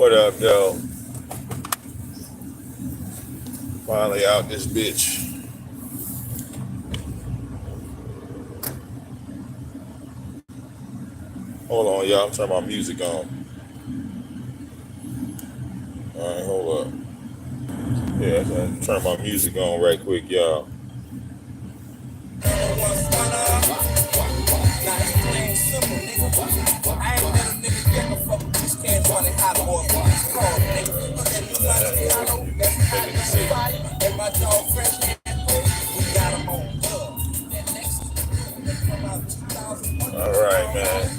What up, though? Finally out this bitch. Hold on, y'all. I'm turning my music on. All right, hold up. Yeah, I'm turn my music on right quick, y'all. All right, man.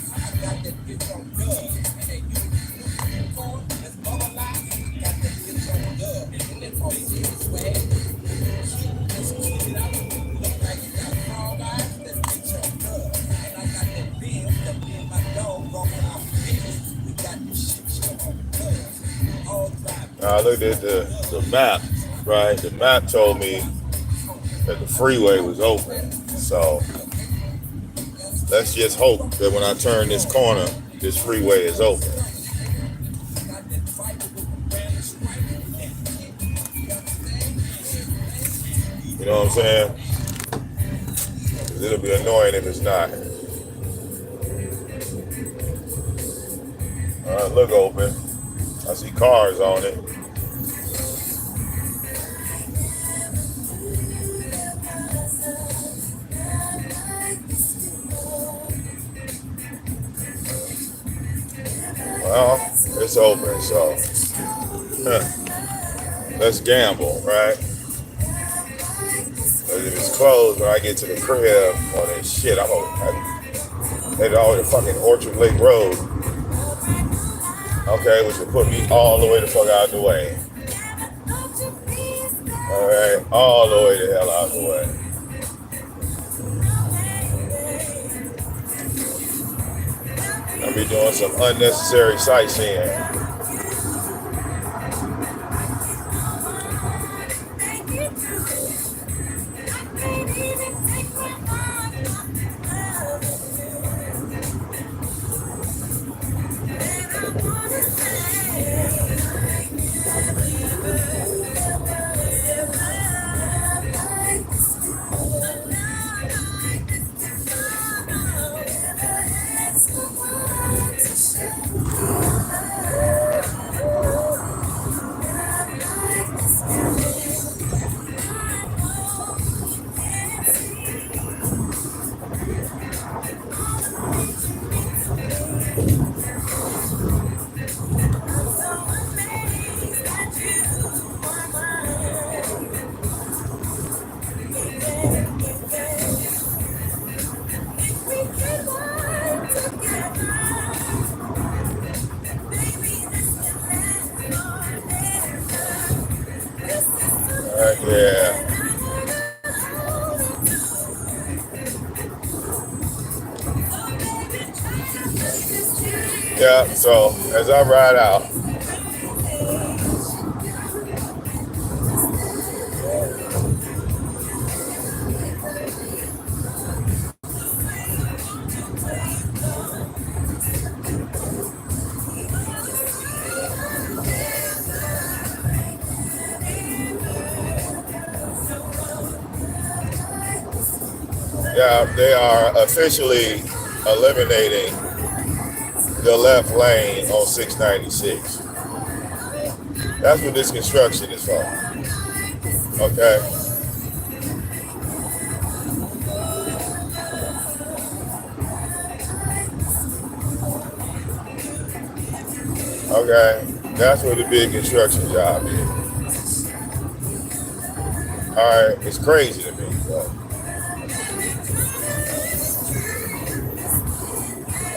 I looked at the map, right? The map told me that the freeway was open. So let's just hope that when I turn this corner, this freeway is open. You know what I'm saying? 'Cause it'll be annoying if it's not. All right, look open. I see cars on it. Well, it's open, so let's gamble, right? Because if it's closed when I get to the crib, well then shit, I'm headed all the way to fucking Orchard Lake Road. Okay, which will put me all the way the fuck out of the way. All right, all the way the hell out of the way. I'll be doing some unnecessary sightseeing. Yeah. Yeah, so as I ride out, yeah, they are officially eliminating the left lane on 696. That's what this construction is for. Okay. Okay. That's what the big construction job is. Alright, it's crazy to me, but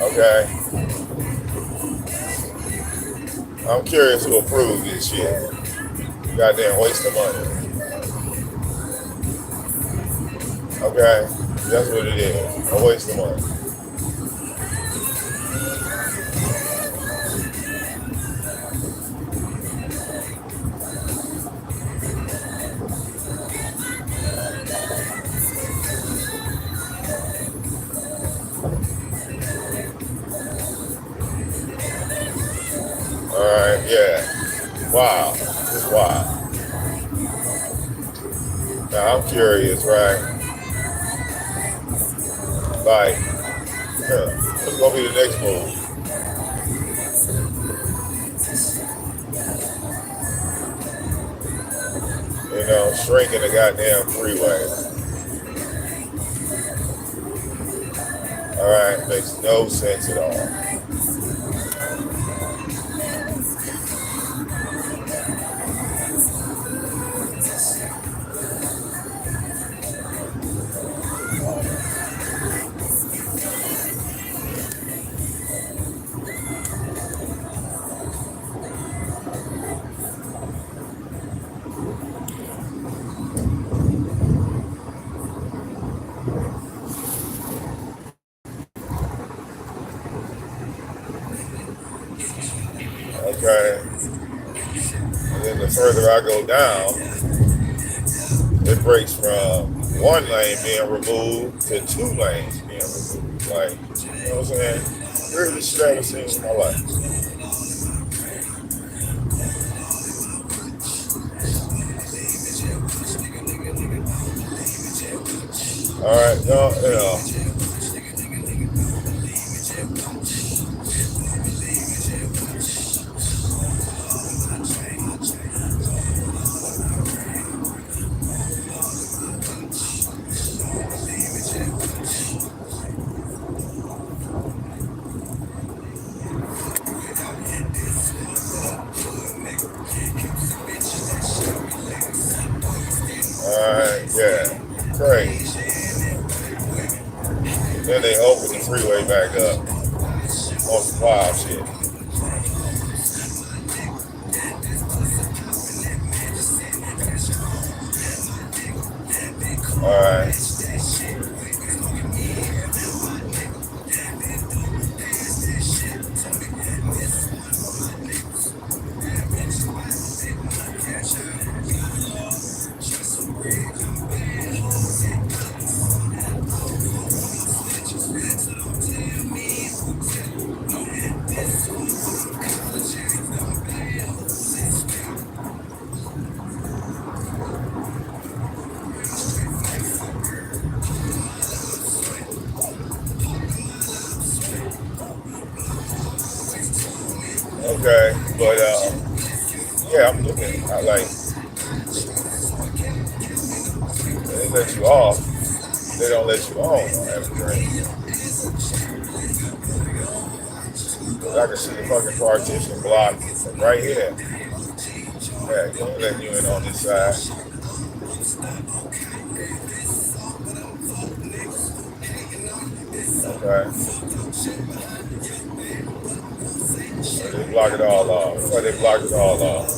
okay. I'm curious who approved this shit. Goddamn waste of money. Okay, that's what it is. A waste of money. All right, yeah. Wow. It's wild. Now I'm curious, right? Like, what's gonna be the next move? You know, shrinking the goddamn freeway. All right, makes no sense at all. Okay, and then the further I go down, it breaks from one lane being removed to two lanes being removed. Like, you know what I'm saying? Weirdest shit I've ever seen in my life. All right, no, you know. Alright, yeah. Crazy. Then they open the freeway back up. On some wild shit. Alright. Okay, but yeah, I'm looking. I like they let you off. They don't let you on every drink. I can see the fucking partition block from right here. Yeah, they ain't letting you in on this side. Okay. So they block it all off. That's why they block it all off.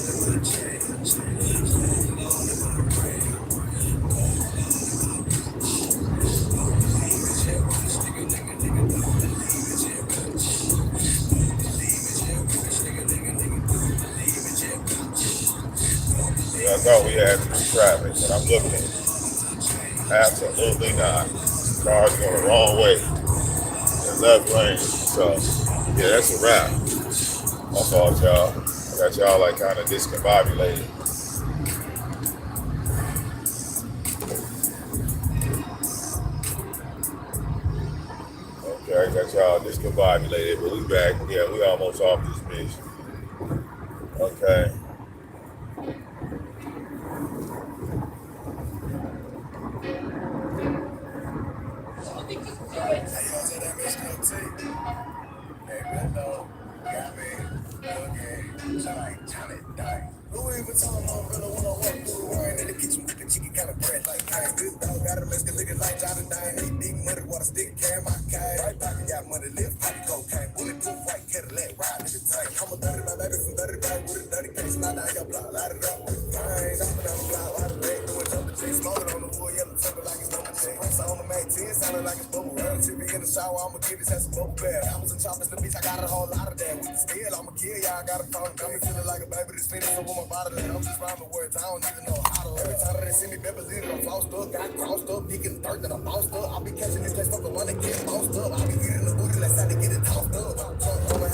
I thought we had through traffic, but I'm looking. Absolutely not. Cars going the wrong way. In left lane. So, yeah, that's a wrap. My fault, y'all. I got y'all like kind of discombobulated. Okay, I got y'all discombobulated, but we back. Yeah, we almost off this bitch. Okay.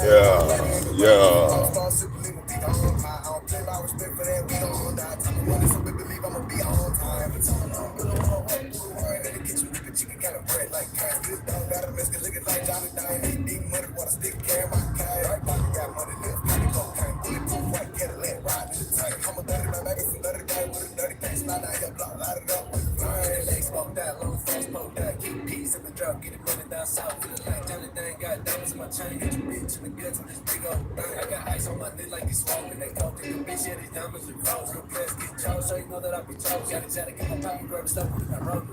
Yeah, yeah.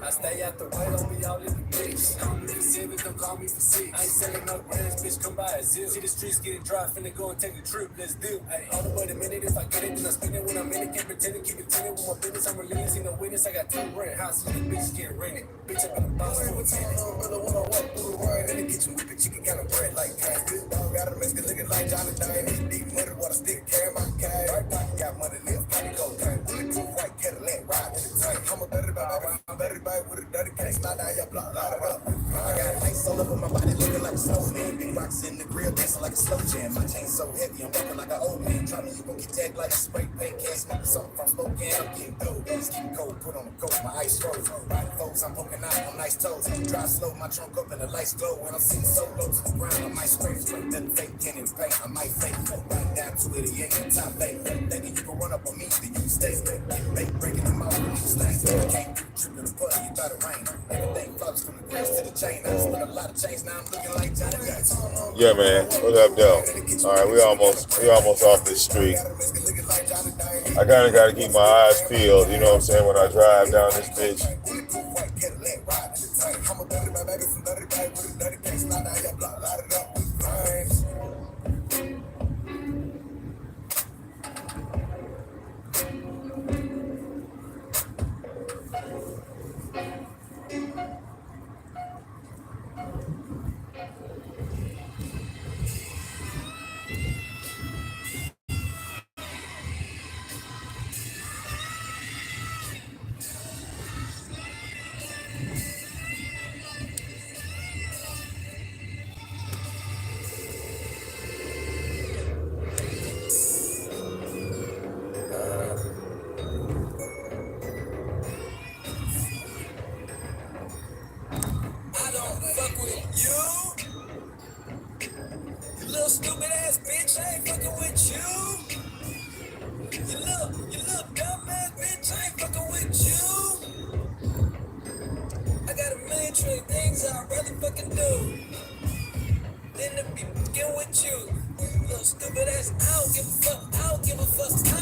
I stay at the way, don't be all in the bitch. I'm in the civic, don't call me for six. I ain't selling no brands, bitch, come by a zip. See the streets getting dry, finna go and take a trip, let's do. Hey, hold on, wait a minute, if I get it, then I spend it when I'm in it. Can't pretend to keep it tinted with my business, I'm relentless, ain't no witness. I got 2 rent houses, the bitches get rented. Bitch, I've been a boss for a minute. I don't really wanna walk through the world in the kitchen with the chicken kind of bread like cash. Good dog, got a mess, looking like Johnny Dane. This deep money, what a stick, carry my cash. Right pocket got money, live, pocket go, tank. Bulletproof white Cadillac, ride in the tank. I'm a dirty baby, I'm dirty baby with a dirty case. Slide down your block, light it up. I got ice all over my body, looking like a snowman. Big rocks in the grill, dancing like a slow jam. My chain so heavy, I'm walking like an old man. Try me, you gon' get tagged like a spray paint can. Smoking something from Spokane, I'm getting dope. Just keep it cold, put on the coat, my ice froze. Riding folks, I'm poking out on nice toes. Drive slow, my trunk up and the lights glow. When I'm sitting so low to the ground, I might scrape. Then fake can and paint, I might fake. Right down to it, he ain't the top fake. Thinking you can run up on me, then you stay fake. Get breaking them out, you stay. Can't do tripping the puddle, you thought it rain. Everything floats from the grills to the chain. I just put a lot of chains, now I'm looking like Johnny Dane. Yeah, man. What up, though? All right, we almost off this street. I gotta keep my eyes peeled, you know what I'm saying, when I drive down this bitch. Stupid ass bitch, I ain't fucking with you. You little dumb ass bitch, I ain't fucking with you. I got a million trillion things I'd rather fucking do than to be fucking with you. Little stupid ass, I don't give a fuck, I don't give a fuck, I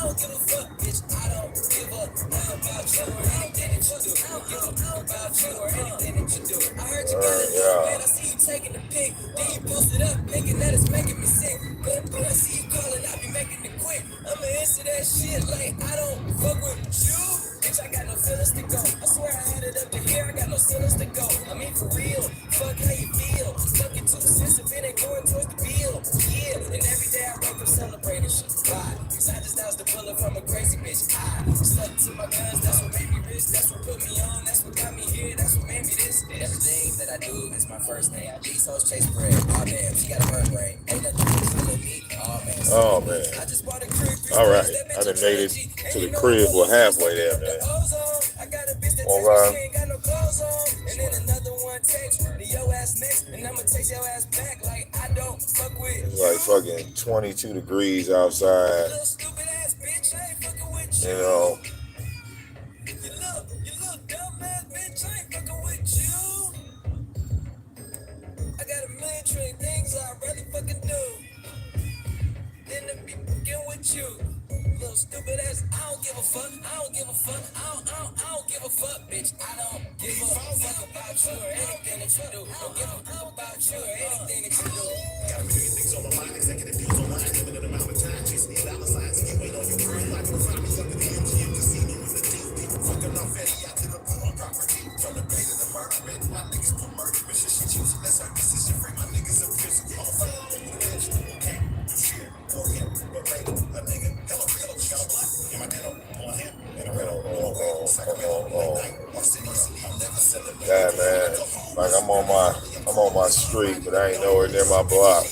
don't give a fuck, bitch. I don't give a damn about you or anything that you do. I don't give a damn about you or anything that you do. I heard you got a new man, I see you taking the pic. Then you post it up, thinking that it's making me sick. But when I see you calling, I be making it quick. I'ma answer that shit like I don't fuck with you. Bitch, I got no feelings to go. I swear I had it up to here, I got no feelings to go. I mean for real, fuck how you feel. Stuck in 2 cents if it ain't going towards the bill. Yeah, and every day I wake up celebrating shit. Why? Cause I just dodged the bullet from a crazy bitch. I stuck to my guns, that's what made me rich. That's what put me on, that's what got me here. That's what made me this. Everything that I do is my first name. These hoes chase bread. Oh damn, she got a bird brain. Ain't nothing feeling me. Oh man. I just bought a crib. All right, I done made it to the crib. We're halfway there, man. I got a bitch that All right. ain't got no clothes on. And then another one text the yo ass next. And I'ma text your ass back like I don't fuck with. It's like fucking 22 degrees outside. Little stupid ass bitch, I ain't fucking with You know. You look dumb ass bitch, I ain't fucking with you. I got a million trillion things I'd rather fucking do than to be fucking with you. Little stupid ass, I don't give a fuck, I don't give a fuck, I don't give a fuck, bitch. I don't give a fuck about you or anything that you do. Don't give a fuck about you or anything that you do. Got a million things on my mind, executive deals online, limited amount of time, chasing these dollar signs, and you ain't on your current life. You'll find me up in the MGM casino with the deal. People fucking off Eddie out to the pool property. From the bay to the murder, bitch, my niggas for murder, bitch, she chooses. That's her decision, free my niggas in prison. All fire, okay, shit, for him, but baby, a nigga, hello, shell block, and my ghetto, on him, and a rental, Yeah, man. Like I'm on my street, but I ain't nowhere near my block.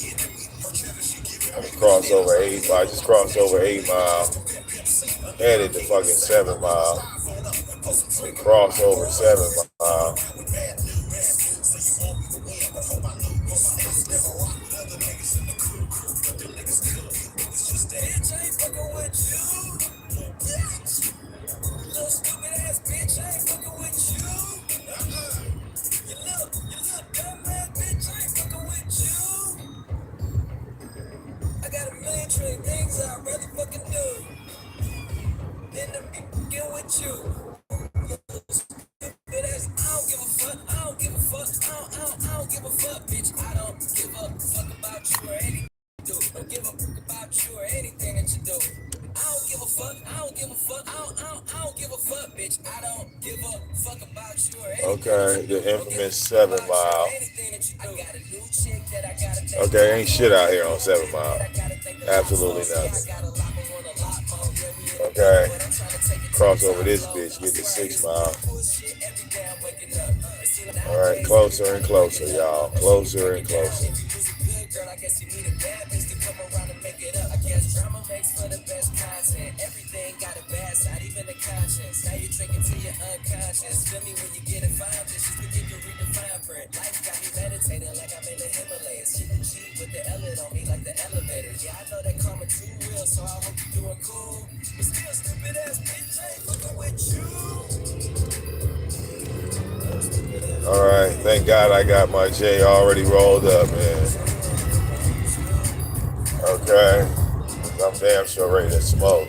I just crossed over 8 Mile, headed to fucking 7 Mile, and crossed over 7 Mile. Bitch, I ain't fucking with you. Little stupid ass bitch, I ain't fucking with you. You little dumb ass bitch, I ain't fucking with you. I got a million trillion things I'd rather fucking do than to be fucking with you. I don't give a fuck, I don't give a fuck, I don't give a fuck, bitch. I don't give a fuck about you or anything you do. Don't give a fuck about you or anything that you do. I don't give a fuck, I don't give a fuck, I don't give a fuck, bitch. I don't give a fuck about you or anything. Okay, the infamous 7 Mile. Okay, ain't shit out here on 7 Mile. Absolutely nothing. Okay, cross over this bitch, get to 6 Mile. All right, closer and closer, y'all. Closer and closer. Girl, I guess you need a bad bitch to come around and make it up. I guess drama makes for the best content. Everything got a bad side, even the conscience. Now you're drinking till you're unconscious. Feel me when you get a fine dish, just begin to read the fine print. Life got me meditating like I'm in the Himalayas. Shooting cheap with the Elliot on me like the elevators. Yeah, I know that karma too real, so I hope you're doing cool. But still, stupid ass bitch, I ain't fucking with you. All right, thank God I got my J already rolled up, man. Okay, I'm damn sure ready to smoke.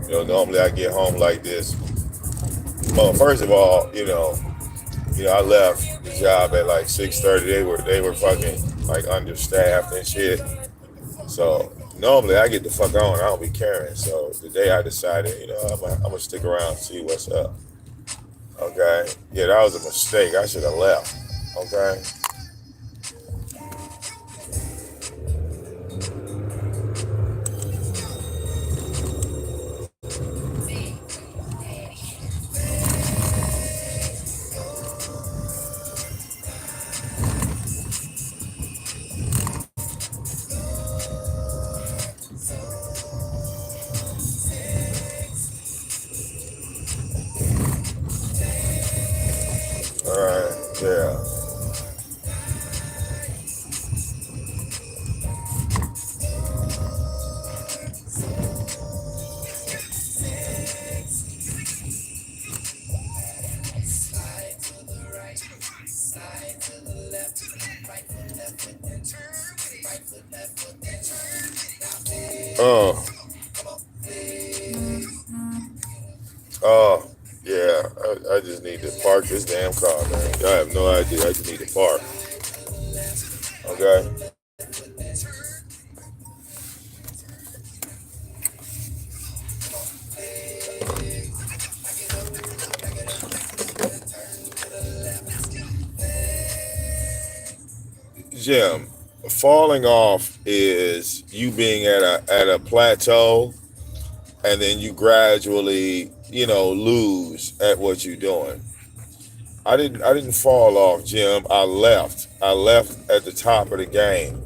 You know, normally I get home like this. Well, first of all, I left the job at like 6:30. They were fucking like understaffed and shit. So normally I get the fuck on. I don't be caring. So today I decided, I'm gonna stick around and see what's up. Okay. Yeah, that was a mistake. I should have left. Okay. All right. Yeah. Oh. Oh. Yeah. I just need to park this damn car, man. I have no idea. I just need to park. Okay. Jim, falling off is you being at a plateau, and then you gradually, lose at what you're doing. I didn't fall off, Jim. I left at the top of the game.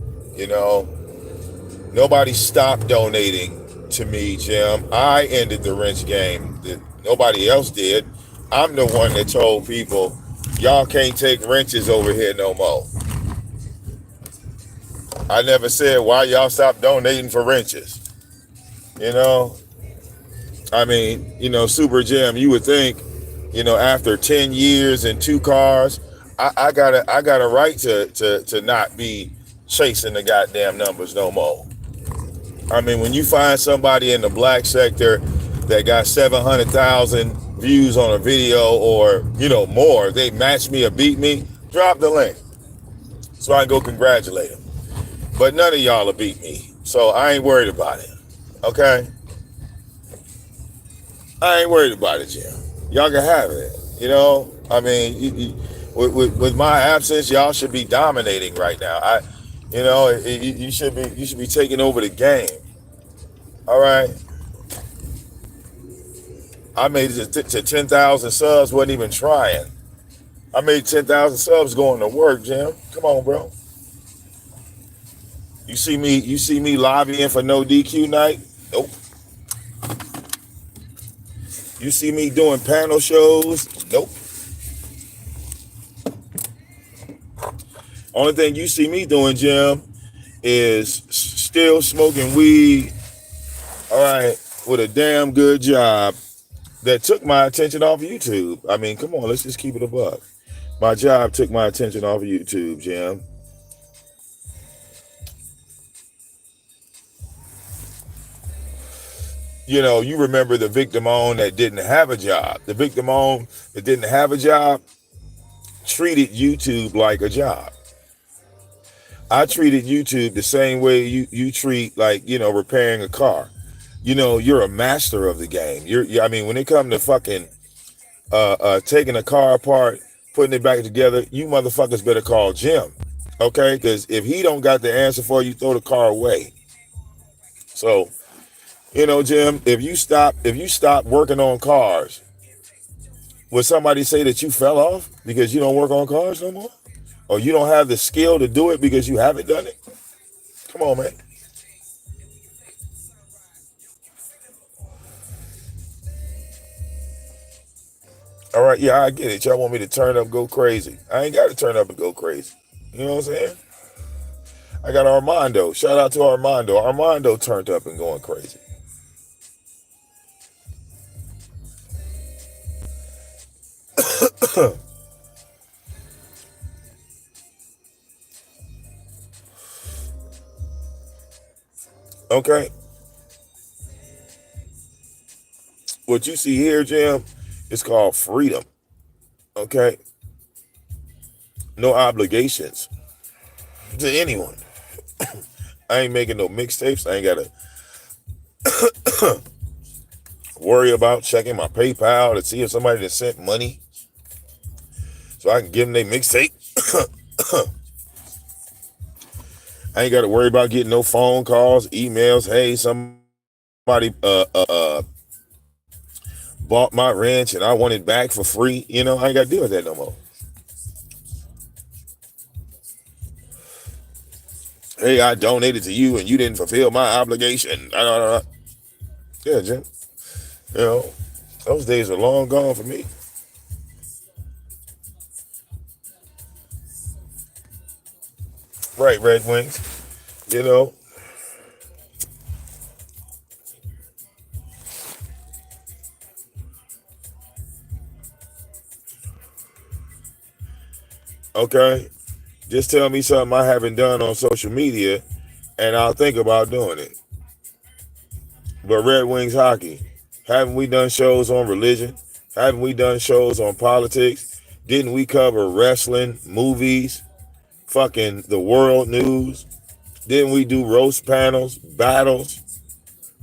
Nobody stopped donating to me, Jim. I ended the wrench game. Nobody else did. I'm the one that told people, y'all can't take wrenches over here no more. I never said why y'all stop donating for wrenches. I mean, Super Jim, you would think, after 10 years and 2 cars, I got a right to not be chasing the goddamn numbers no more. I mean, when you find somebody in the black sector that got 700,000 views on a video or, more, they match me or beat me, drop the link so I can go congratulate them. But none of y'all will beat me, so I ain't worried about it, okay? I ain't worried about it, Jim. Y'all can have it, I mean, with my absence, y'all should be dominating right now. You should be taking over the game. All right. I made it to 10,000 subs. Wasn't even trying. I made 10,000 subs going to work, Jim. Come on, bro. You see me lobbying for no DQ night? Nope. You see me doing panel shows? Nope. Only thing you see me doing, Jim, is still smoking weed, all right, with a damn good job that took my attention off of YouTube. I mean, come on, let's just keep it a buck. My job took my attention off of YouTube, Jim. You know, you remember the VicDamoane that didn't have a job. The VicDamoane that didn't have a job treated YouTube like a job. I treated YouTube the same way you treat, like, you know, repairing a car. You know, you're a master of the game. I mean, when it comes to fucking taking a car apart, putting it back together, you motherfuckers better call Jim, okay? Because if he don't got the answer for you, throw the car away. So, you know, Jim, if you stop working on cars, would somebody say that you fell off because you don't work on cars no more? Or you don't have the skill to do it because you haven't done it? Come on, man. All right, yeah, I get it. Y'all want me to turn up, go crazy. I ain't got to turn up and go crazy. You know what I'm saying? I got Armando. Shout out to Armando. Armando turned up and going crazy. Okay. What you see here, Jim, is called freedom. Okay. No obligations to anyone. I ain't making no mixtapes. I ain't gotta worry about checking my PayPal to see if somebody that sent money so I can give them their mixtape. I ain't got to worry about getting no phone calls, emails. Hey, somebody bought my wrench and I want it back for free. You know, I ain't got to deal with that no more. Hey, I donated to you and you didn't fulfill my obligation. Yeah, Jim. You know, those days are long gone for me. Right, Red Wings. You know. Okay. Just tell me something I haven't done on social media and I'll think about doing it. But Red Wings hockey, haven't we done shows on religion? Haven't we done shows on politics? Didn't we cover wrestling, movies, fucking the world news? Didn't we do roast panels, battles?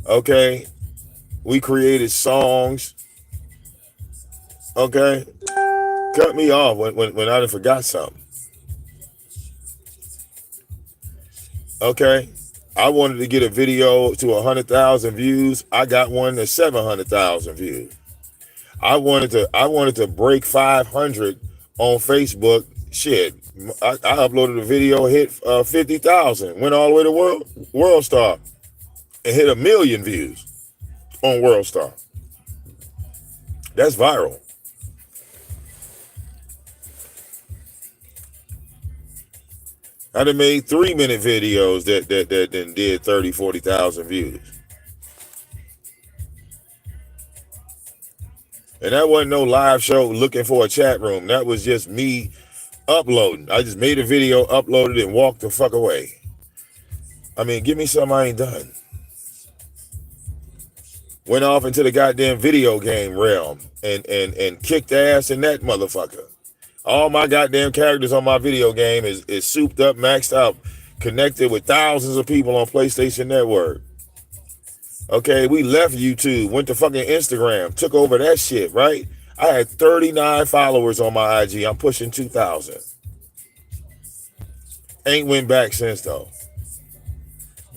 Okay. We created songs. Okay. Cut me off when I done forgot something. Okay. I wanted to get a video to 100,000 views. I got one to 700,000 views. I wanted to break 500 on Facebook. Shit, I uploaded a video, hit 50,000, went all the way to World Star, and hit 1 million views on World Star. That's viral. I done made 3-minute videos that did 30, 40,000 views. And that wasn't no live show looking for a chat room. That was just me uploading. I just made a video, uploaded it, and walked the fuck away. I mean, give me something I ain't done. Went off into the goddamn video game realm and kicked ass in that motherfucker. All my goddamn characters on my video game is souped up, maxed out, connected with thousands of people on PlayStation Network. Okay, we left YouTube, went to fucking Instagram, took over that shit, right? I had 39 followers on my IG. I'm pushing 2,000. Ain't went back since though.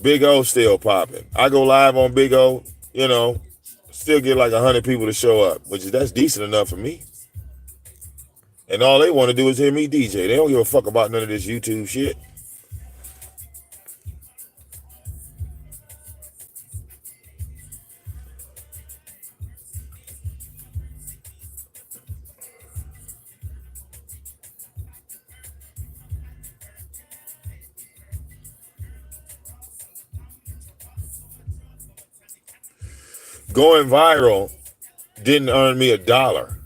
Big O still popping. I go live on Big O, you know, still get like 100 people to show up, that's decent enough for me. And all they want to do is hear me DJ. They don't give a fuck about none of this YouTube shit. Going viral didn't earn me $1.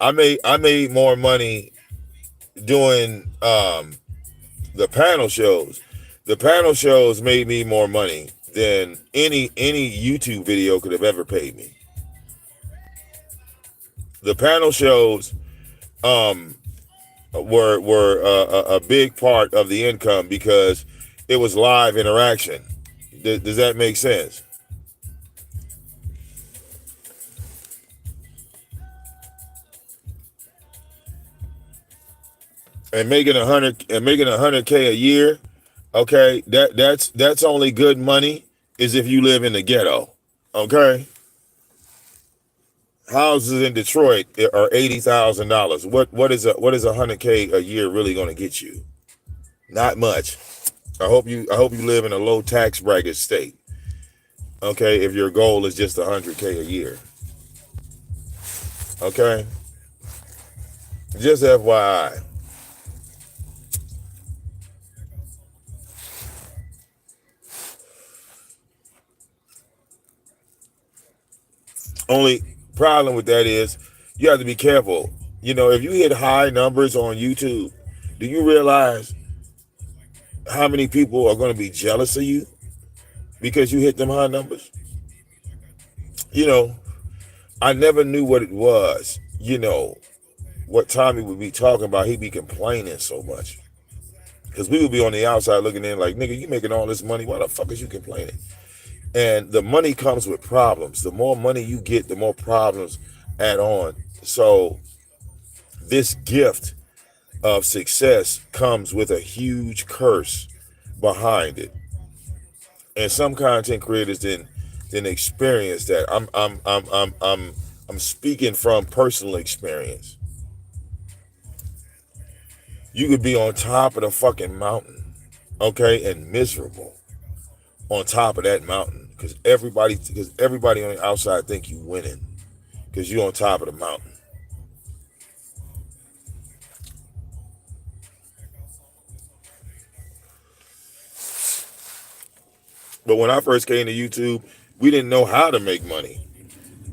I made more money doing the panel shows. The panel shows made me more money than any YouTube video could have ever paid me. The panel shows were a big part of the income because it was live interaction. Does that make sense? And making 100K a year, okay, that's only good money is if you live in the ghetto, okay? Houses in Detroit are $80,000. What is 100K a year really going to get you? Not much. I hope you live in a low tax bracket state, okay? If your goal is just 100K a year, okay? Just FYI. Only problem with that is you have to be careful. You know, if you hit high numbers on YouTube, do you realize how many people are going to be jealous of you because you hit them high numbers? You know, I never knew what it was, you know, what Tommy would be talking about. He'd be complaining so much because we would be on the outside looking in like, nigga, you making all this money. Why the fuck is you complaining? And the money comes with problems. The more money you get, the more problems add on. So this gift of success comes with a huge curse behind it. And some content creators didn't experience that. I'm speaking from personal experience. You could be on top of the fucking mountain, okay, and miserable on top of that mountain. Because everybody on the outside think you winning because you're on top of the mountain. But when I first came to YouTube, we didn't know how to make money.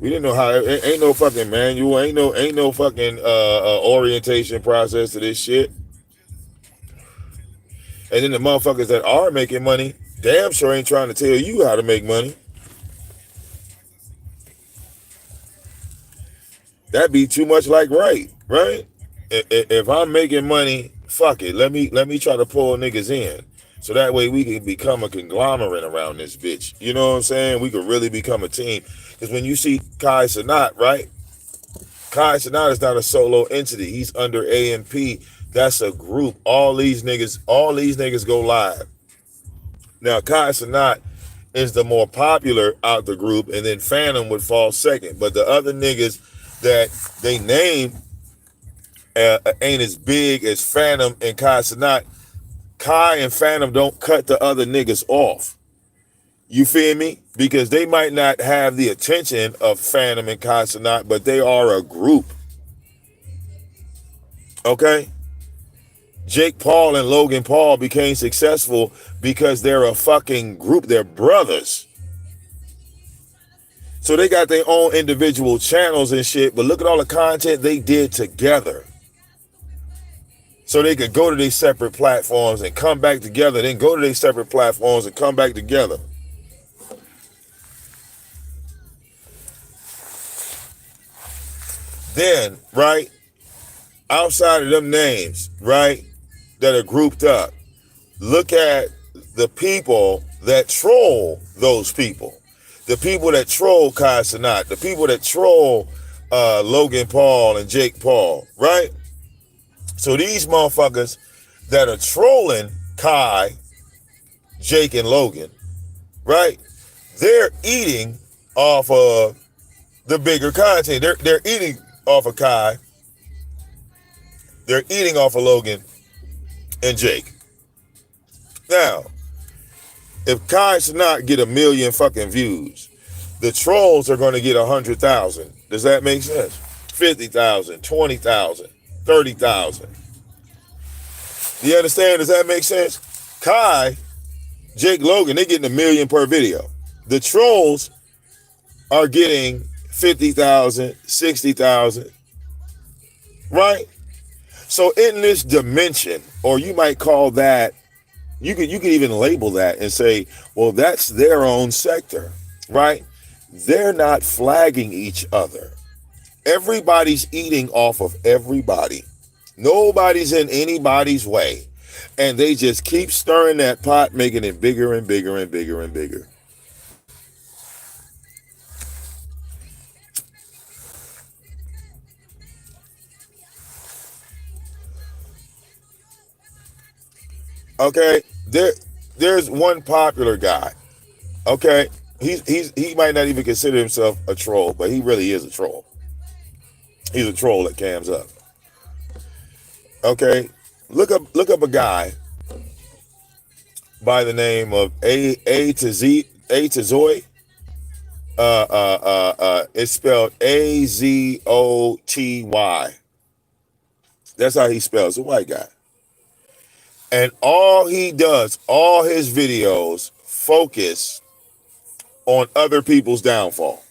We didn't know how. Ain't no fucking manual. Ain't no fucking orientation process to this shit. And then the motherfuckers that are making money damn sure ain't trying to tell you how to make money. That'd be too much like right? If I'm making money, fuck it. Let me try to pull niggas in. So that way we can become a conglomerate around this bitch. You know what I'm saying? We could really become a team. Because when you see Kai Cenat, right? Kai Cenat is not a solo entity. He's under A&P. That's a group. All these niggas go live. Now, Kai Cenat is the more popular out the group, and then Phantom would fall second. But the other niggas that they name ain't as big as Phantom and Kai Cenat. Kai and Phantom don't cut the other niggas off. You feel me? Because they might not have the attention of Phantom and Kai Cenat, but they are a group. Okay? Jake Paul and Logan Paul became successful because they're a fucking group. They're brothers. So they got their own individual channels and shit, but look at all the content they did together. So they could go to these separate platforms and come back together, then go to these separate platforms and come back together. Then, right, outside of them names, right, that are grouped up, look at the people that troll those people. The people that troll Kai Cenat, the people that troll Logan Paul and Jake Paul, right? So these motherfuckers that are trolling Kai, Jake, and Logan, right? They're eating off of the bigger content. They're eating off of Kai They're eating off of Logan and Jake. Now, if Kai should not get 1 million fucking views, the trolls are going to get 100,000. Does that make sense? 50,000, 20,000, 30,000. You understand? Does that make sense? Kai, Jake, Logan, they're getting 1 million per video. The trolls are getting 50,000, 60,000, right? So in this dimension, or you might call that, you could even label that and say, well, that's their own sector, right? They're not flagging each other. Everybody's eating off of everybody. Nobody's in anybody's way. And they just keep stirring that pot, making it bigger and bigger and bigger and bigger. Okay, there's one popular guy. Okay, he might not even consider himself a troll, but he really is a troll. He's a troll that cams up. Okay, look up a guy by the name of A to Zoy. It's spelled Azoty. That's how he spells. A white guy. And all he does, all his videos focus on other people's downfall.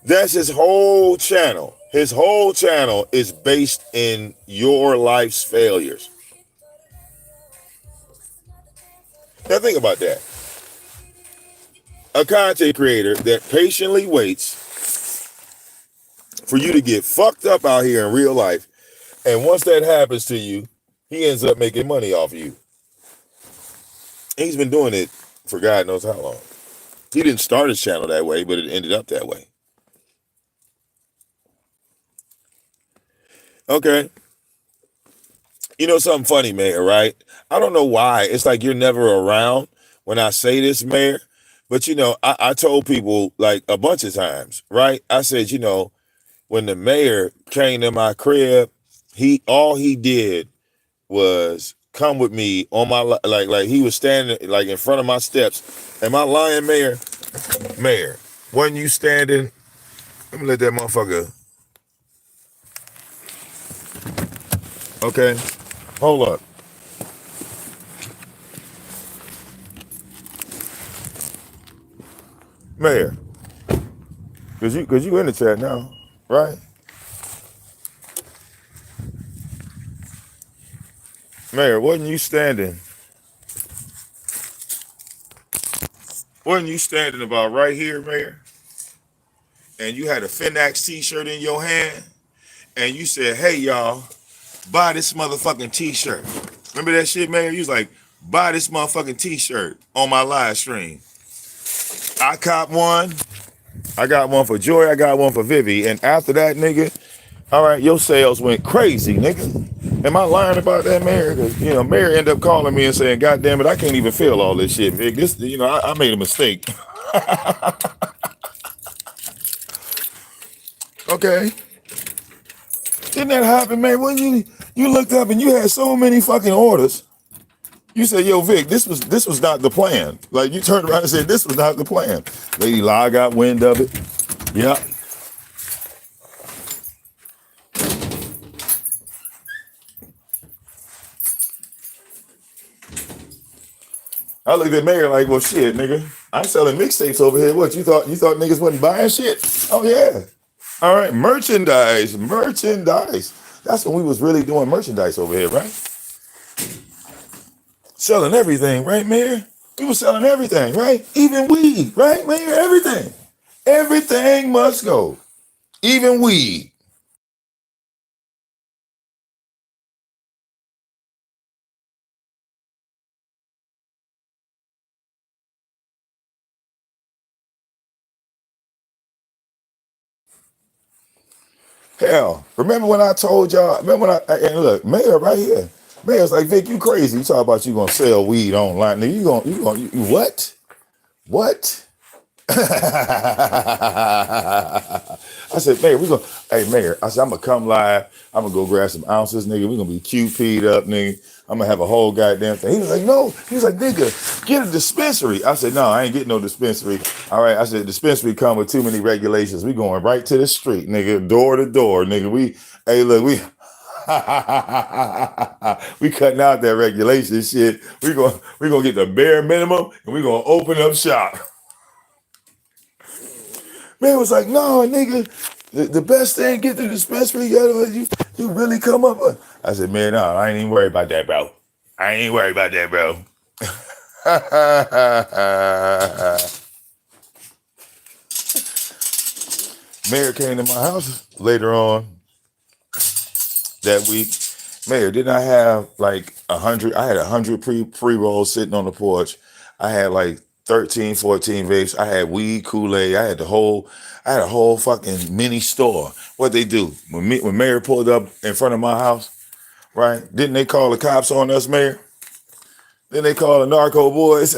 That's his whole channel. His whole channel is based in your life's failures. Now think about that. A content creator that patiently waits for you to get fucked up out here in real life. And once that happens to you, he ends up making money off you. He's been doing it for God knows how long. He didn't start his channel that way, but it ended up that way. Okay. You know something funny, Mayor, right? I don't know why. It's like you're never around when I say this, Mayor. But, you know, I told people like a bunch of times, right? I said, you know, when the mayor came to my crib, all he did was come with me on my, like he was standing like in front of my steps. Am I lying, Mayor? Mayor, wasn't you standing? Let me let that motherfucker. Okay, hold up. Mayor, cause you in the chat now, right? Mayor, wasn't you standing? Wasn't you standing about right here, Mayor? And you had a Finnax t-shirt in your hand, and you said, hey, y'all, buy this motherfucking t-shirt. Remember that shit, Mayor? You was like, buy this motherfucking t-shirt on my live stream. I copped one. I got one for Joy. I got one for Vivi. And after that, nigga, all right, your sales went crazy, nigga. Am I lying about that, Mayor? Because, you know, Mayor ended up calling me and saying, God damn it, I can't even feel all this shit, Vic. This, you know, I made a mistake. Okay. Didn't that happen, man? When you looked up and you had so many fucking orders, you said, yo, Vic, this was not the plan. Like, you turned around and said, this was not the plan. Lady La got wind of it. Yep. I looked at Mayor like, well, shit, nigga. I'm selling mixtapes over here. What, you thought niggas wasn't buying shit? Oh, yeah. All right, merchandise. That's when we was really doing merchandise over here, right? Selling everything, right, Mayor? We was selling everything, right? Even weed, right, Mayor? Everything. Everything must go. Even weed. Hell, remember when I told y'all, and look, Mayor right here. Mayor's like, Vic, you crazy. You talk about you gonna sell weed online. Now you what? What? I said, Mayor, hey, Mayor, I said, I'm going to come live. I'm going to go grab some ounces, nigga. We're going to be QP'd up, nigga. I'm going to have a whole goddamn thing. He was like, no. He was like, nigga, get a dispensary. I said, no, I ain't getting no dispensary. All right. I said, dispensary come with too many regulations. We going right to the street, nigga, door to door, nigga. Hey, look, we cutting out that regulation shit. We gonna get the bare minimum and we gonna open up shop. Man was like, no, nigga, the best thing, get the dispensary. You really come up. I said, man, no, I ain't even worried about that, bro. I ain't worried about that, bro. Mayor came to my house later on that week. Mayor, didn't I have like 100? I had 100 pre-rolls sitting on the porch. I had like 13, 14 vapes. I had weed, Kool-Aid. I had a whole fucking mini store. What they do? When Mayor pulled up in front of my house, right? Didn't they call the cops on us, Mayor? Then they call the narco boys.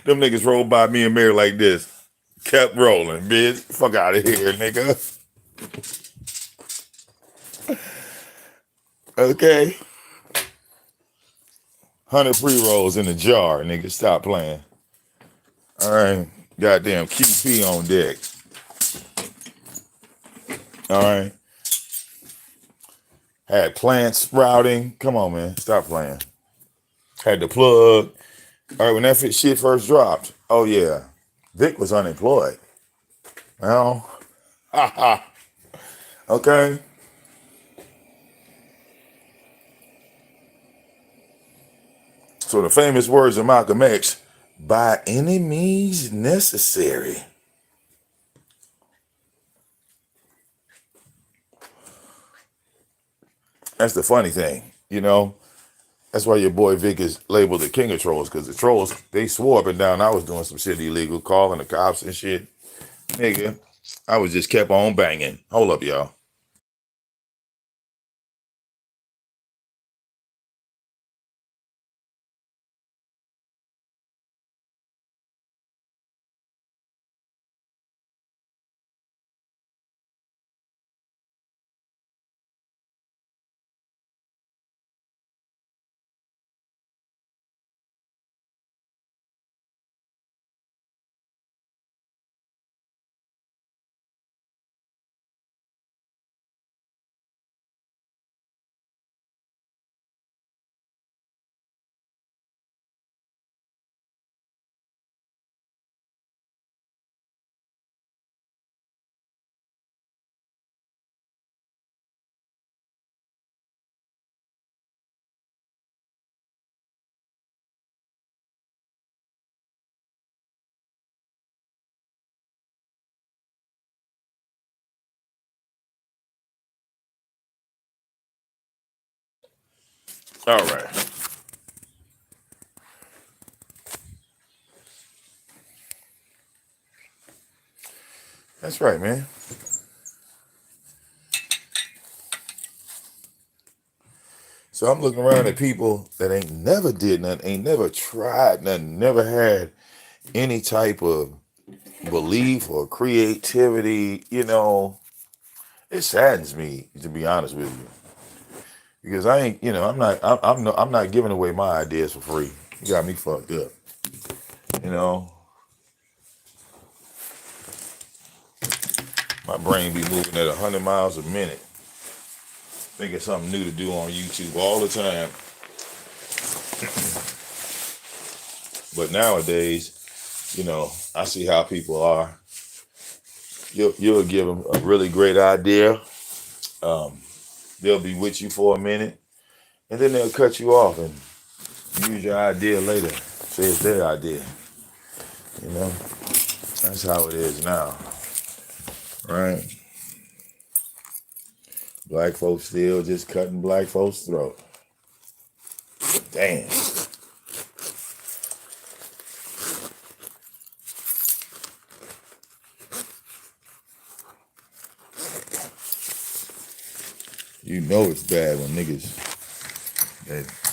Them niggas rolled by me and Mayor like this. Kept rolling, bitch. Fuck out of here, nigga. Okay. 100 pre-rolls in a jar, nigga. Stop playing. All right. Goddamn QP on deck. All right. Had plants sprouting. Come on, man. Stop playing. Had the plug. All right, when that shit first dropped, oh yeah, Vic was unemployed. Well, okay. So the famous words of Malcolm X, by any means necessary. That's the funny thing, you know. That's why your boy Vic is labeled the king of trolls, because the trolls, they swore up and down I was doing some shit illegal, calling the cops and shit. Nigga, I was just kept on banging. Hold up, y'all. All right. That's right, man. So I'm looking around at people that ain't never did nothing, ain't never tried nothing, never had any type of belief or creativity, you know. It saddens me, to be honest with you, because I ain't, you know, I'm not giving away my ideas for free. You got me fucked up, you know. My brain be moving at 100 miles a minute, thinking something new to do on YouTube all the time. But nowadays, you know, I see how people are. You'll give them a really great idea. They'll be with you for a minute, and then they'll cut you off and use your idea later. Say it's their idea. You know, that's how it is now, right? Black folks still just cutting black folks' throat. Damn. You know it's bad when niggas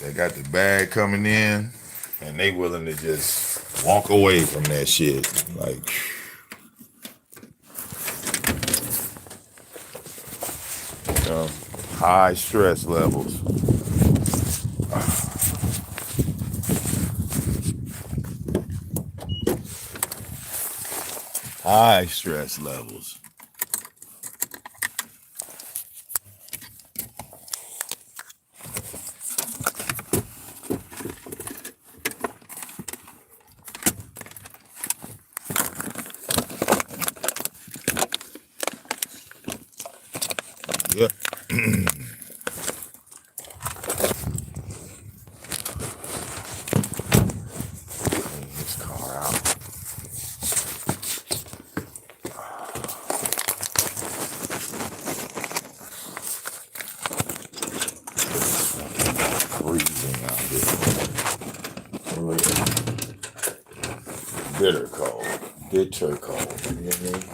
they got the bag coming in and they willing to just walk away from that shit. Like, you know, high stress levels. High stress levels. Yep. This car out. Freezing out here. Bitter cold. Bitter cold. You know what I mean?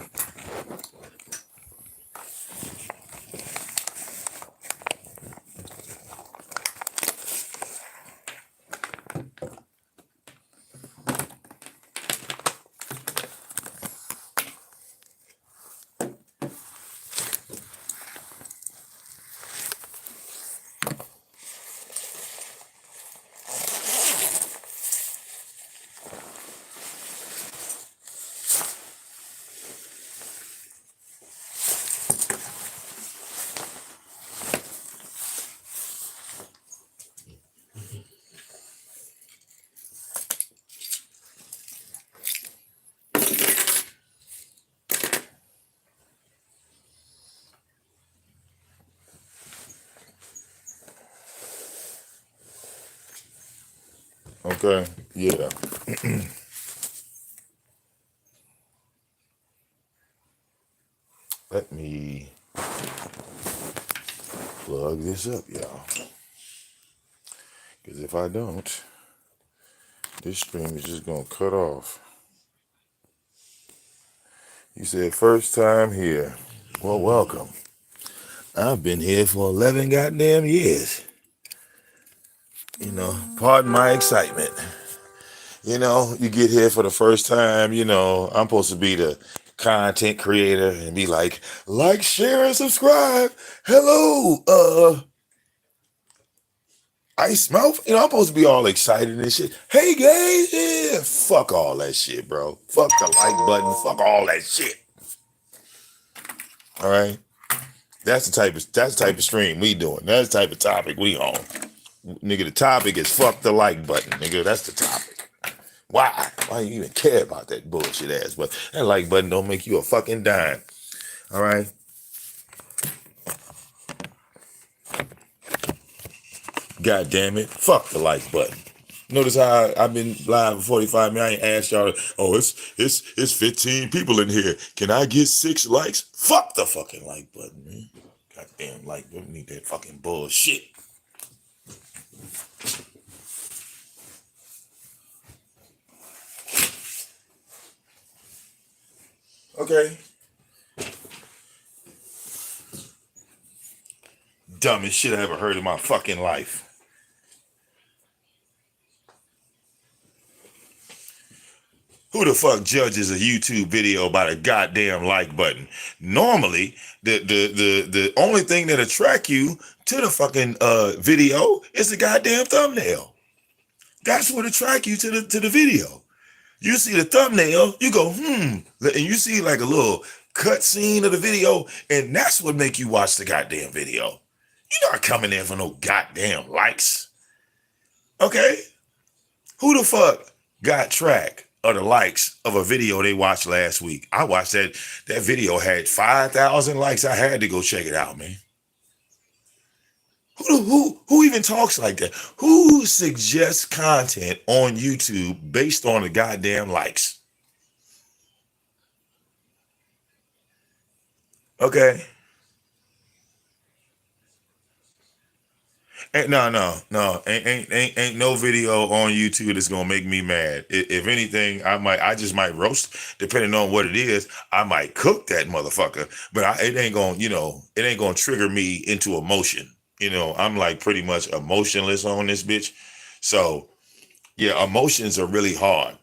Okay, yeah. Let me plug this up, y'all. Because if I don't, this stream is just going to cut off. You said first time here. Well, welcome. I've been here for 11 goddamn years. You know, pardon my excitement. You know, you get here for the first time, you know, I'm supposed to be the content creator and be like, share, and subscribe. Hello, Ice Mouth. You know, I'm supposed to be all excited and shit. Hey, guys, yeah. Fuck all that shit, bro. Fuck the like button. Fuck all that shit. All right? That's the type of stream we doing. That's the type of topic we on. Nigga, the topic is fuck the like button. Nigga, that's the topic. Why? Why you even care about that bullshit ass? But that like button don't make you a fucking dime. All right? God damn it. Fuck the like button. Notice how I've been live for 45 minutes. I ain't asked y'all, it's 15 people in here. Can I get 6 likes? Fuck the fucking like button, man. Goddamn like button. Need that fucking bullshit. Okay. Dumbest shit I ever heard in my fucking life. Who the fuck judges a YouTube video by the goddamn like button? Normally, the only thing that attract you to the fucking video is the goddamn thumbnail. That's what attract you to the video. You see the thumbnail, you go, and you see like a little cut scene of the video, and that's what make you watch the goddamn video. You're not coming in for no goddamn likes. Okay? Who the fuck got track of the likes of a video they watched last week? I watched that video had 5,000 likes. I had to go check it out, man. Who even talks like that? Who suggests content on YouTube based on the goddamn likes? Okay. No. Ain't no video on YouTube that's gonna make me mad. If anything, I just might roast, depending on what it is. I might cook that motherfucker, but it ain't gonna trigger me into emotion. You know, I'm like pretty much emotionless on this bitch. So Yeah, emotions are really hard.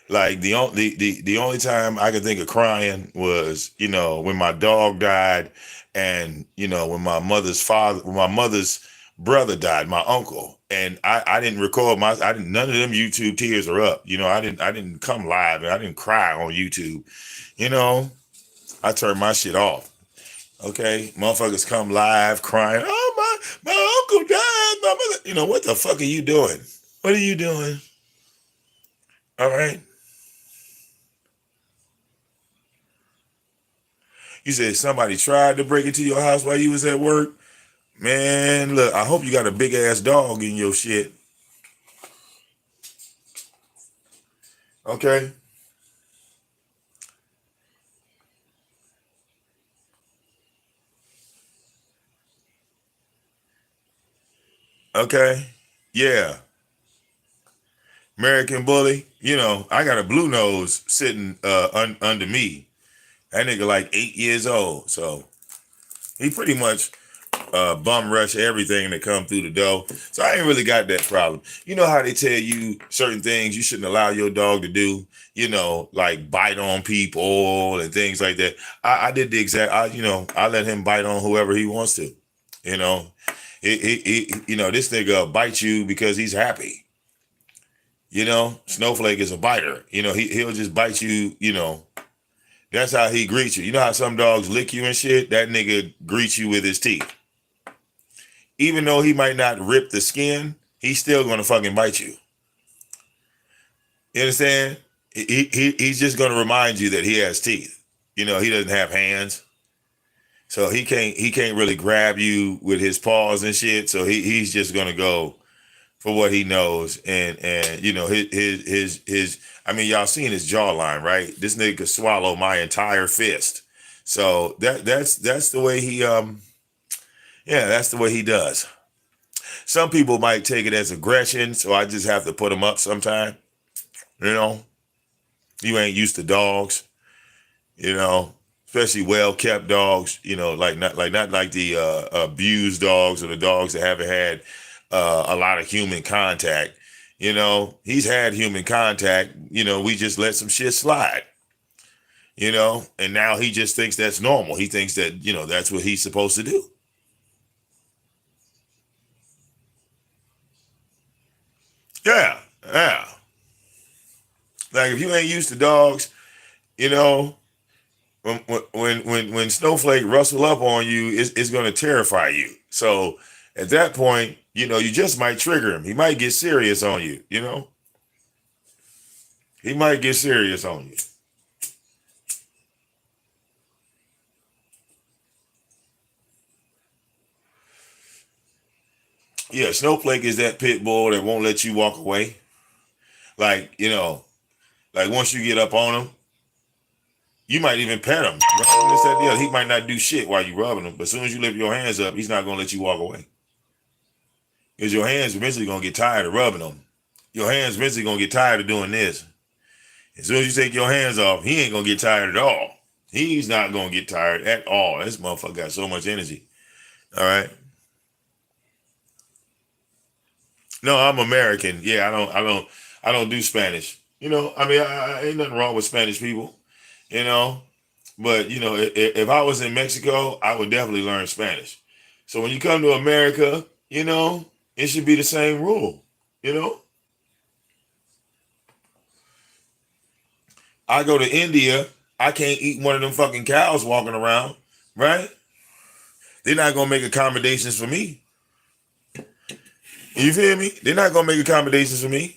Like the only time I could think of crying was, when my dog died, and when my mother's brother died, my uncle. And I didn't record none of them YouTube tears are up. I didn't come live and I didn't cry on YouTube. You know, I turned my shit off. Okay, motherfuckers come live crying. Oh, my uncle died. My mother. What the fuck are you doing? What are you doing? All right. You said somebody tried to break into your house while you was at work. Man, look, I hope you got a big ass dog in your shit. Okay. Okay. Yeah. American Bully. I got a blue nose sitting under me. That nigga like 8 years old. So he pretty much bum rush everything that come through the door. So I ain't really got that problem. You know how they tell you certain things you shouldn't allow your dog to do, like bite on people and things like that. I did the exact, I let him bite on whoever he wants to. You know, this nigga bite you because he's happy. Snowflake is a biter. He'll just bite you, That's how he greets you. You know how some dogs lick you and shit? That nigga greets you with his teeth. Even though he might not rip the skin, he's still gonna fucking bite you. You understand? He's just gonna remind you that he has teeth. He doesn't have hands, so he can't really grab you with his paws and shit. So he's just gonna go for what he knows, and his I mean, y'all seen his jawline, right? This nigga could swallow my entire fist. So that's the way he that's the way he does. Some people might take it as aggression, so I just have to put them up sometime. You ain't used to dogs, especially well-kept dogs, not like the abused dogs or the dogs that haven't had a lot of human contact. He's had human contact, we just let some shit slide, and now he just thinks that's normal. He thinks that, that's what he's supposed to do. Yeah, yeah. Like if you ain't used to dogs, when Snowflake rustle up on you, it's going to terrify you. So at that point, you just might trigger him. He might get serious on you. He might get serious on you. Yeah, Snowflake is that pit bull that won't let you walk away. Like, like once you get up on him, you might even pet him. He might not do shit while you rubbing him, but as soon as you lift your hands up, he's not gonna let you walk away. Because your hands eventually gonna get tired of rubbing him. Your hands eventually gonna get tired of doing this. As soon as you take your hands off, he ain't gonna get tired at all. He's not gonna get tired at all. This motherfucker got so much energy. All right. No, I'm American. Yeah, I don't do Spanish. I mean, ain't nothing wrong with Spanish people. But if I was in Mexico, I would definitely learn Spanish. So when you come to America, it should be the same rule. I go to India, I can't eat one of them fucking cows walking around, right? They're not gonna make accommodations for me. You feel me? They're not gonna make accommodations for me.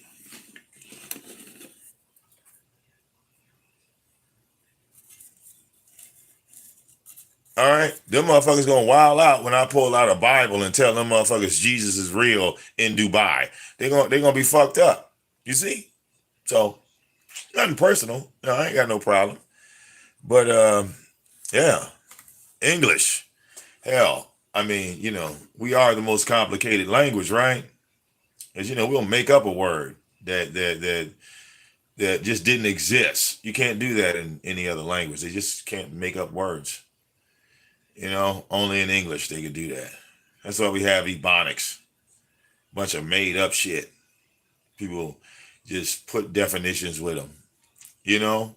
All right, them motherfuckers gonna wild out when I pull out a Bible and tell them motherfuckers Jesus is real in Dubai. They gonna be fucked up. You see? So nothing personal. I ain't got no problem. But yeah, English. Hell, I mean, we are the most complicated language, right? As we'll make up a word that just didn't exist. You can't do that in any other language. They just can't make up words. Only in English they could do that. That's why we have ebonics. Bunch of made up shit. People just put definitions with them, you know?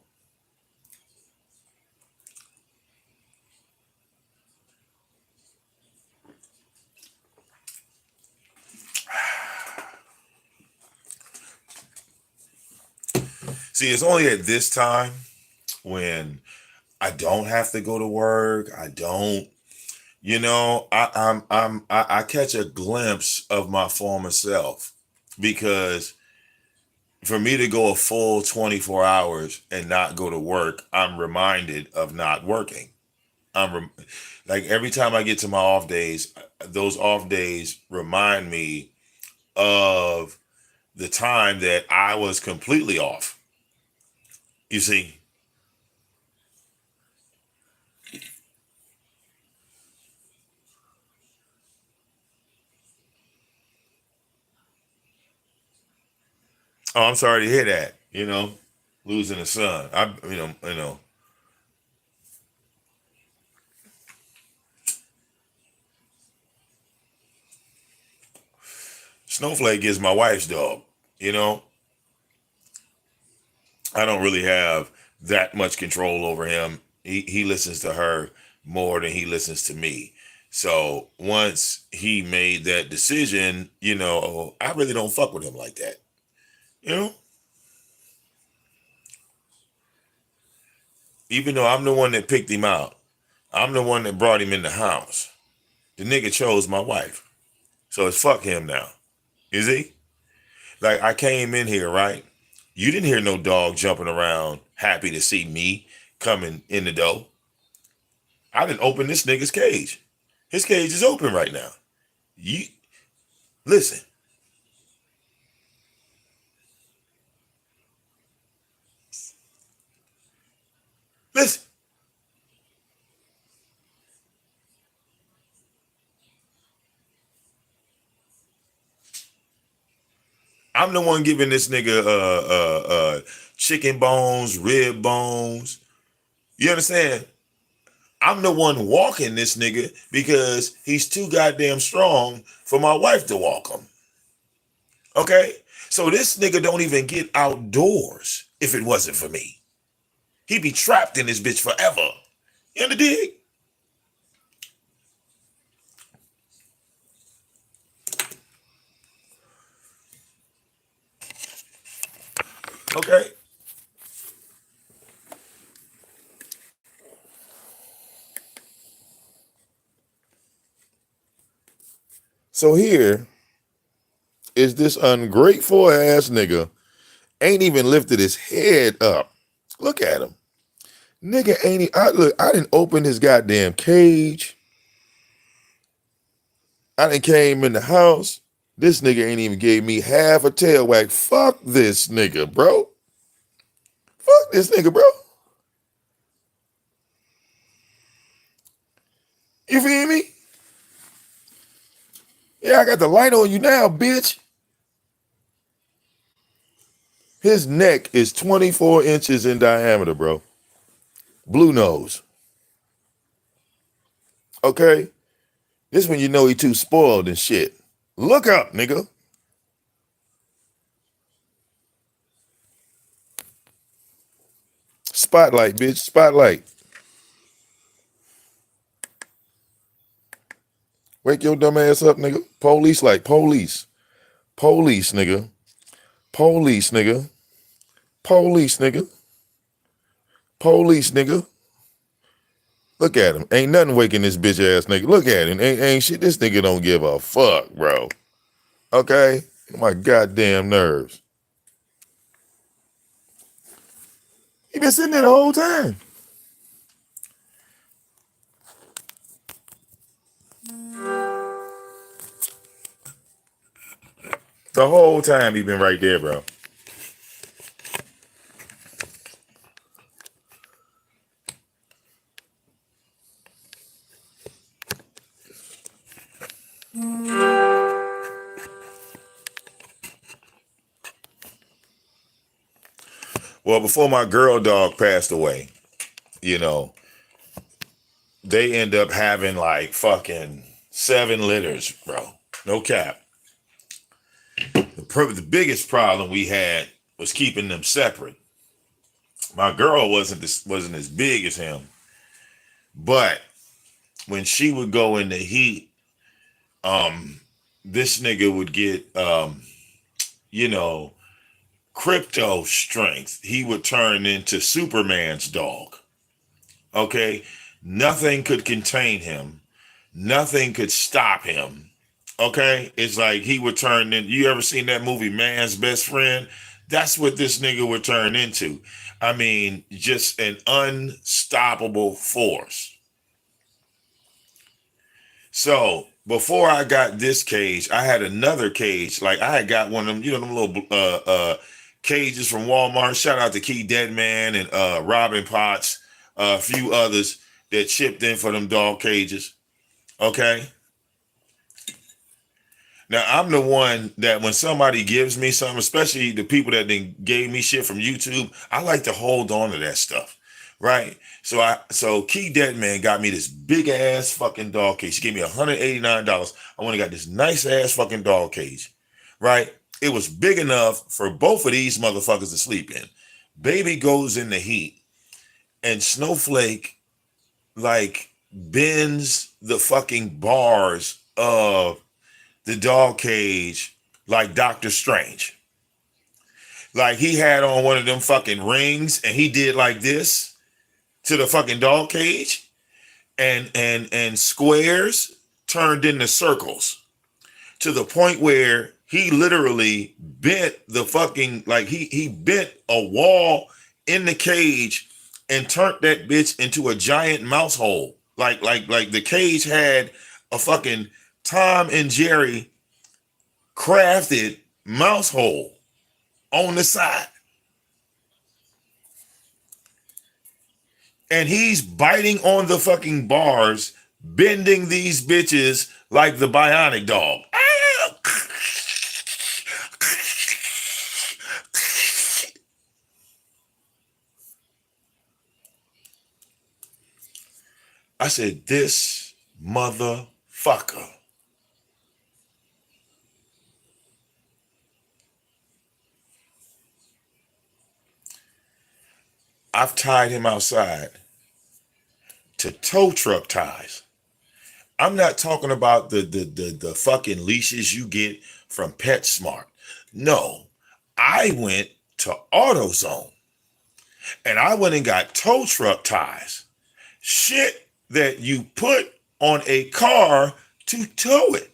See, it's only at this time when I don't have to go to work. I don't, I catch a glimpse of my former self, because for me to go a full 24 hours and not go to work, I'm reminded of not working. Like every time I get to my off days, those off days remind me of the time that I was completely off. You see? Oh, I'm sorry to hear that. Losing a son. Snowflake is my wife's dog. You know, I don't really have that much control over him. He listens to her more than he listens to me. So once he made that decision, I really don't fuck with him like that. You know, even though I'm the one that picked him out, I'm the one that brought him in the house. The nigga chose my wife. So it's fuck him now. You see? Like I came in here, right? You didn't hear no dog jumping around happy to see me coming in the door. I didn't open this nigga's cage. His cage is open right now. You listen. Listen. I'm the one giving this nigga chicken bones, rib bones. You understand? I'm the one walking this nigga because he's too goddamn strong for my wife to walk him. Okay? So this nigga don't even get outdoors if it wasn't for me. He'd be trapped in this bitch forever. You understand? Dig? Okay? So here is this ungrateful ass nigga ain't even lifted his head up. Look at him. Nigga ain't I didn't open his goddamn cage. I done came in the house. This nigga ain't even gave me half a tail whack. Fuck this nigga, bro. Fuck this nigga, bro. You feel me? Yeah, I got the light on you now, bitch. His neck is 24 inches in diameter, bro. Blue nose. Okay? This when you know he too spoiled and shit. Look up, nigga. Spotlight, bitch. Spotlight. Wake your dumb ass up, nigga. Police light. Police. Police, nigga. Police, nigga. Police, nigga. Police, nigga. Look at him. Ain't nothing waking this bitch ass nigga. Look at him. Ain't shit. This nigga don't give a fuck, bro. Okay? My goddamn nerves. He been sitting there the whole time. The whole time he been right there, bro. Well, before my girl dog passed away, they end up having like fucking 7 litters, bro. No cap. The the biggest problem we had was keeping them separate. My girl wasn't as big as him, but when she would go in the heat, this nigga would get, you know, crypto strength. He would turn into Superman's dog. Okay, nothing could contain him. Nothing could stop him. Okay, it's like he would turn in. You ever seen that movie Man's Best Friend? That's what this nigga would turn into. I mean, just an unstoppable force. So before I got this cage, I had another cage. Like I had got one of them, you know, them little cages from Walmart. Shout out to Key Deadman and Robin Potts, a few others that chipped in for them dog cages. Okay. Now I'm the one that when somebody gives me something, especially the people that then gave me shit from YouTube, I like to hold on to that stuff, right? So Key Deadman got me this big ass fucking dog cage. She gave me $189. I went and got this nice ass fucking dog cage, right? It was big enough for both of these motherfuckers to sleep in. Baby goes in the heat, and Snowflake like bends the fucking bars of the dog cage like Doctor Strange. Like he had on one of them fucking rings and he did like this to the fucking dog cage, and squares turned into circles to the point where he literally bent the fucking, like he bent a wall in the cage and turned that bitch into a giant mouse hole. Like the cage had a fucking Tom and Jerry crafted mouse hole on the side. And he's biting on the fucking bars, bending these bitches like the bionic dog. I said, this motherfucker. I've tied him outside to tow truck ties. I'm not talking about the fucking leashes you get from PetSmart. No, I went to AutoZone and I went and got tow truck ties. Shit that you put on a car to tow it.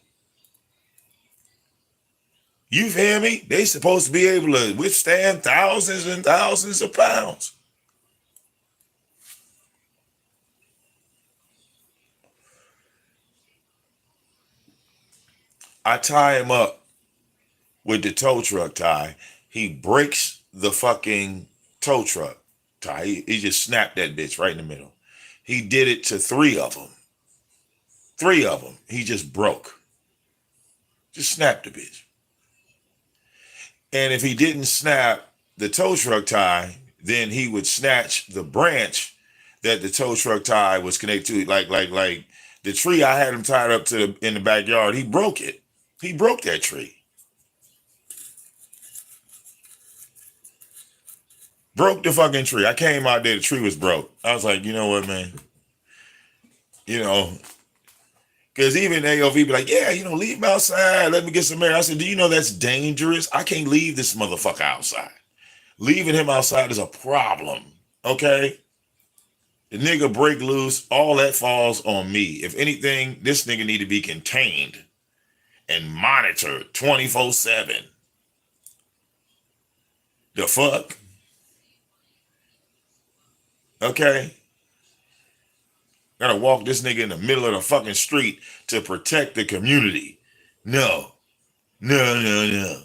You feel me? They supposed to be able to withstand thousands and thousands of pounds. I tie him up with the tow truck tie. He breaks the fucking tow truck tie. He just snapped that bitch right in the middle. He did it to three of them. Three of them. He just broke. Just snapped the bitch. And if he didn't snap the tow truck tie, then he would snatch the branch that the tow truck tie was connected to. Like the tree I had him tied up to in the backyard, he broke it. He broke that tree. Broke the fucking tree. I came out there, the tree was broke. I was like, you know what, man? You know, because even AOV be like, yeah, you know, leave him outside. Let me get some air. I said, do you know that's dangerous? I can't leave this motherfucker outside. Leaving him outside is a problem, okay? The nigga break loose. All that falls on me. If anything, this nigga need to be contained and monitored 24/7. The fuck? Okay. Gotta walk this nigga in the middle of the fucking street to protect the community. No. No.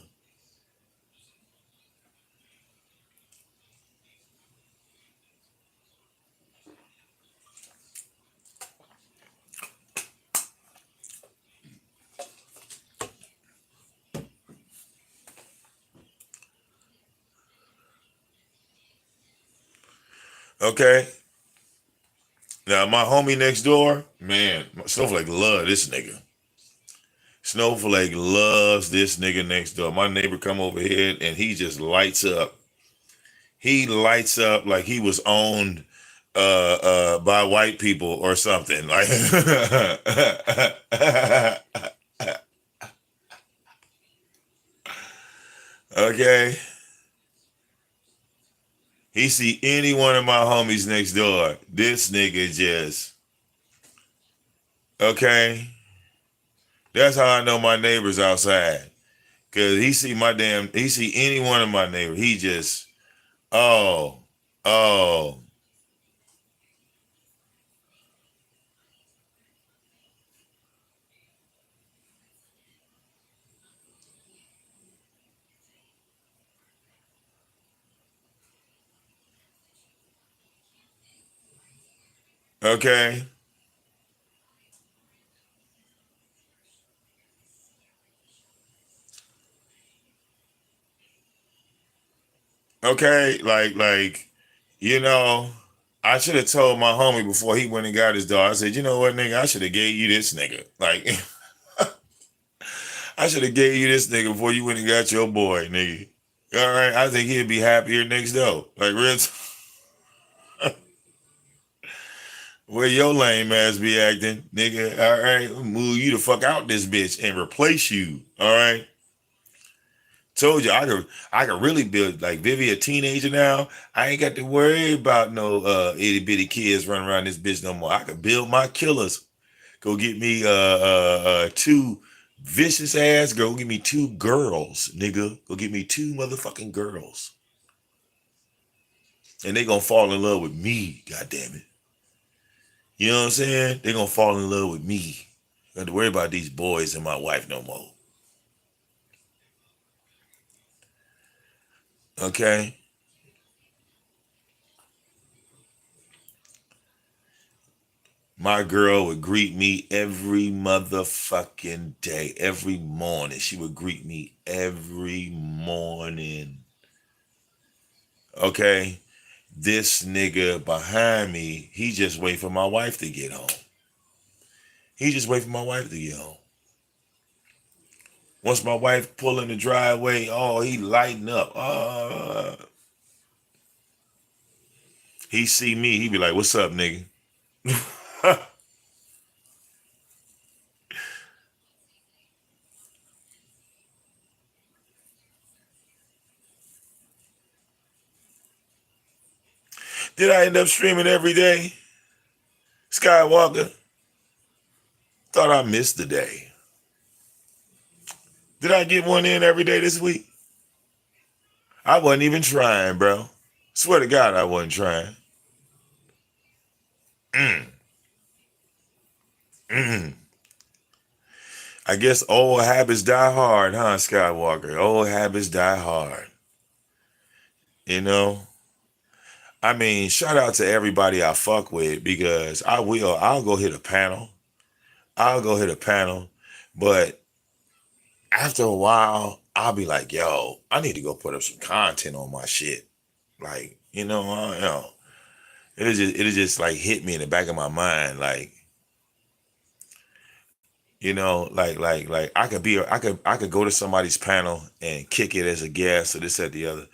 Okay. Now my homie next door, man, Snowflake love this nigga. Snowflake loves this nigga next door. My neighbor come over here and he just lights up. He lights up like he was owned by white people or something. Like okay. He see any one of my homies next door. This nigga just okay. That's how I know my neighbors outside. Cause he see any one of my neighbors. He just, oh, oh. Okay. Okay. Like, you know, I should have told my homie before he went and got his dog. I said, you know what, nigga, I should have gave you this nigga. Like, I should have gave you this nigga before you went and got your boy, nigga. All right. I think he'd be happier next door. Like, real. Where your lame ass be acting, nigga. All right. Move you the fuck out this bitch and replace you. All right. Told you I could really build like Vivi a teenager now. I ain't got to worry about no itty bitty kids running around this bitch no more. I could build my killers. Go get me two vicious ass girl. Go get me two girls, nigga. Go get me two motherfucking girls. And they gonna fall in love with me, goddamn it. You know what I'm saying? They gonna fall in love with me. Don't have to worry about these boys and my wife no more. Okay. My girl would greet me every motherfucking day, every morning. She would greet me every morning. Okay. This nigga behind me, he just wait for my wife to get home. He just wait for my wife to get home. Once my wife pull in the driveway, oh, he lighten up. He see me, he be like, what's up, nigga? Did I end up streaming every day? Skywalker? Thought I missed the day. Did I get one in every day this week? I wasn't even trying, bro. Swear to God, I wasn't trying. I guess old habits die hard, huh, Skywalker? Old habits die hard. You know? I mean, shout out to everybody I fuck with because I'll go hit a panel. But after a while, I'll be like, yo, I need to go put up some content on my shit. Like, it'll just like hit me in the back of my mind. Like, like I could go to somebody's panel and kick it as a guest or this, that, the other.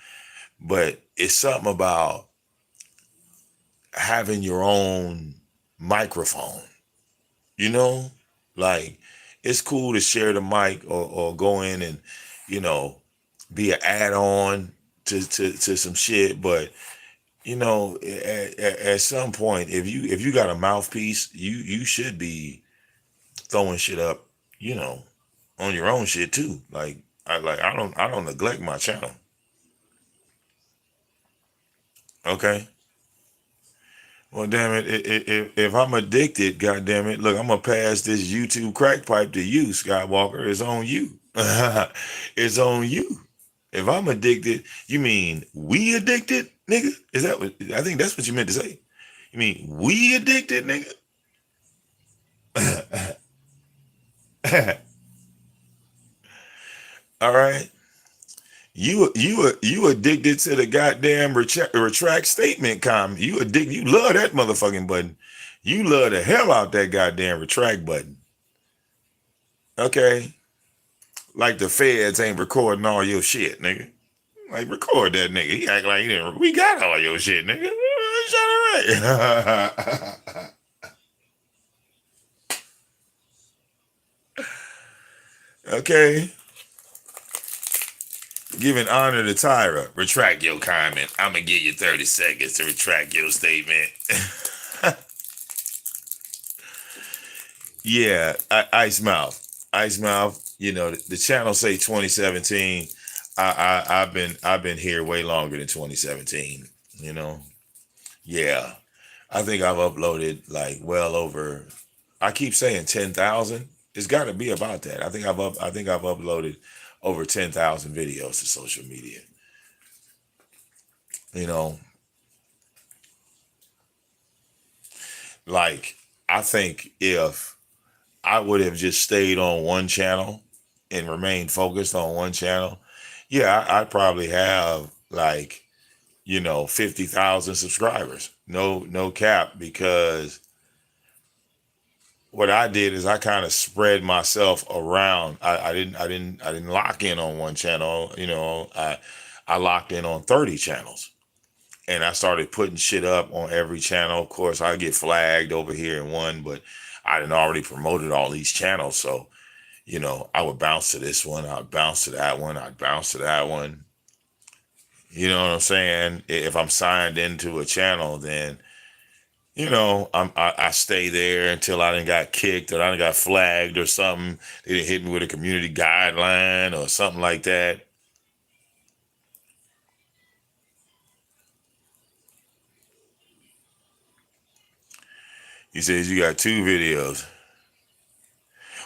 But it's something about having your own microphone, like it's cool to share the mic or go in and, be an add-on to some shit. But, at some point, if you got a mouthpiece, you should be throwing shit up, on your own shit too. Like I don't neglect my channel. Okay. Well, damn it, if I'm addicted, goddamn it, look, I'm gonna pass this YouTube crack pipe to you, Skywalker. It's on you. It's on you. If I'm addicted, you mean we addicted, nigga? Is that what I think that's what you meant to say? You mean we addicted, nigga? All right. You addicted to the goddamn retract statement comment. You love that motherfucking button. You love the hell out that goddamn retract button. Okay. like the feds ain't recording all your shit, nigga. Like, record that nigga. He act like he didn't. We got all your shit, nigga. Right. Okay. Giving honor to Tyra. Retract your comment. I'm going to give you 30 seconds to retract your statement. Yeah, Ice Mouth. Ice Mouth, you know, the channel say 2017. I've been here way longer than 2017, you know. Yeah. I think I've uploaded like well over, I keep saying 10,000. It's got to be about that. I think I've uploaded over 10,000 videos to social media. You know, like I think if I would have just stayed on one channel and remained focused on one channel, yeah, I'd probably have like, you know, 50,000 subscribers. No cap, because what I did is I kind of spread myself around. I didn't lock in on one channel. You know, I locked in on 30 channels, and I started putting shit up on every channel. Of course, I get flagged over here in one, but I didn't already promoted all these channels. So, you know, I would bounce to this one, I'd bounce to that one, I'd bounce to that one. You know what I'm saying? If I'm signed into a channel, then, you know, I stay there until I done got kicked or I done got flagged or something. They done hit me with a community guideline or something like that. He says you got 2 videos.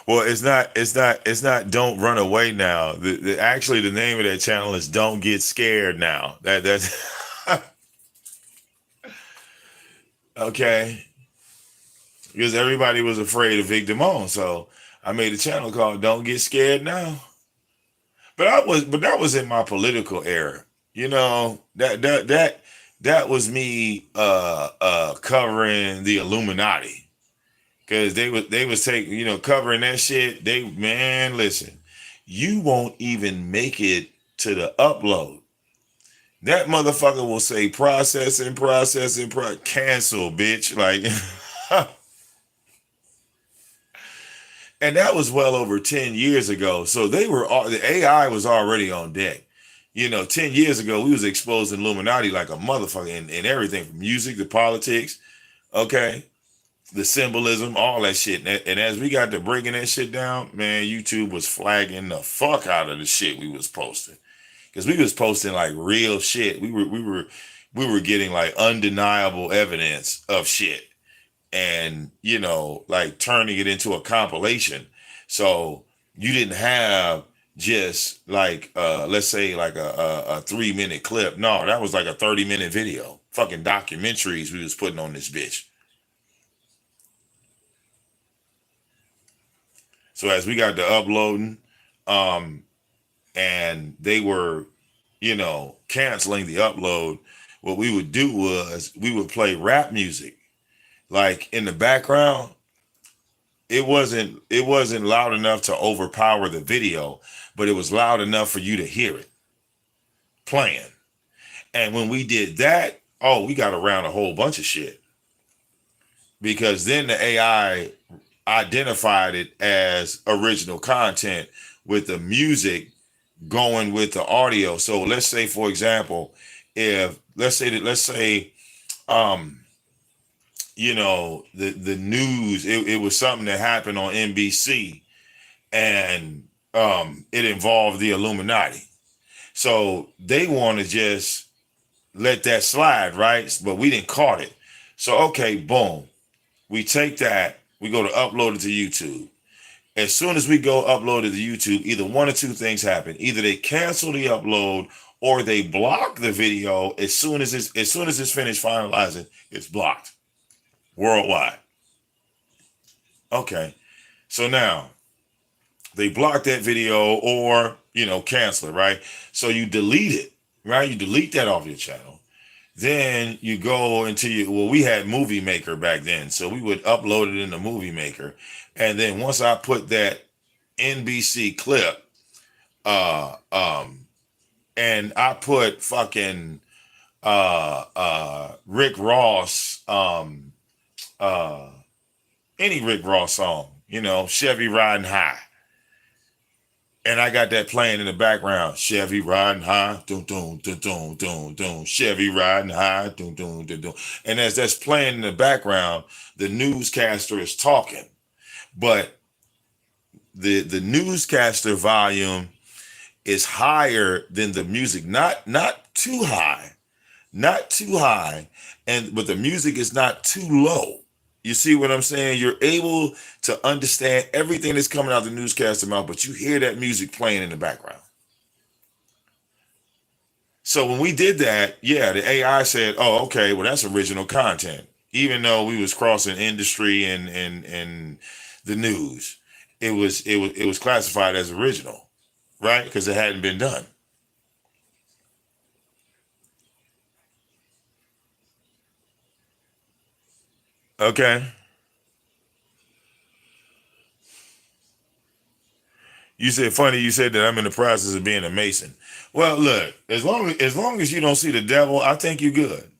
Well, it's not Don't Run Away Now. Actually the name of that channel is Don't Get Scared Now. That's okay. Because everybody was afraid of VicDamoane, so I made a channel called Don't Get Scared Now. But that was in my political era. You know, that was me covering the Illuminati. Cause they was taking, you know, covering that shit. Man, listen, you won't even make it to the upload. That motherfucker will say processing, cancel, bitch. Like, and that was well over 10 years ago. So the AI was already on deck. You know, 10 years ago, we was exposing Illuminati like a motherfucker in everything from music to politics. Okay. The symbolism, all that shit. And as we got to breaking that shit down, man, YouTube was flagging the fuck out of the shit we was posting. Because we was posting like real shit. We were getting like undeniable evidence of shit. And, you know, like turning it into a compilation. So you didn't have just like let's say like a 3-minute clip. No, that was like a 30-minute video. Fucking documentaries we was putting on this bitch. So as we got to uploading, and they were, you know, canceling the upload, what we would do was we would play rap music, like in the background. It wasn't loud enough to overpower the video, but it was loud enough for you to hear it playing. And when we did that, oh, we got around a whole bunch of shit, because then the AI identified it as original content with the music going with the audio. So let's say, for example, if let's say you know, the news, it was something that happened on NBC, and it involved the Illuminati. So they want to just let that slide, right? But we didn't caught it. So okay, boom. We take that, we go to upload it to YouTube. As soon as we go upload it to YouTube, either one or two things happen. Either they cancel the upload or they block the video as soon as it's finished finalizing, it's blocked worldwide. Okay. So now they block that video or, you know, cancel it, right? So you delete it, right? You delete that off your channel. Then you go into we had Movie Maker back then. So we would upload it in the Movie Maker. And then once I put that NBC clip And I put fucking Rick Ross, any Rick Ross song, you know, Chevy Riding High. And I got that playing in the background. Chevy riding high, doom, doom, doom, doom, doom, doom. Chevy riding high, doom, doom, doom, doom. And as that's playing in the background, the newscaster is talking. But the newscaster volume is higher than the music. Not too high. Not too high. But the music is not too low. You see what I'm saying? You're able to understand everything that's coming out of the newscaster mouth, but you hear that music playing in the background. So when we did that, yeah, the AI said, "Oh, okay, well that's original content." Even though we was crossing industry and the news, it was classified as original, right? Because it hadn't been done. Okay. You said funny. You said that I'm in the process of being a Mason. Well, look, as long as you don't see the devil, I think you're good.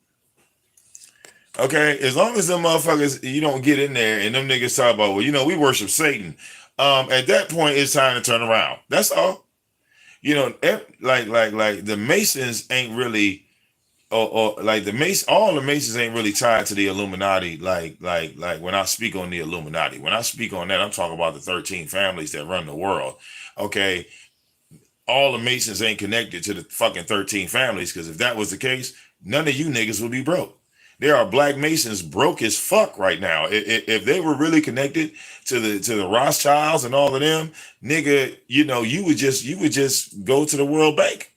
Okay, as long as them motherfuckers you don't get in there and them niggas talk about, well, you know, we worship Satan. At that point, it's time to turn around. That's all. You know, like the Masons ain't really, or like the Mason, all the Masons ain't really tied to the Illuminati. Like when I speak on the Illuminati, when I speak on that, I'm talking about the 13 families that run the world. Okay, all the Masons ain't connected to the fucking 13 families, because if that was the case, none of you niggas would be broke. There are black Masons broke as fuck right now. If they were really connected to the Rothschilds and all of them, nigga, you know, you would just go to the World Bank.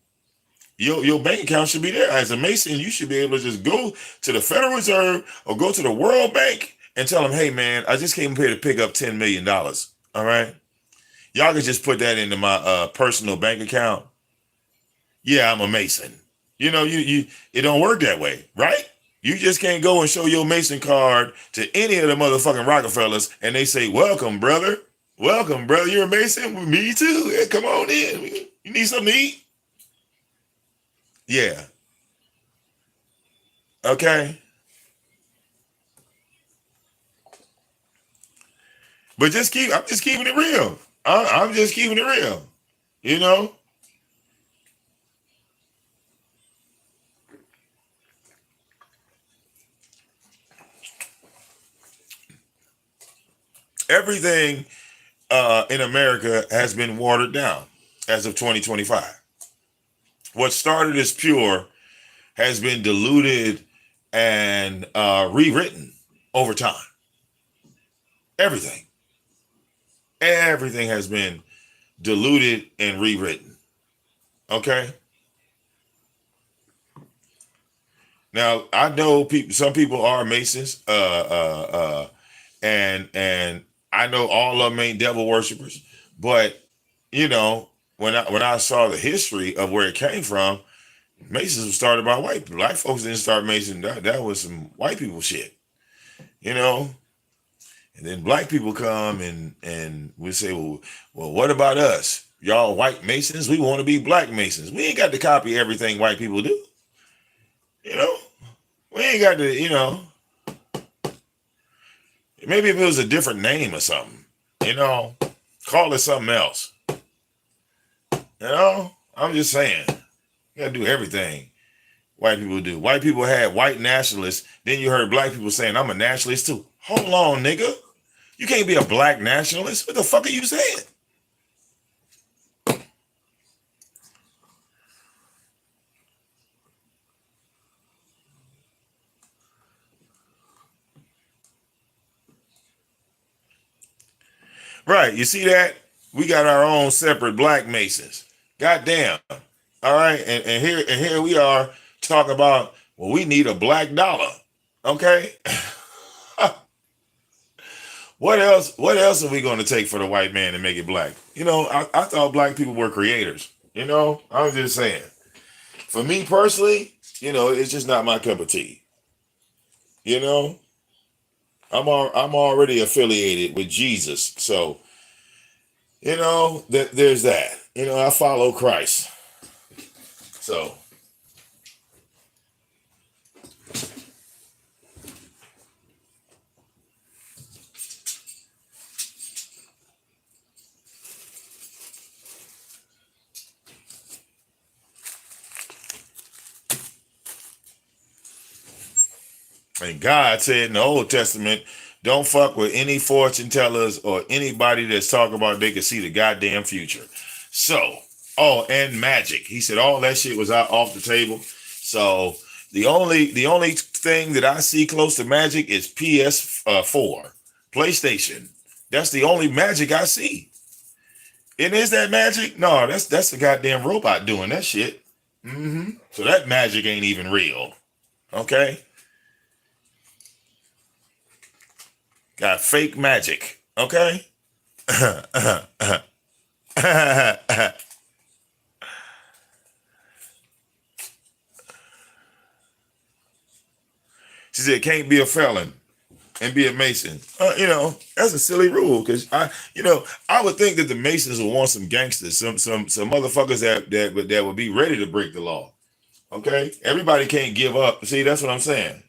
Your bank account should be there. As a Mason, you should be able to just go to the Federal Reserve or go to the World Bank and tell them, hey man, I just came here to pick up $10 million. All right. Y'all can just put that into my personal bank account. Yeah, I'm a Mason. You know, you it don't work that way, right? You just can't go and show your Mason card to any of the motherfucking Rockefellers and they say, welcome, brother. Welcome, brother. You're a Mason? Me too. Yeah, come on in. You need something to eat? Yeah. Okay. But I'm just keeping it real. I'm just keeping it real. You know? Everything in America has been watered down as of 2025. What started as pure has been diluted and rewritten over time. Everything has been diluted and rewritten. Okay. Now I know some people are Masons, and I know all of them ain't devil worshippers, but you know, when I saw the history of where it came from, Masons was started by white people. Black folks didn't start Mason. That was some white people shit, you know. And then black people come and we say, well, what about us? Y'all white Masons? We want to be black Masons. We ain't got to copy everything white people do. You know, we ain't got to, you know. Maybe if it was a different name or something, you know, call it something else. You know, I'm just saying, you gotta do everything white people do. White people had white nationalists. Then you heard black people saying, I'm a nationalist too. Hold on, nigga. You can't be a black nationalist. What the fuck are you saying? Right. You see that? We got our own separate black Masons. Goddamn. All right. And here we are talking about, well, we need a black dollar. Okay. What else are we going to take for the white man and make it black? You know, I thought black people were creators. You know, I'm just saying. For me personally, you know, it's just not my cup of tea. You know, I'm already affiliated with Jesus, so you know that there's that. I follow Christ. So and God said in the Old Testament, don't fuck with any fortune tellers or anybody that's talking about they can see the goddamn future. So, and magic. He said all that shit was out off the table. So the only thing that I see close to magic is PS4, PlayStation. That's the only magic I see. And is that magic? No, that's the goddamn robot doing that shit. So that magic ain't even real. Okay? Got fake magic. Okay? She said, can't be a felon and be a Mason. That's a silly rule because I would think that the Masons would want some gangsters, some motherfuckers that would be ready to break the law. Okay, everybody can't give up. See, that's what I'm saying.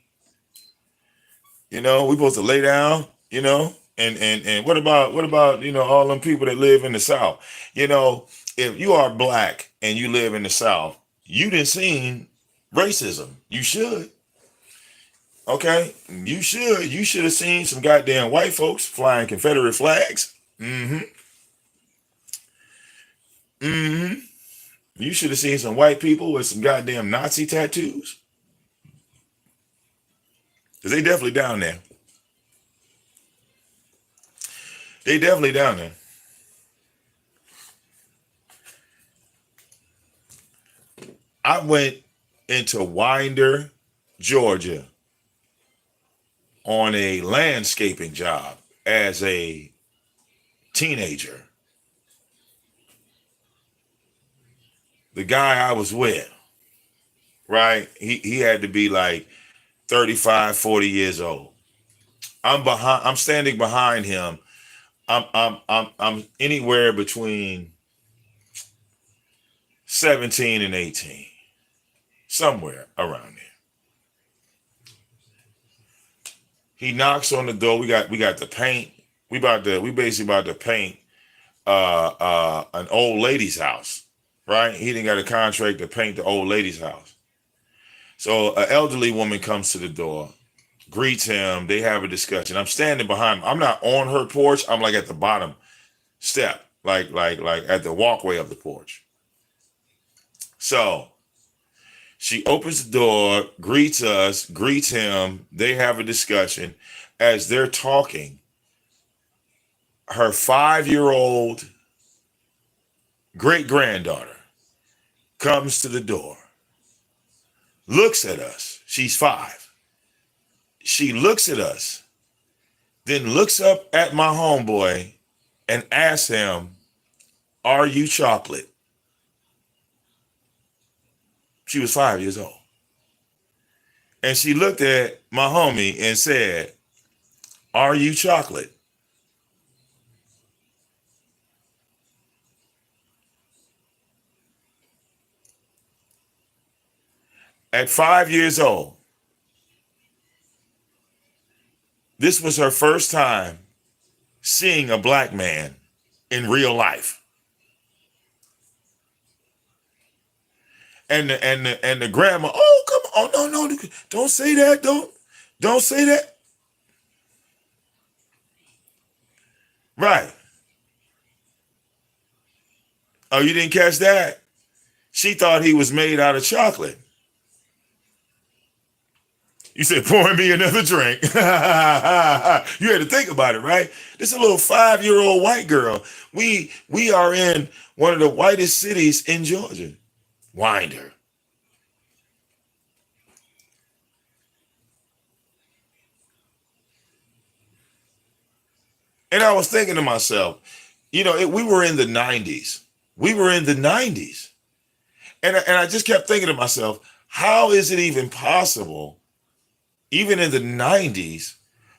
We supposed to lay down. And what about all them people that live in the South? If you are black and you live in the South, you didn't seen racism. You should. Okay, you should have seen some goddamn white folks flying Confederate flags. You should have seen some white people with some goddamn Nazi tattoos. Because they definitely down there. They definitely down there. I went into Winder, Georgia on a landscaping job as a teenager. The guy I was with, right? He had to be like 35, 40 years old. I'm standing behind him. I'm anywhere between 17 and 18. Somewhere around there. He knocks on the door. We got the paint. We basically about to paint an old lady's house, right? He didn't got a contract to paint the old lady's house. So an elderly woman comes to the door, greets him. They have a discussion. I'm standing behind him. I'm not on her porch. I'm like at the bottom step, like at the walkway of the porch. So she opens the door, greets us, greets him. They have a discussion. As they're talking, her 5-year-old great-granddaughter comes to the door, looks at us. She's 5. She looks at us, then looks up at my homeboy and asks him, "Are you chocolate?" She was 5 years old. And she looked at my homie and said, "Are you chocolate?" At 5 years old, this was her first time seeing a black man in real life. And the grandma, "Oh, come on, no, don't say that, don't say that." Right. Oh, you didn't catch that? She thought he was made out of chocolate. You said, "Pouring me another drink." You had to think about it, right? This is a little 5-year-old white girl. We are in one of the whitest cities in Georgia. Winder. And I was thinking to myself, we were in the 90s. We were in the 90s. And I just kept thinking to myself, how is it even possible, even in the 90s,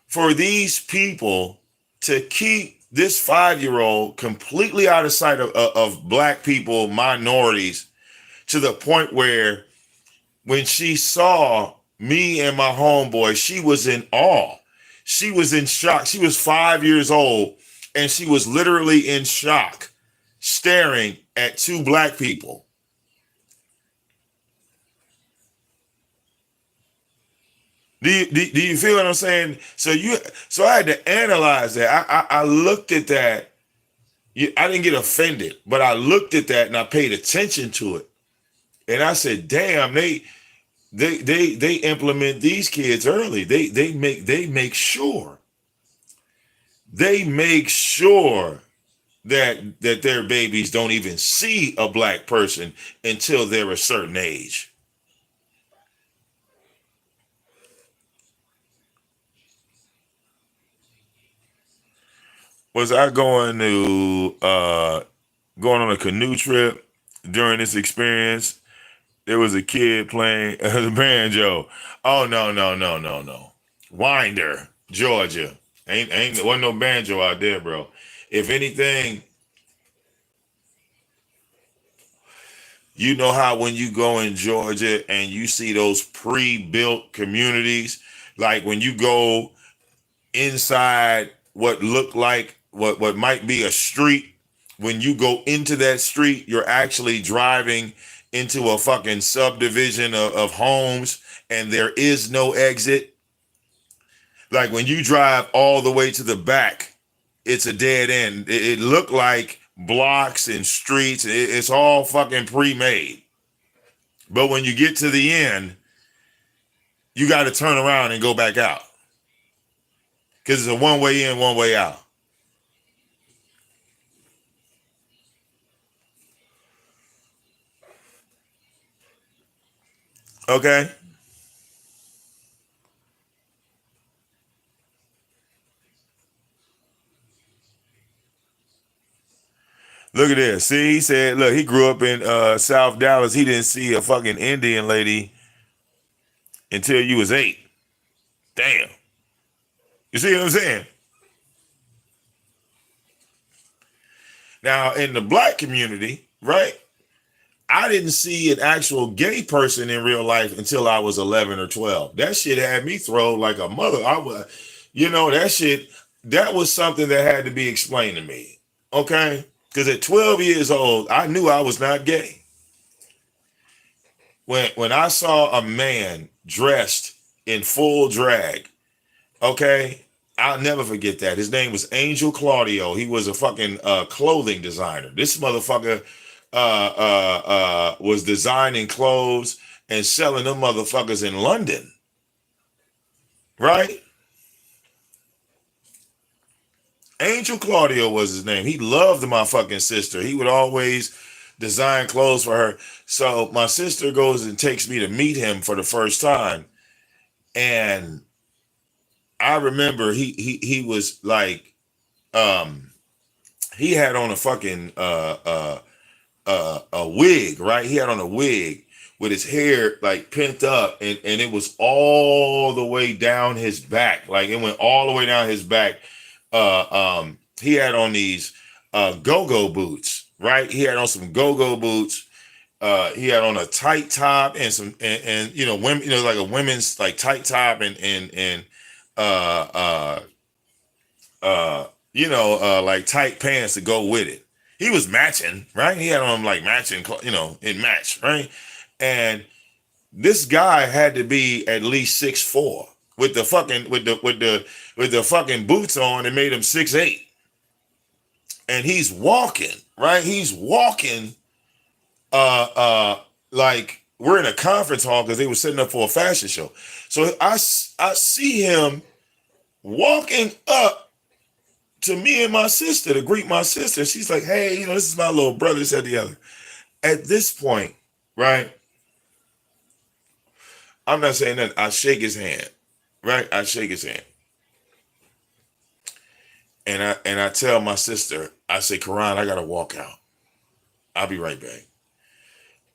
for these people to keep this 5-year-old completely out of sight of black people, minorities, to the point where when she saw me and my homeboy, she was in awe. She was in shock. She was 5 years old and she was literally in shock, staring at two black people. Do you feel what I'm saying? So I had to analyze that. I looked at that. I didn't get offended, but I looked at that and I paid attention to it. And I said, damn, they implement these kids early. They make sure that their babies don't even see a black person until they're a certain age. Was I going on a canoe trip during this experience? There was a kid playing the banjo. Oh no. Winder, Georgia. Wasn't no banjo out there, bro. If anything, you know how when you go in Georgia and you see those pre-built communities, like when you go inside what look like what might be a street, when you go into that street, you're actually driving into a fucking subdivision of homes and there is no exit. Like when you drive all the way to the back, it's a dead end. It looked like blocks and streets. It's all fucking pre-made. But when you get to the end, you got to turn around and go back out. Because it's a one way in, one way out. Okay. Look at this. See, he said, look, he grew up in South Dallas. He didn't see a fucking Indian lady until you was 8. Damn. You see what I'm saying? Now, in the black community, right? I didn't see an actual gay person in real life until I was 11 or 12. That shit had me thrown like a mother. That was something that had to be explained to me. Okay? Because at 12 years old, I knew I was not gay. When I saw a man dressed in full drag, okay, I'll never forget that. His name was Angel Claudio. He was a fucking clothing designer. This motherfucker was designing clothes and selling them motherfuckers in London. Right? Angel Claudio was his name. He loved my fucking sister. He would always design clothes for her. So my sister goes and takes me to meet him for the first time. And I remember he was like, he had on a fucking a wig, right? He had on a wig with his hair like pent up, and it was all the way down his back. Like it went all the way down his back. He had on these go-go boots, right? He had on some go-go boots. He had on a tight top and some and you know, women, you know, like a women's like tight top and like tight pants to go with it. He was matching, right? He had on like matching, you know, it matched, right? And this guy had to be at least 6'4" with the fucking boots on. It made him 6'8", and he's walking, right? He's walking, like we're in a conference hall because they were setting up for a fashion show. So I see him walking up to me and my sister to greet my sister. She's like, hey, you know, this is my little brother, this, that, the other. At this point, right? I'm not saying that. I shake his hand, right? I shake his hand. And I tell my sister, I say, Karan, I gotta walk out. I'll be right back.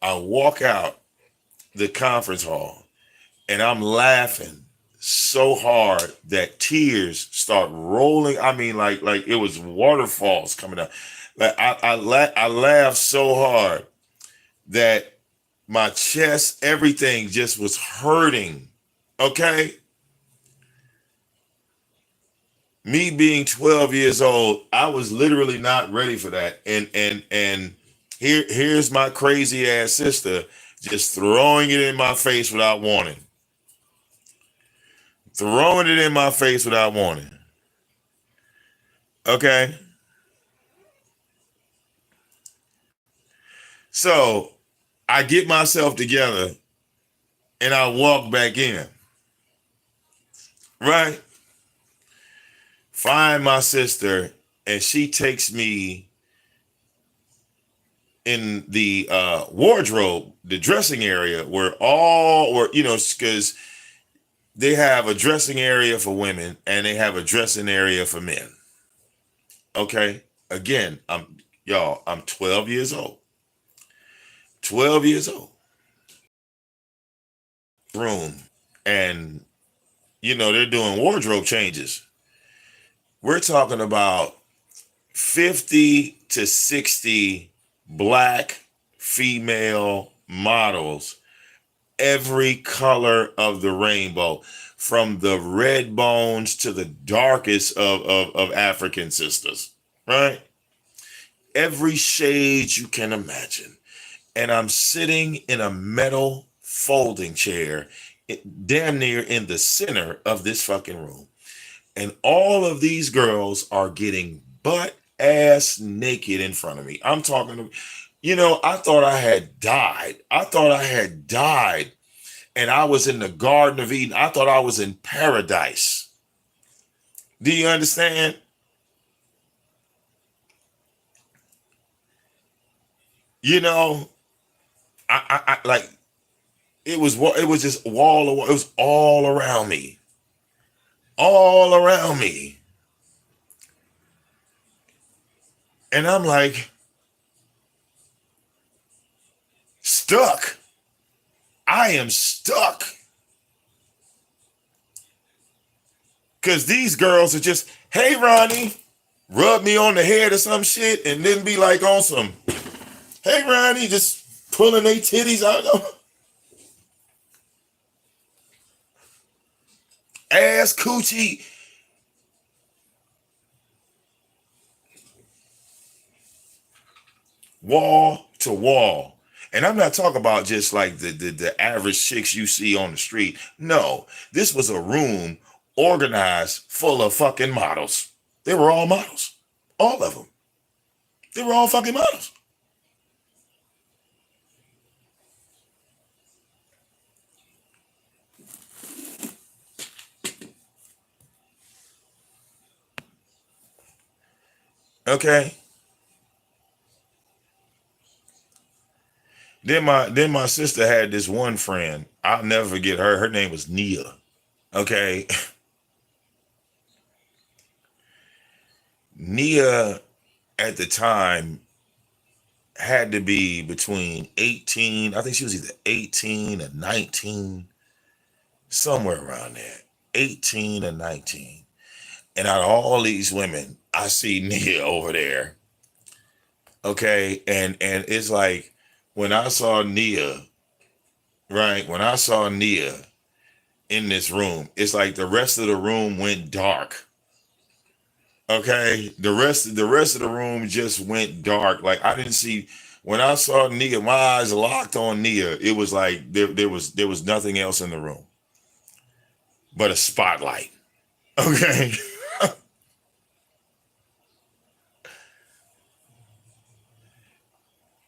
I walk out the conference hall and I'm laughing so hard that tears start rolling. I mean, like it was waterfalls coming out. Like I laughed so hard that my chest, everything just was hurting. Okay. Me being 12 years old, I was literally not ready for that. And here's my crazy ass sister just throwing it in my face without warning. Throwing it in my face without warning. Okay. So I get myself together and I walk back in. Right? Find my sister, and she takes me in the wardrobe, the dressing area, where because they have a dressing area for women and they have a dressing area for men. Okay. Again, I'm 12 years old. 12 years old. Room. And, they're doing wardrobe changes. We're talking about 50 to 60 black female models, every color of the rainbow, from the red bones to the darkest of African sisters, right? Every shade you can imagine. And I'm sitting in a metal folding chair, damn near in the center of this fucking room. And all of these girls are getting butt ass naked in front of me. I'm talking, I thought I had died. And I was in the Garden of Eden. I thought I was in paradise. Do you understand? I like, it was just it was all around me. All around me. And I'm like, stuck. I am stuck. Because these girls are just, hey, Ronnie, rub me on the head or some shit, and then be like on some, hey, Ronnie, just pulling their titties out. Ass, coochie. Wall to wall. And I'm not talking about just like the average chicks you see on the street. No, this was a room organized full of fucking models. They were all models. All of them. They were all fucking models. Okay. Then my sister had this one friend. I'll never forget her. Her name was Nia. Okay. Nia at the time had to be between 18. I think she was either 18 or 19, somewhere around there. 18 or 19. And out of all these women, I see Nia over there. Okay. And it's like, when I saw Nia, right? When I saw Nia in this room, it's like the rest of the room went dark. Okay, the rest of the room just went dark. Like I didn't see, when I saw Nia, my eyes locked on Nia. It was like there was nothing else in the room but a spotlight. Okay.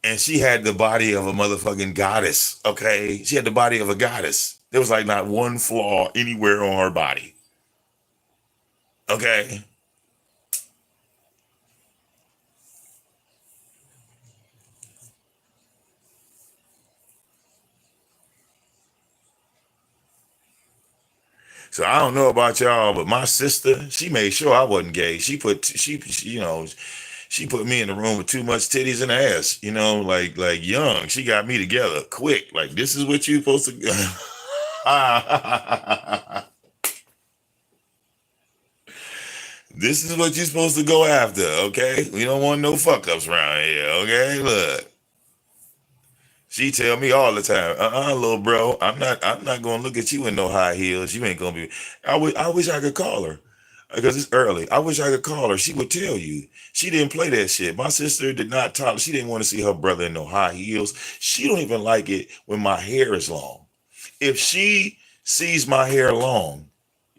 And she had the body of a motherfucking goddess. Okay, she had the body of a goddess. There was like not one flaw anywhere on her body. Okay. So I don't know about y'all, but my sister, she made sure I wasn't gay. She put me in the room with too much titties and ass, like young. She got me together quick. Like, this is what you supposed to This is what you're supposed to go after, okay? We don't want no fuck ups around here, okay? Look. She tell me all the time, little bro, I'm not gonna look at you in no high heels. You ain't gonna be. I wish I could call her because it's early. I wish I could call her. She would tell you. She didn't play that shit. My sister did not talk. She didn't want to see her brother in no high heels. She don't even like it when my hair is long. If she sees my hair long,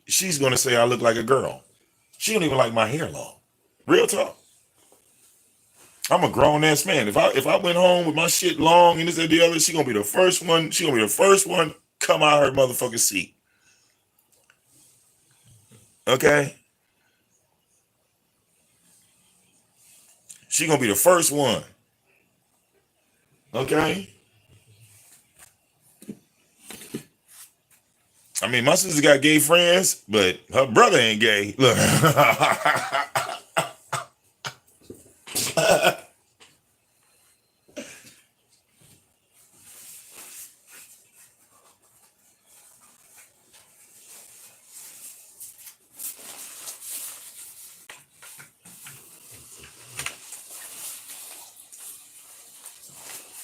she's gonna say I look like a girl. She don't even like my hair long. Real talk. I'm a grown ass man. If I went home with my shit long and this and the other, she gonna be the first one. She gonna be the first one come out her motherfucking seat. Okay, she gonna be the first one. Okay. I mean, my sister got gay friends, but her brother ain't gay. Look.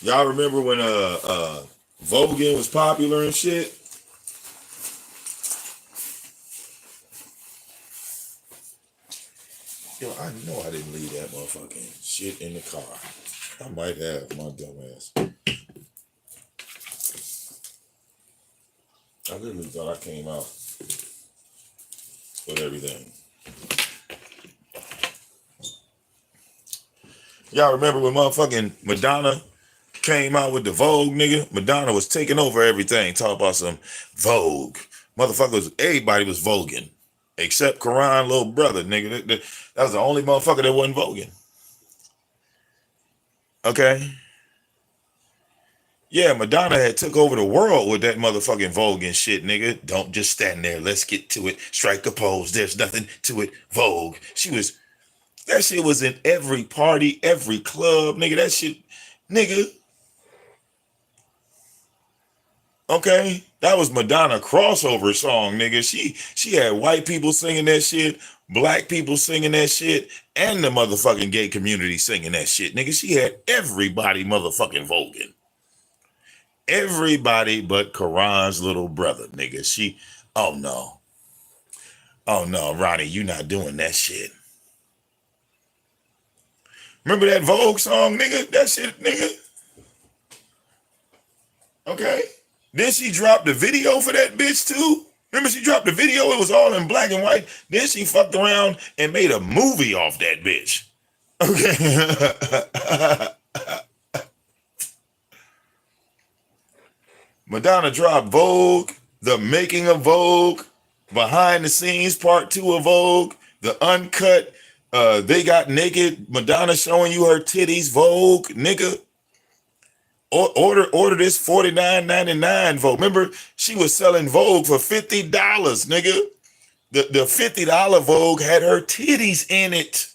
Y'all remember when Vogan was popular and shit? Yo, I know I didn't leave that motherfucking shit in the car. I might have, my dumb ass. I literally thought I came out with everything. Y'all remember when motherfucking Madonna came out with the Vogue, nigga? Madonna was taking over everything. Talk about some Vogue. Motherfuckers, everybody was voguing. Except Karan, little brother, nigga. That was the only motherfucker that wasn't voguing. Okay? Yeah, Madonna had took over the world with that motherfucking Vogue and shit, nigga. Don't just stand there. Let's get to it. Strike a pose. There's nothing to it. Vogue. That shit was in every party, every club, nigga. That shit, nigga. Okay, that was Madonna crossover song, nigga. She had white people singing that shit, black people singing that shit, and the motherfucking gay community singing that shit, nigga. She had everybody motherfucking voguing. Everybody but Karan's little brother, nigga. Oh no. Oh no, Ronnie, you not doing that shit. Remember that Vogue song, nigga? That shit, nigga. Okay. Then she dropped the video for that bitch too. Remember she dropped the video? It was all in black and white. Then she fucked around and made a movie off that bitch. Okay. Madonna dropped Vogue, The Making of Vogue, Behind the Scenes Part 2 of Vogue, the uncut, they got naked, Madonna showing you her titties, Vogue, nigga. Order this $49.99 Vogue. Remember, she was selling Vogue for $50, nigga. The $50 Vogue had her titties in it.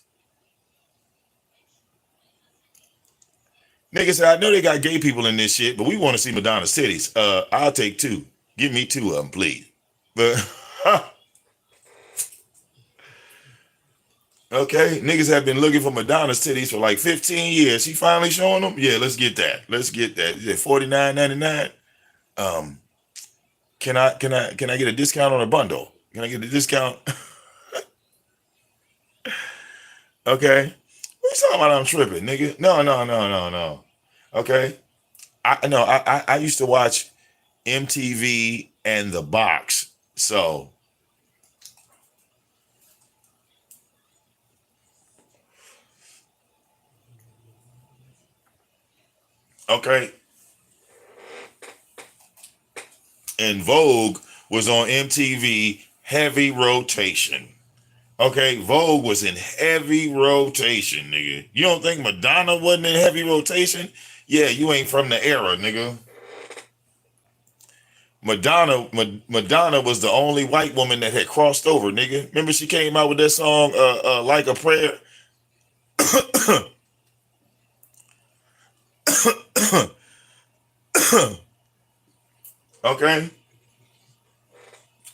Nigga said, I know they got gay people in this shit, but we want to see Madonna's titties. I'll take two. Give me two of them, please. But okay, niggas have been looking for Madonna's titties for like 15 years. She finally showing them? Yeah, let's get that. Let's get that. Is it $49.99? Can I get a discount on a bundle? Can I get a discount? Okay. What you talking about? I'm tripping, nigga. No. Okay. I used to watch MTV and The Box. So okay. And Vogue was on MTV heavy rotation. Okay, Vogue was in heavy rotation, nigga. You don't think Madonna wasn't in heavy rotation? Yeah, you ain't from the era, nigga. Madonna was the only white woman that had crossed over, nigga. Remember she came out with that song, Like a Prayer? Okay.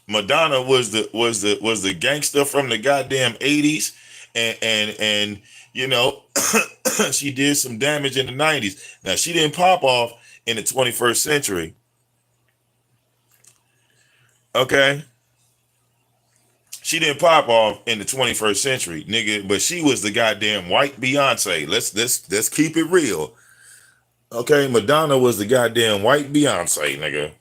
Madonna was the gangster from the goddamn 80s, and you know, she did some damage in the 90s. Now she didn't pop off in the 21st century. Okay. She didn't pop off in the 21st century, nigga, but she was the goddamn white Beyonce. Let's keep it real. Okay, Madonna was the goddamn white Beyonce, nigga.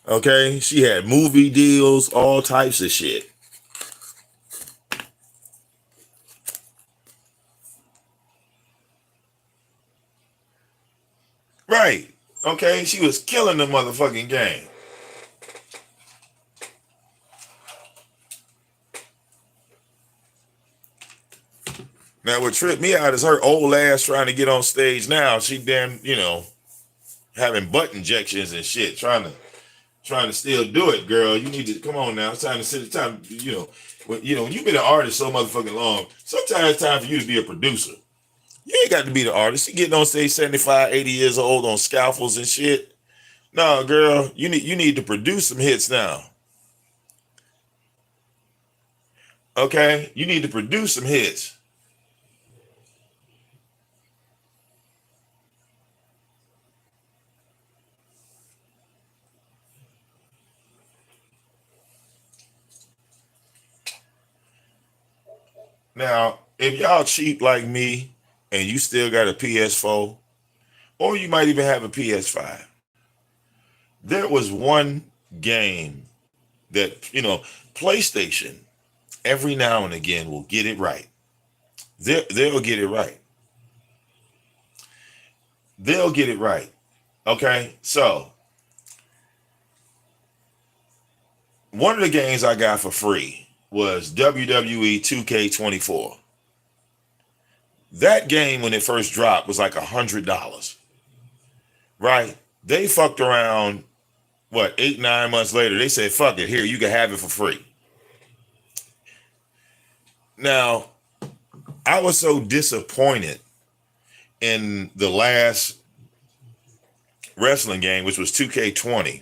Okay, she had movie deals, all types of shit. Right. Okay, she was killing the motherfucking game. Now, what tripped me out is her old ass trying to get on stage now. She damn, you know, having butt injections and shit, trying to still do it, girl. You need to come on now. It's time to sit. It's time, when you've been an artist so motherfucking long. Sometimes it's time for you to be a producer. You ain't got to be the artist. You getting on stage 75, 80 years old on scaffolds and shit. No, girl, you need to produce some hits now. Okay, you need to produce some hits. Now, if y'all cheap like me and you still got a PS4, or you might even have a PS5, there was one game that, PlayStation every now and again will get it right. They'll get it right. They'll get it right. Okay, so one of the games I got for free was WWE 2K24. That game, when it first dropped, was like $100. Right? They fucked around, 8, 9 months later, they said, fuck it, here, you can have it for free. Now, I was so disappointed in the last wrestling game, which was 2K20.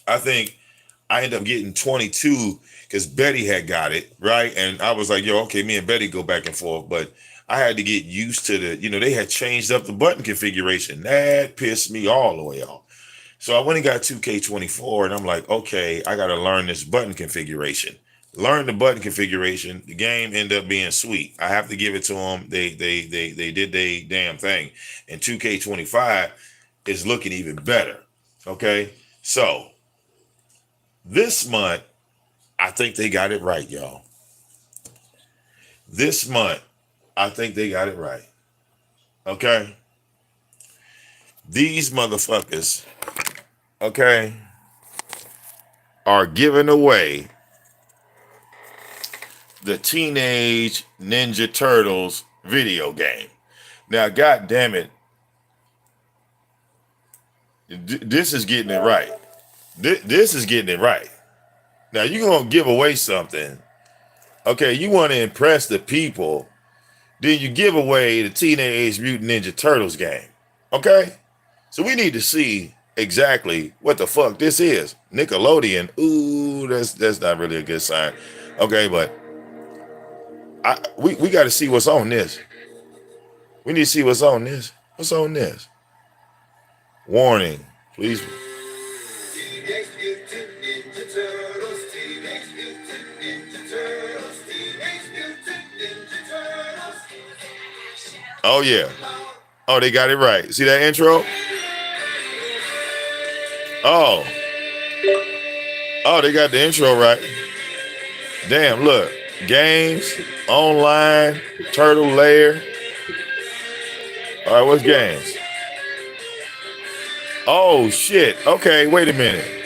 I think I ended up getting 22 because Betty had got it, right? And I was like, yo, okay, me and Betty go back and forth, but I had to get used to they had changed up the button configuration. That pissed me all the way off. So I went and got 2K24, and I'm like, okay, I got to learn this button configuration. Learn the button configuration. The game ended up being sweet. I have to give it to them. They did their damn thing. And 2K25 is looking even better. Okay, so this month, I think they got it right, y'all. This month, I think they got it right. Okay? These motherfuckers, okay, are giving away the Teenage Ninja Turtles video game. Now, God damn it, this is getting it right. This is getting it right. Now, you're going to give away something. Okay, you want to impress the people. Then you give away the Teenage Mutant Ninja Turtles game. Okay? So we need to see exactly what the fuck this is. Nickelodeon. Ooh, that's not really a good sign. Okay, but we got to see what's on this. We need to see what's on this. What's on this? Warning, please. Oh, yeah. Oh, they got it right. See that intro? Oh, they got the intro right. Damn, look. Games, online, turtle lair. All right, what's games? Oh, shit. Okay, wait a minute.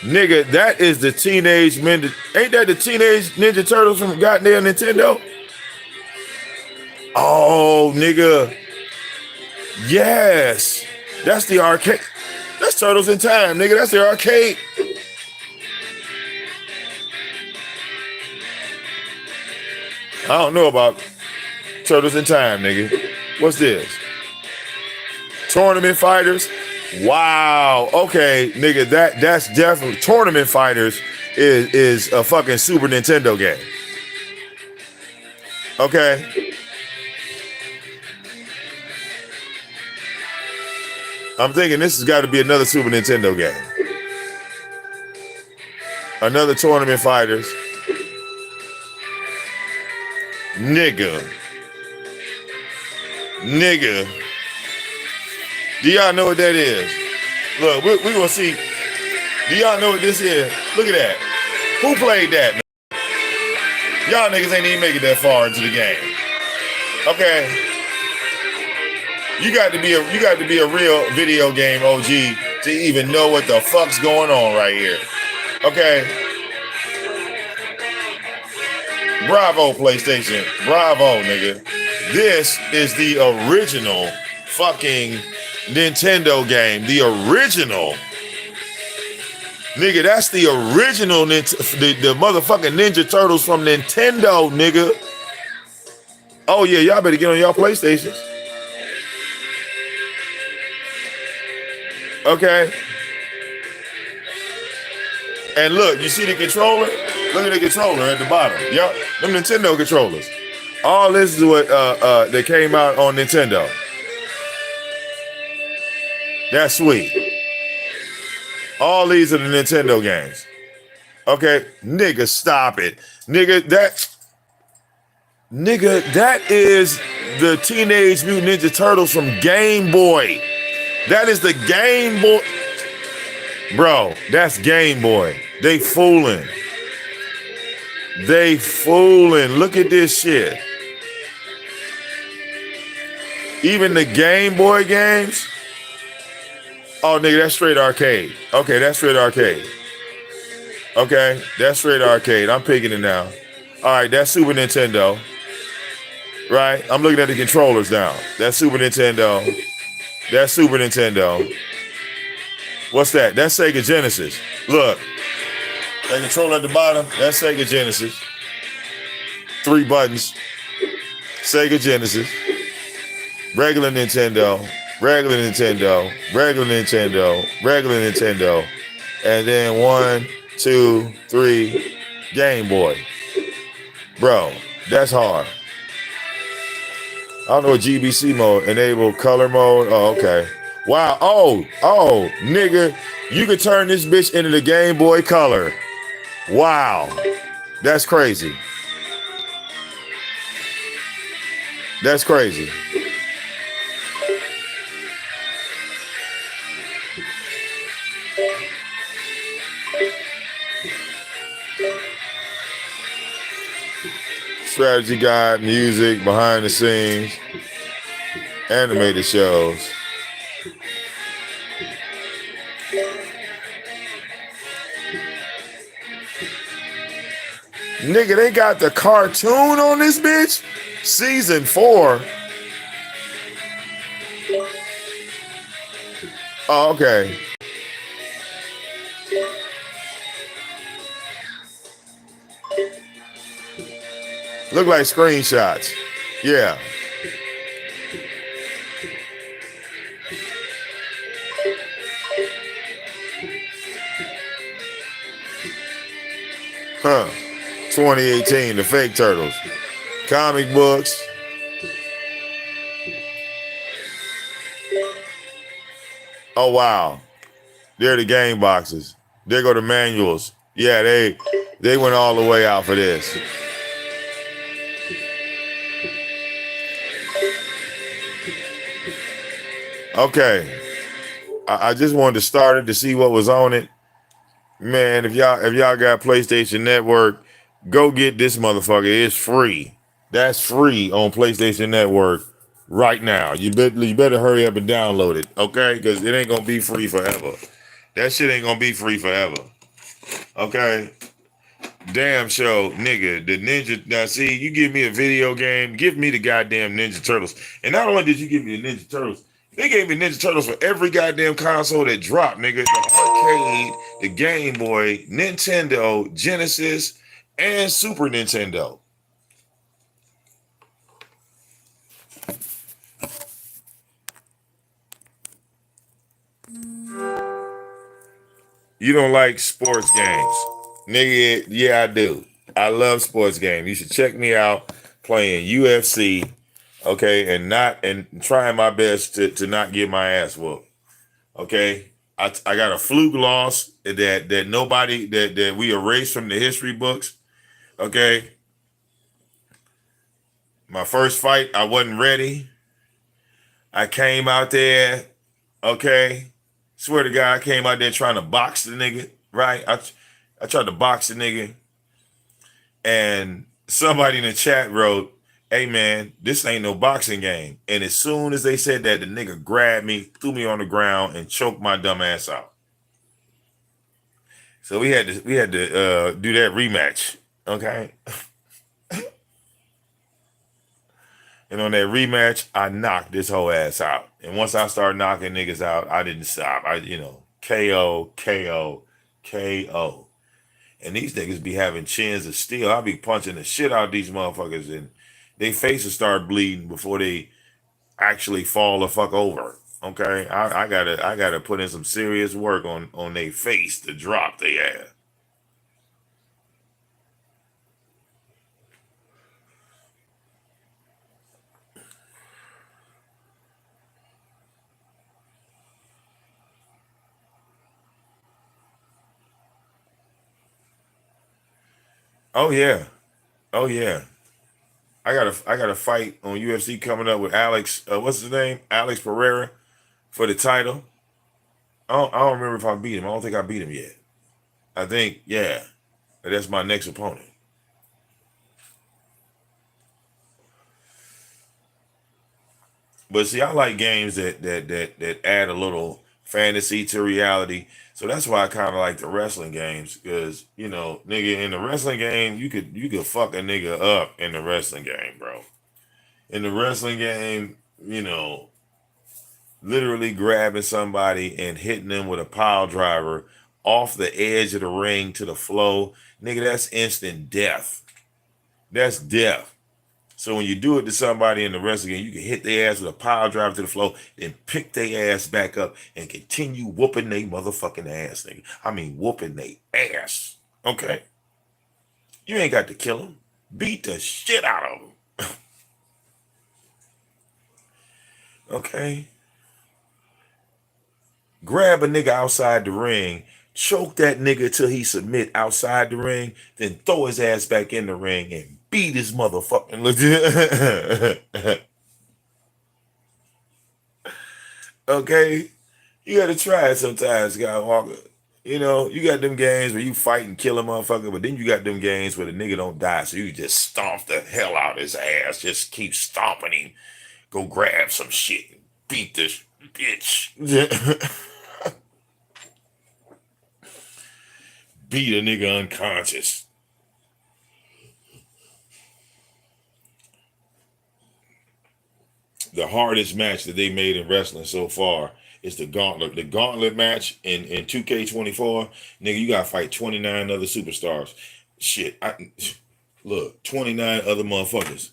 Nigga, that is the Teenage Ninja. Ain't that the Teenage Ninja Turtles from goddamn Nintendo? Oh, nigga. Yes. That's the arcade. That's Turtles in Time, nigga. That's the arcade. I don't know about Turtles in Time, nigga. What's this? Tournament Fighters. Wow. Okay, nigga, that's definitely Tournament Fighters is a fucking Super Nintendo game. Okay. I'm thinking this has got to be another Super Nintendo game. Another Tournament Fighters. Nigga. Do y'all know what that is? Look, we're going to see. Do y'all know what this is? Look at that. Who played that? Y'all niggas ain't even make it that far into the game. Okay. You got to be a real video game OG to even know what the fuck's going on right here. Okay. Bravo, PlayStation. Bravo, nigga. This is the original fucking Nintendo game. The original. Nigga, that's the original the motherfucking Ninja Turtles from Nintendo, nigga. Oh yeah, y'all better get on y'all PlayStations. Okay. And look, you see the controller? Look at the controller at the bottom. Y'all, them Nintendo controllers. All this is what that came out on Nintendo. That's sweet. All these are the Nintendo games. Okay, nigga, stop it. Nigga, that is the Teenage Mutant Ninja Turtles from Game Boy. That is the Game Boy. Bro, that's Game Boy. They fooling. Look at this shit. Even the Game Boy games. Oh, nigga, that's straight arcade. Okay, that's straight arcade. Okay, that's straight arcade. I'm picking it now. All right, that's Super Nintendo. Right? I'm looking at the controllers now. That's Super Nintendo. That's Super Nintendo. What's that? That's Sega Genesis. Look. That controller at the bottom, that's Sega Genesis. 3 buttons. Sega Genesis. Regular Nintendo. Regular Nintendo, regular Nintendo, regular Nintendo, and then 1, 2, 3, Game Boy. Bro, that's hard. I don't know what GBC mode, enable color mode. Oh, okay. Wow. Oh, nigga, you can turn this bitch into the Game Boy Color. Wow. That's crazy. That's crazy. Strategy guide, music, behind the scenes, animated shows. Nigga, they got the cartoon on this bitch? Season 4. Oh, okay. Look like screenshots. Yeah. Huh. 2018, the fake turtles. Comic books. Oh, wow. They're the game boxes. There go the manuals. Yeah, they went all the way out for this. Okay. I just wanted to start it to see what was on it. Man, if y'all got PlayStation Network, go get this motherfucker. It's free. That's free on PlayStation Network right now. You better hurry up and download it, okay? Because it ain't gonna be free forever. That shit ain't gonna be free forever. Okay? Damn show, nigga. The Ninja. Now, see, you give me a video game, give me the goddamn Ninja Turtles. And not only did you give me the Ninja Turtles, they gave me Ninja Turtles for every goddamn console that dropped, nigga. The arcade, the Game Boy, Nintendo, Genesis, and Super Nintendo. You don't like sports games. Nigga, yeah, I do. I love sports games. You should check me out playing UFC, okay, and trying my best to not get my ass whooped. Okay. I got a fluke loss that nobody that we erased from the history books. Okay. My first fight, I wasn't ready. I came out there, okay. Swear to God, I came out there trying to box the nigga, right? I tried to box the nigga, and somebody in the chat wrote, "Hey man, this ain't no boxing game." And as soon as they said that, the nigga grabbed me, threw me on the ground, and choked my dumb ass out. So we had to do that rematch, okay? And on that rematch, I knocked this whole ass out. And once I started knocking niggas out, I didn't stop. KO, KO, KO. And these niggas be having chins of steel. I be punching the shit out of these motherfuckers, and they faces start bleeding before they actually fall the fuck over. Okay, I gotta put in some serious work on their face to drop their ass. Oh yeah, oh yeah. I got a fight on UFC coming up with Alex. What's his name? Alex Pereira for the title. I don't remember if I beat him. I don't think I beat him yet. I think yeah, that's my next opponent. But see, I like games that add a little fantasy to reality. So that's why I kind of like the wrestling games, because nigga, in the wrestling game, you could fuck a nigga up in the wrestling game, bro. In the wrestling game, literally grabbing somebody and hitting them with a pile driver off the edge of the ring to the floor, nigga, that's instant death. That's death. So when you do it to somebody in the wrestling game, you can hit their ass with a pile driver to the floor, then pick their ass back up and continue whooping their motherfucking ass, nigga. I mean, whooping their ass. Okay? You ain't got to kill them. Beat the shit out of them. Okay? Grab a nigga outside the ring, choke that nigga till he submit outside the ring, then throw his ass back in the ring and beat his motherfucking legit. Okay? You gotta try it sometimes, Skywalker. You got them games where you fight and kill a motherfucker, but then you got them games where the nigga don't die, so you just stomp the hell out his ass. Just keep stomping him. Go grab some shit and beat this bitch. Beat a nigga unconscious. The hardest match that they made in wrestling so far is the gauntlet. The gauntlet match in 2K24, nigga, you gotta fight 29 other superstars. Shit, look, 29 other motherfuckers.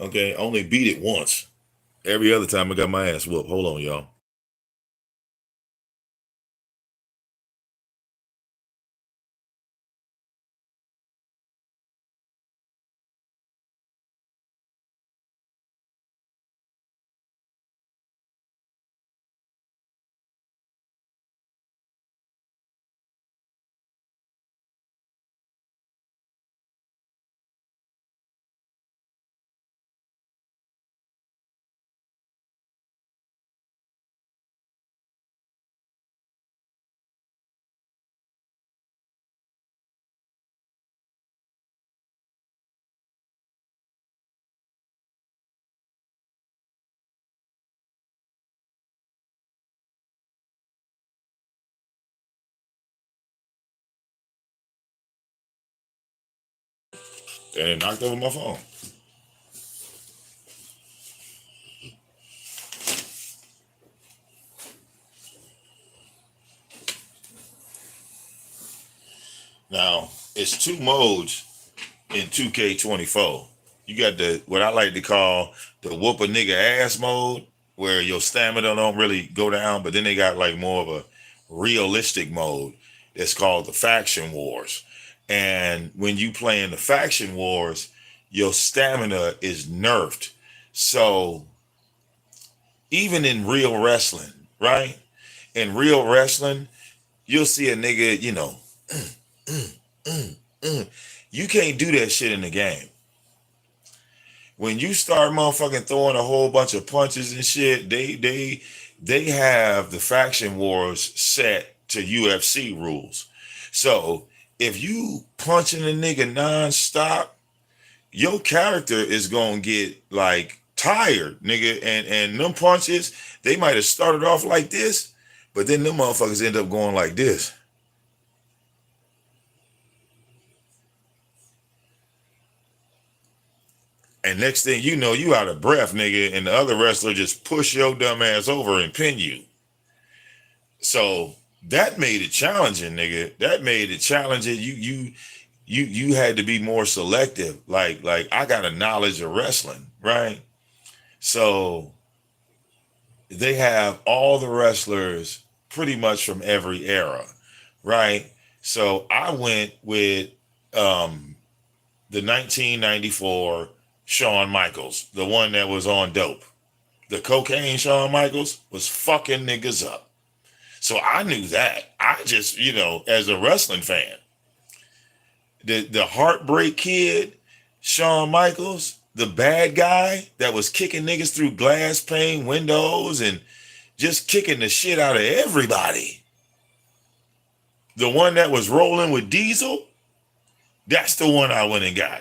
Okay, only beat it once. Every other time I got my ass whooped. Hold on, y'all. And it knocked over my phone. Now, it's two modes in 2K24. You got what I like to call the whoop a nigga ass mode, where your stamina don't really go down, but then they got like more of a realistic mode. that's called the faction wars. And when you play in the faction wars, your stamina is nerfed. So even in real wrestling, right? In real wrestling, you'll see a nigga, you know, you can't do that shit in the game. When you start motherfucking throwing a whole bunch of punches and shit, they have the faction wars set to UFC rules. So if you punching a nigga nonstop, your character is gonna get like tired, nigga. And them punches, they might have started off like this, but then them motherfuckers end up going like this. And next thing you know, you out of breath, nigga, and the other wrestler just push your dumb ass over and pin you. So that made it challenging, nigga. That made it challenging. You had to be more selective. Like I got a knowledge of wrestling, right? So they have all the wrestlers pretty much from every era, right? So I went with the 1994 Shawn Michaels, the one that was on dope. The cocaine Shawn Michaels was fucking niggas up. So I knew that. I just, you know, as a wrestling fan, the Heartbreak Kid, Shawn Michaels, the bad guy that was kicking niggas through glass pane windows and just kicking the shit out of everybody. The one that was rolling with Diesel, that's the one I went and got.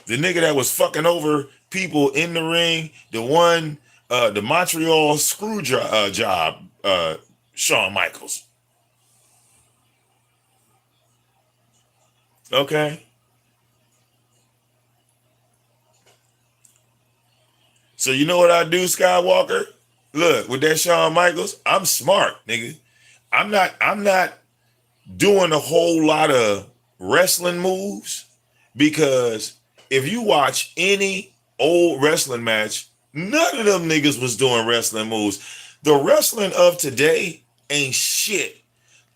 The nigga that was fucking over people in the ring, the one, the Montreal screw job, Shawn Michaels. Okay. So you know what I do, Skywalker? Look, with that Shawn Michaels, I'm smart, nigga. I'm not doing a whole lot of wrestling moves, because if you watch any old wrestling match, none of them niggas was doing wrestling moves. The wrestling of today ain't shit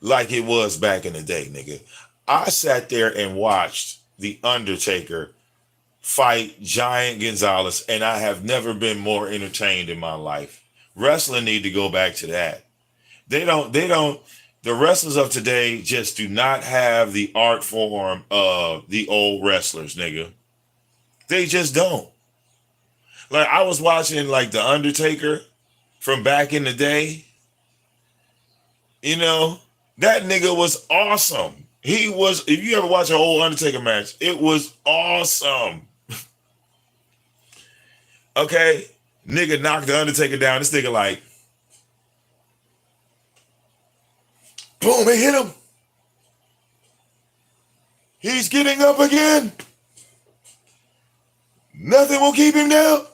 like it was back in the day, nigga. I sat there and watched The Undertaker fight Giant Gonzalez, and I have never been more entertained in my life. Wrestling need to go back to that. The wrestlers of today just do not have the art form of the old wrestlers, nigga. They just don't. Like, I was watching like The Undertaker from back in the day. You know, that nigga was awesome. He was, if you ever watch an old Undertaker match, it was awesome. Okay, nigga knocked the Undertaker down. This nigga like, boom, it hit him. He's getting up again. Nothing will keep him down.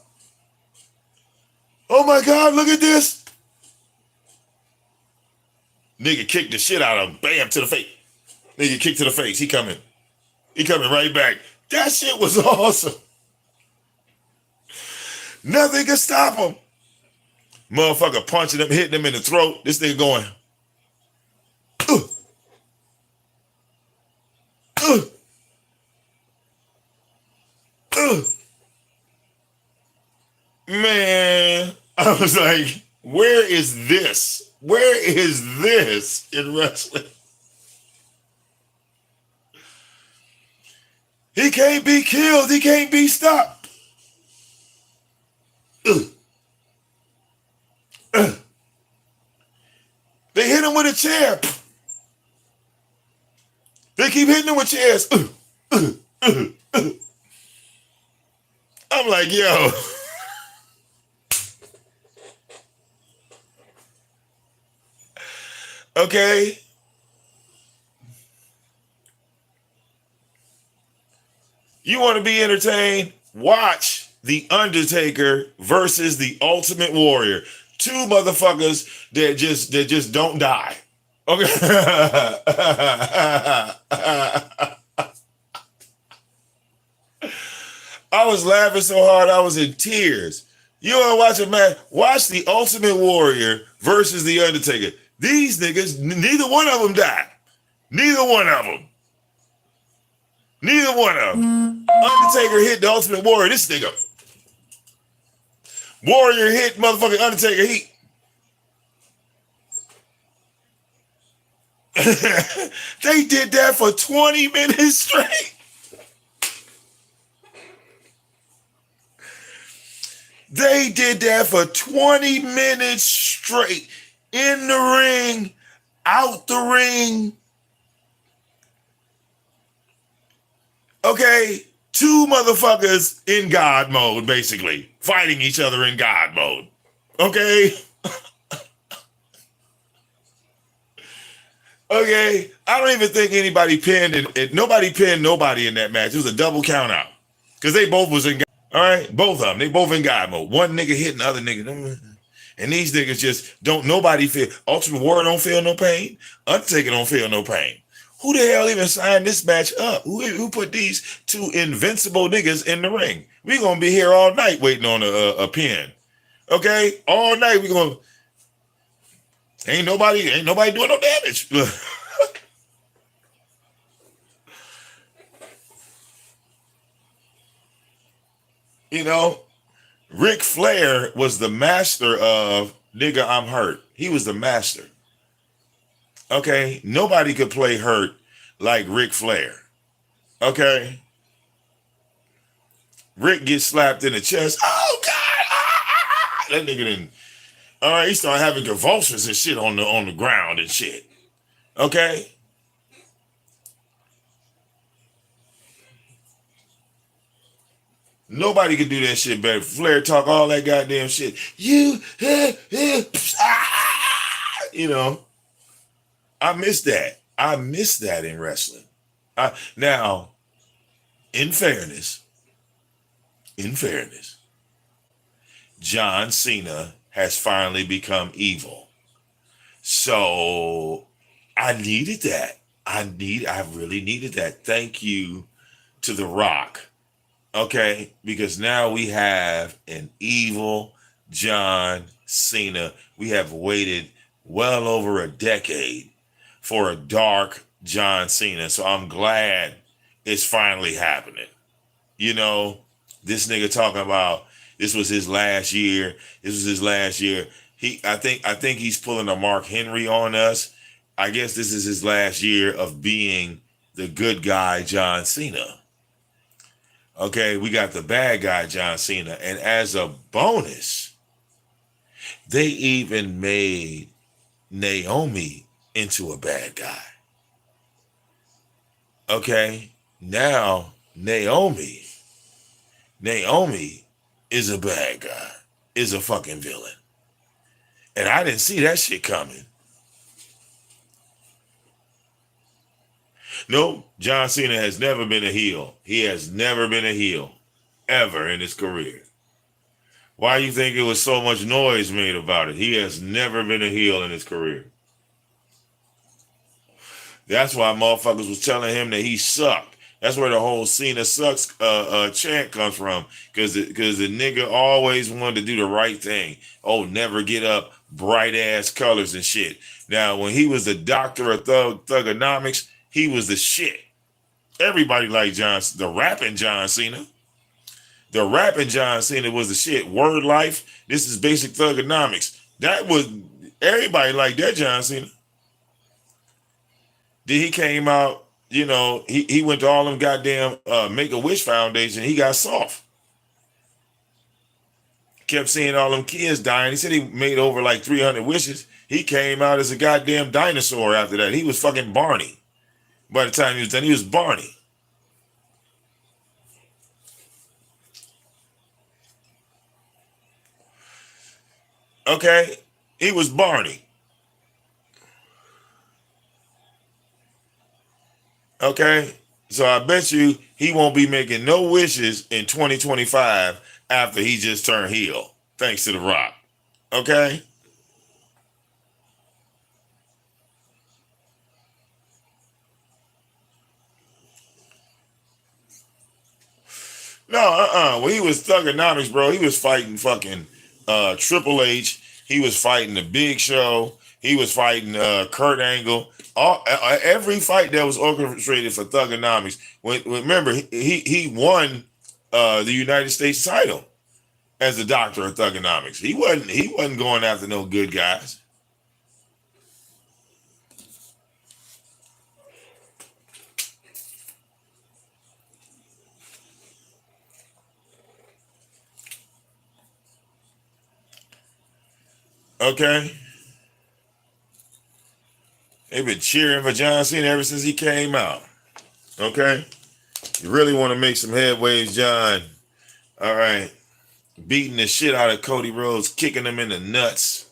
Oh my God, look at this. Nigga kicked the shit out of him. Bam, to the face. Nigga kicked to the face. He coming right back. That shit was awesome. Nothing could stop him. Motherfucker punching him, hitting him in the throat. This nigga going, Man, I was like, where is this? Where is this in wrestling? He can't be killed. He can't be stopped. They hit him with a chair. They keep hitting him with chairs. I'm like, yo. Okay. You want to be entertained? Watch The Undertaker versus The Ultimate Warrior. Two motherfuckers that just don't die. Okay. I was laughing so hard I was in tears. You want to watch a match? Watch The Ultimate Warrior versus The Undertaker. These niggas, neither one of them died. Neither one of them. Neither one of them. Undertaker hit the Ultimate Warrior. This nigga. Warrior hit motherfucking Undertaker. They did that for 20 minutes straight. They did that for 20 minutes straight. In the ring, out the ring. Okay, two motherfuckers in God mode, basically. Fighting each other in God mode. Okay? Okay, I don't even think anybody pinned it. Nobody pinned nobody in that match. It was a double count out. Because they both was in God. All right, both of them. They both in God mode. One nigga hitting the other nigga. And these niggas just don't, nobody feel, Ultimate Warrior don't feel no pain. Undertaker don't feel no pain. Who the hell even signed this match up? Who put these two invincible niggas in the ring? We gonna be here all night waiting on a pin. Okay? All night we gonna, ain't nobody doing no damage. You know, Ric Flair was the master of nigga, I'm hurt. He was the master. Okay? Nobody could play hurt like Ric Flair. Okay? Rick gets slapped in the chest. Oh, God! Ah! That nigga didn't. All right, he started having convulsions and shit on the ground and shit. Okay? Nobody could do that shit better. Flair talk all that goddamn shit. You know, I miss that. I miss that in wrestling. Now, in fairness, John Cena has finally become evil. So I needed that. I really needed that. Thank you to The Rock. Okay, because now we have an evil John Cena. We have waited well over a decade for a dark John Cena. So I'm glad it's finally happening. You know, this nigga talking about this was his last year. This was his last year. I think he's pulling a Mark Henry on us. I guess this is his last year of being the good guy John Cena. Okay, we got the bad guy, John Cena. And as a bonus, they even made Naomi into a bad guy. Okay, now Naomi is a bad guy, is a fucking villain. And I didn't see that shit coming. No, John Cena has never been a heel. He has never been a heel, ever in his career. Why you think it was so much noise made about it? He has never been a heel in his career. That's why motherfuckers was telling him that he sucked. That's where the whole Cena sucks chant comes from. Because the nigga always wanted to do the right thing. Oh, never get up, bright ass colors and shit. Now, when he was the doctor of thugonomics, he was the shit. Everybody liked the rapping John Cena. The rapping John Cena was the shit. Word life, this is basic thugonomics. That was, everybody liked that John Cena. Then he came out, you know, he went to all them goddamn Make-A-Wish Foundation. He got soft. Kept seeing all them kids dying. He said he made over like 300 wishes. He came out as a goddamn dinosaur after that. He was fucking Barney. By the time he was done, he was Barney. Okay? He was Barney. Okay? So I bet you he won't be making no wishes in 2025 after he just turned heel. Thanks to The Rock. Okay? No, when he was thugonomics, bro, he was fighting fucking Triple H. He was fighting the Big Show. He was fighting Kurt Angle. Every fight that was orchestrated for Thugonomics. Remember, he won the United States title as the doctor of Thugonomics. He wasn't going after no good guys. Okay. They've been cheering for John Cena ever since he came out. Okay. You really want to make some headways, John. All right. Beating the shit out of Cody Rhodes, kicking him in the nuts.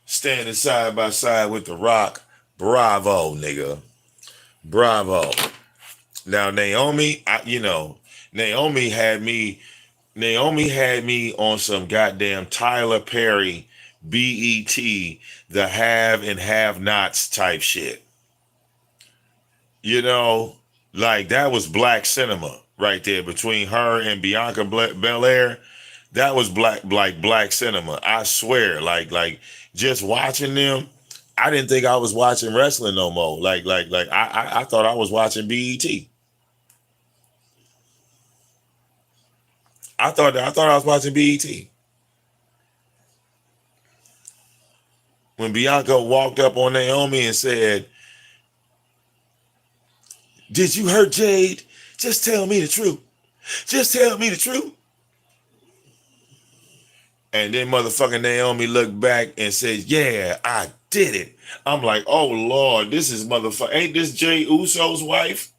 Standing side by side with The Rock. Bravo, nigga. Bravo. Now, Naomi, Naomi had me on some goddamn Tyler Perry, BET, the have and have nots type shit. Like that was black cinema right there between her and Bianca Belair. That was black cinema. I swear, like just watching them, I didn't think I was watching wrestling no more. I thought I was watching BET. I thought I was watching BET. When Bianca walked up on Naomi and said, "Did you hurt Jade? Just tell me the truth. Just tell me the truth." And then motherfucking Naomi looked back and said, "Yeah, I did it." I'm like, oh Lord, this is motherfucker. Ain't this Jay Uso's wife?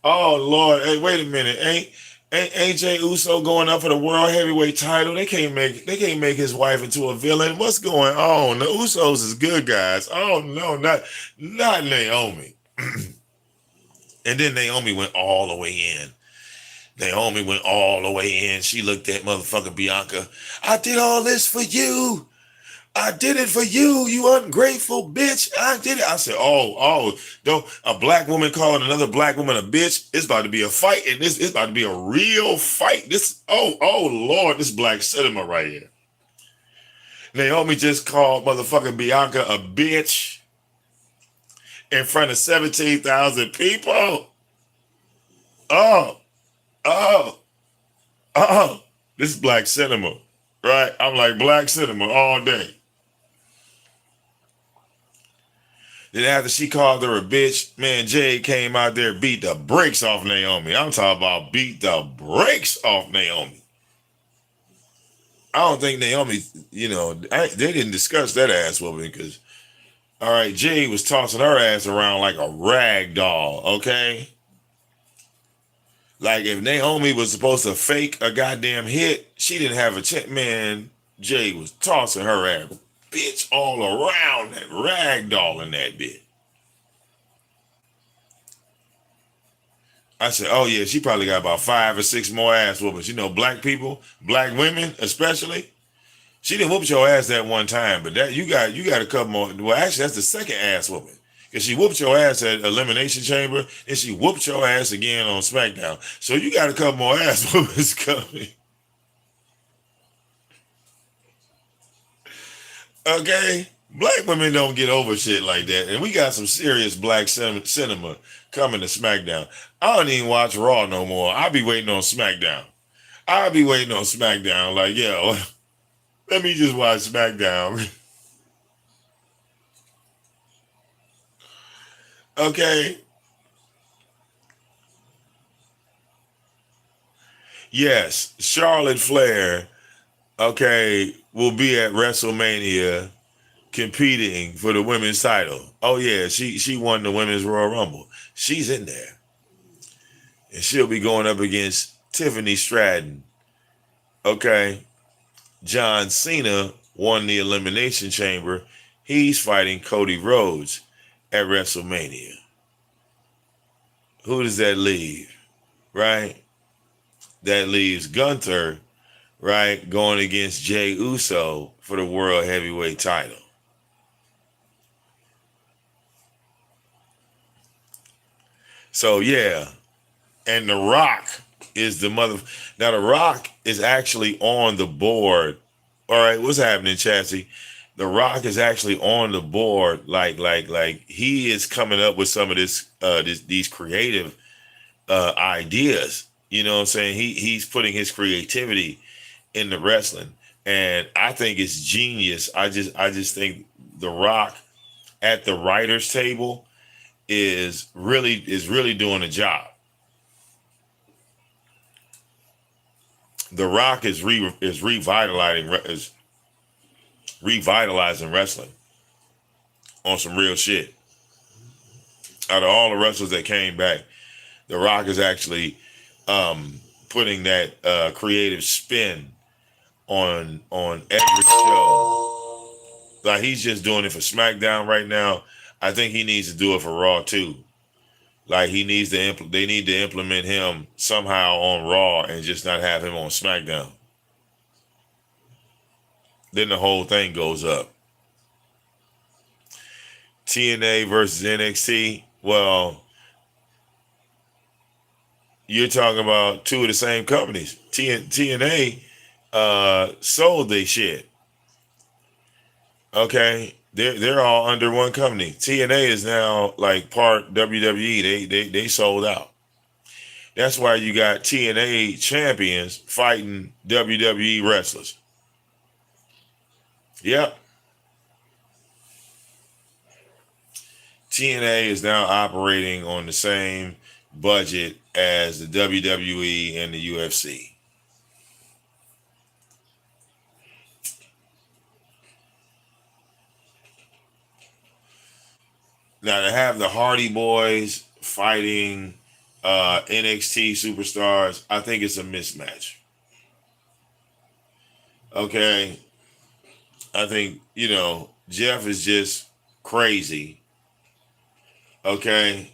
Oh Lord, hey, wait a minute. Ain't Jay Uso going up for the world heavyweight title? They can't make his wife into a villain. What's going on? The Usos is good guys. Oh no, not Naomi. And then Naomi went all the way in. She looked at motherfucking Bianca. "I did all this for you. I did it for you, you ungrateful bitch. I did it." I said, don't a black woman calling another black woman a bitch? It's about to be a fight, and it's about to be a real fight. Oh Lord, this black cinema right here. Naomi just called motherfucking Bianca a bitch in front of 17,000 people. This is black cinema, right? I'm like, black cinema all day. Then after she called her a bitch, man, Jade came out there, beat the brakes off Naomi. I'm talking about beat the brakes off Naomi. I don't think Naomi, they didn't discuss that ass whooping because, all right, Jade was tossing her ass around like a rag doll, okay? Like if Naomi was supposed to fake a goddamn hit, she didn't have a chance. Man, Jade was tossing her ass, bitch, all around that rag doll in that bit. I said, oh yeah, she probably got about 5 or 6 more ass whoopings. Black people, black women especially. She didn't whoop your ass that one time, but that you got a couple more. Well, actually, that's the second ass whooping. Because she whooped your ass at Elimination Chamber, and she whooped your ass again on SmackDown. So you got a couple more ass whoopings coming. Okay? Black women don't get over shit like that. And we got some serious black cinema coming to SmackDown. I don't even watch Raw no more. I'll be waiting on SmackDown. Like, yo, let me just watch SmackDown. Okay? Yes, Charlotte Flair, okay, will be at WrestleMania competing for the women's title. Oh yeah, she won the women's Royal Rumble. She's in there. And she'll be going up against Tiffany Stratton. Okay. John Cena won the Elimination Chamber. He's fighting Cody Rhodes at WrestleMania. Who does that leave? Right? That leaves Gunther, right, going against Jey Uso for the World Heavyweight title. So, yeah. And The Rock is the mother. Now, The Rock is actually on the board. All right, what's happening, Chassie? The Rock is actually on the board. Like he is coming up with some of these creative ideas. You know what I'm saying? He's putting his creativity in the wrestling, and I think it's genius. I just think The Rock at the writers' table is really doing a job. The Rock is revitalizing wrestling on some real shit. Out of all the wrestlers that came back, The Rock is actually putting that creative spin on every show. Like he's just doing it for SmackDown right now. I think he needs to do it for Raw too. Like they need to implement him somehow on Raw and just not have him on SmackDown. Then the whole thing goes up. TNA versus NXT. Well, you're talking about two of the same companies. TNA sold their shit. Okay, they're all under one company. TNA is now like part WWE. They sold out. That's why you got TNA champions fighting WWE wrestlers. Yep. TNA is now operating on the same budget as the WWE and the UFC. Now to have the Hardy Boys fighting NXT superstars, I think it's a mismatch. Okay. I think, Jeff is just crazy. Okay.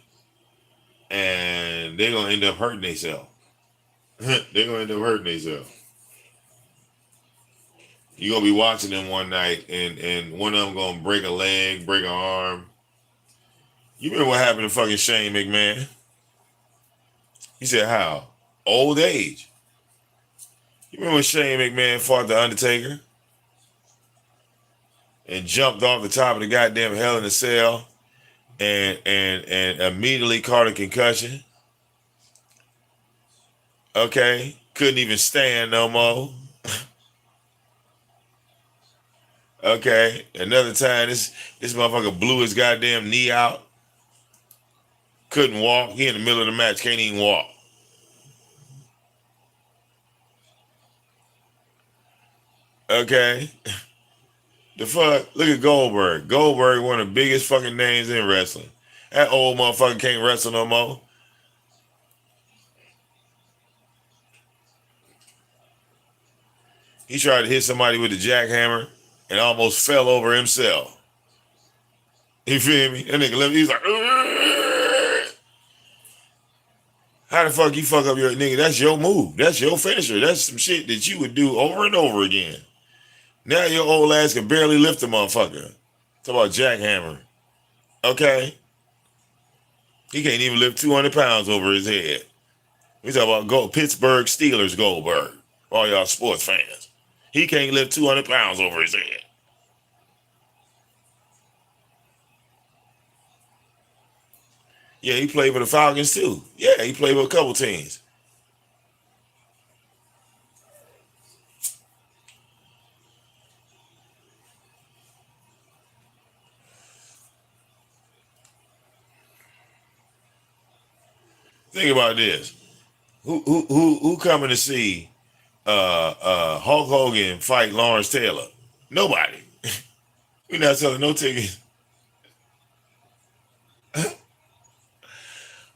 And they're going to end up hurting themselves. They're going to end up hurting themselves. You're going to be watching them one night and one of them going to break a leg, break an arm. You remember what happened to fucking Shane McMahon? He said, how? Old age. You remember when Shane McMahon fought The Undertaker? And jumped off the top of the goddamn Hell in a Cell and immediately caught a concussion? Okay. Couldn't even stand no more. Okay. Another time, this motherfucker blew his goddamn knee out. Couldn't walk. He in the middle of the match. Can't even walk. Okay. The fuck? Look at Goldberg. Goldberg, one of the biggest fucking names in wrestling. That old motherfucker can't wrestle no more. He tried to hit somebody with a jackhammer and almost fell over himself. You feel me? That nigga left. He was like, "Ugh." How the fuck you fuck up your nigga? That's your move. That's your finisher. That's some shit that you would do over and over again. Now your old ass can barely lift a motherfucker. Talk about jackhammer. Okay. He can't even lift 200 pounds over his head. We talk about Pittsburgh Steelers Goldberg. All y'all sports fans. He can't lift 200 pounds over his head. Yeah, he played for the Falcons too. Yeah, he played for a couple teams. Think about this. Who coming to see Hulk Hogan fight Lawrence Taylor? Nobody. We're not selling no tickets.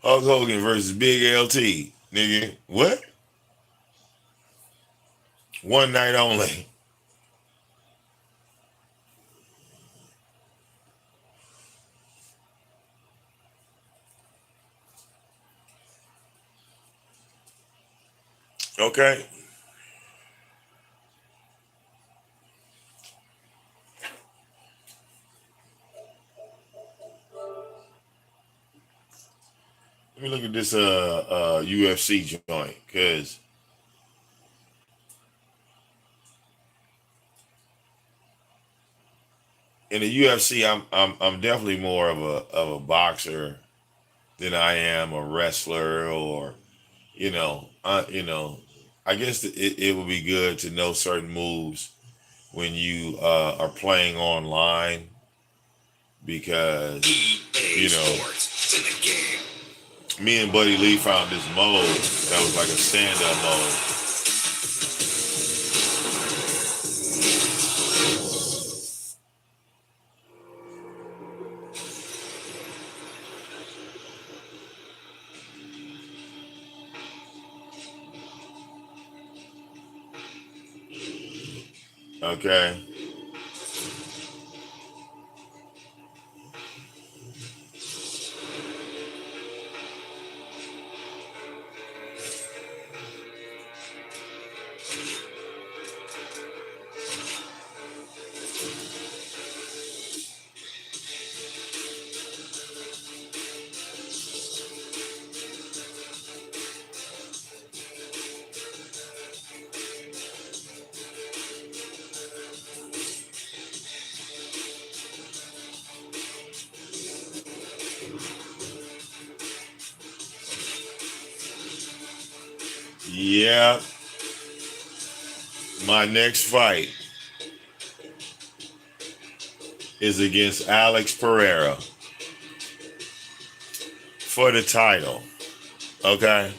Hulk Hogan versus Big LT. Nigga, what? One night only. Okay. Let me look at this UFC joint, cause in the UFC, I'm definitely more of a boxer than I am a wrestler, or I guess it would be good to know certain moves when you are playing online, because me and Buddy Lee found this mode that was like a stand-up mode. Okay. Yeah, my next fight is against Alex Pereira for the title. Okay.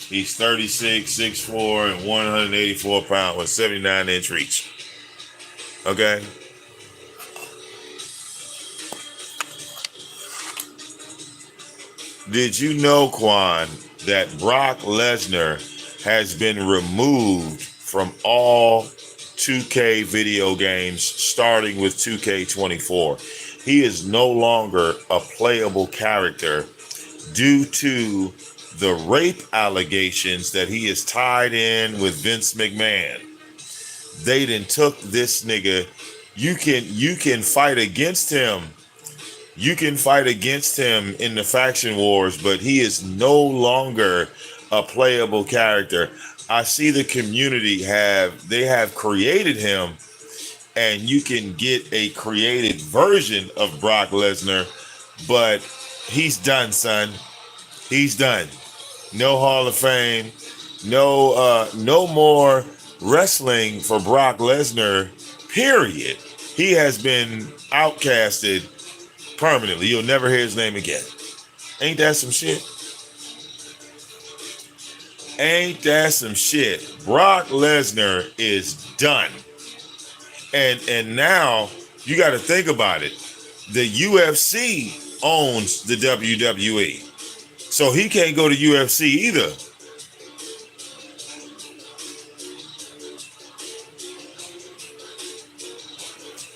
He's 36, 6'4", and 184 pounds with 79-inch reach. Okay. Did you know, Quan, that Brock Lesnar has been removed from all 2K video games, starting with 2K24? He is no longer a playable character due to the rape allegations that he is tied in with Vince McMahon. They done took this nigga. You can fight against him. You can fight against him in the faction wars, but he is no longer a playable character. I see the community have created him, and you can get a created version of Brock Lesnar, but he's done, son. He's done. No Hall of Fame, no more wrestling for Brock Lesnar, period. He has been outcasted permanently. You'll never hear his name again. Ain't that some shit? Ain't that some shit? Brock Lesnar is done. And now you got to think about it. The UFC owns the WWE. So he can't go to UFC either.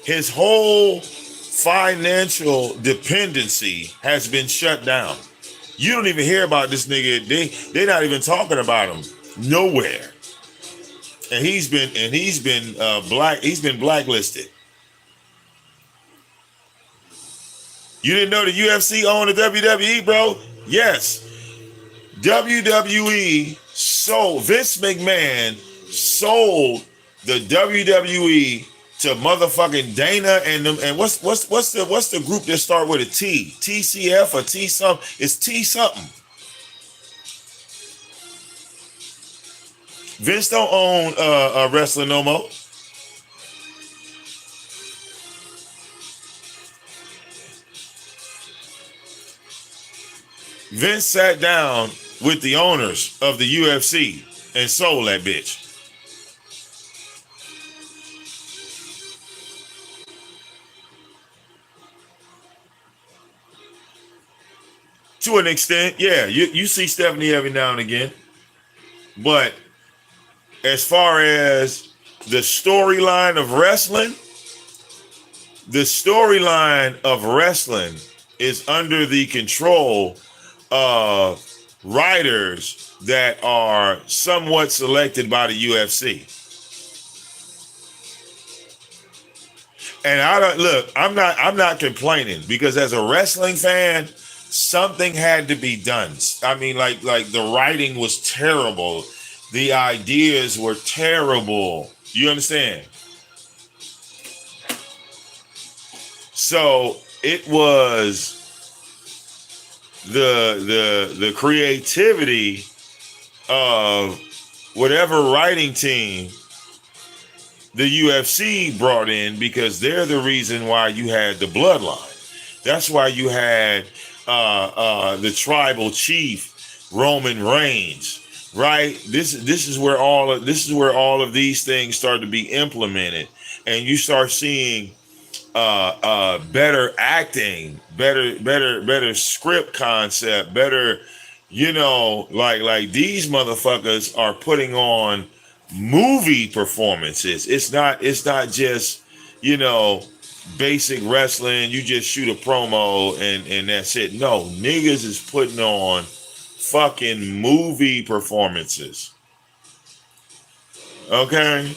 His whole financial dependency has been shut down. You don't even hear about this nigga. They're not even talking about him nowhere. And he's been blacklisted. You didn't know the UFC owned the WWE, bro? Yes. WWE sold, Vince McMahon sold the WWE to motherfucking Dana and them. And what's the group that start with a T? TCF or T something? It's T something. Vince don't own wrestling no more. Vince sat down with the owners of the UFC and sold that bitch. To an extent, yeah. You see Stephanie every now and again. But as far as the storyline of wrestling is under the control of writers that are somewhat selected by the UFC. And I'm not complaining, because as a wrestling fan, Something had to be done. I mean, like the writing was terrible. The ideas were terrible. You understand? So it was the creativity of whatever writing team the UFC brought in, because they're the reason why you had the bloodline. That's why you had the tribal chief Roman Reigns, right? This is where all of these things start to be implemented, and you start seeing better acting, better script concept, better, like these motherfuckers are putting on movie performances. It's not just, basic wrestling. You just shoot a promo and that's it. No, niggas is putting on fucking movie performances. Okay?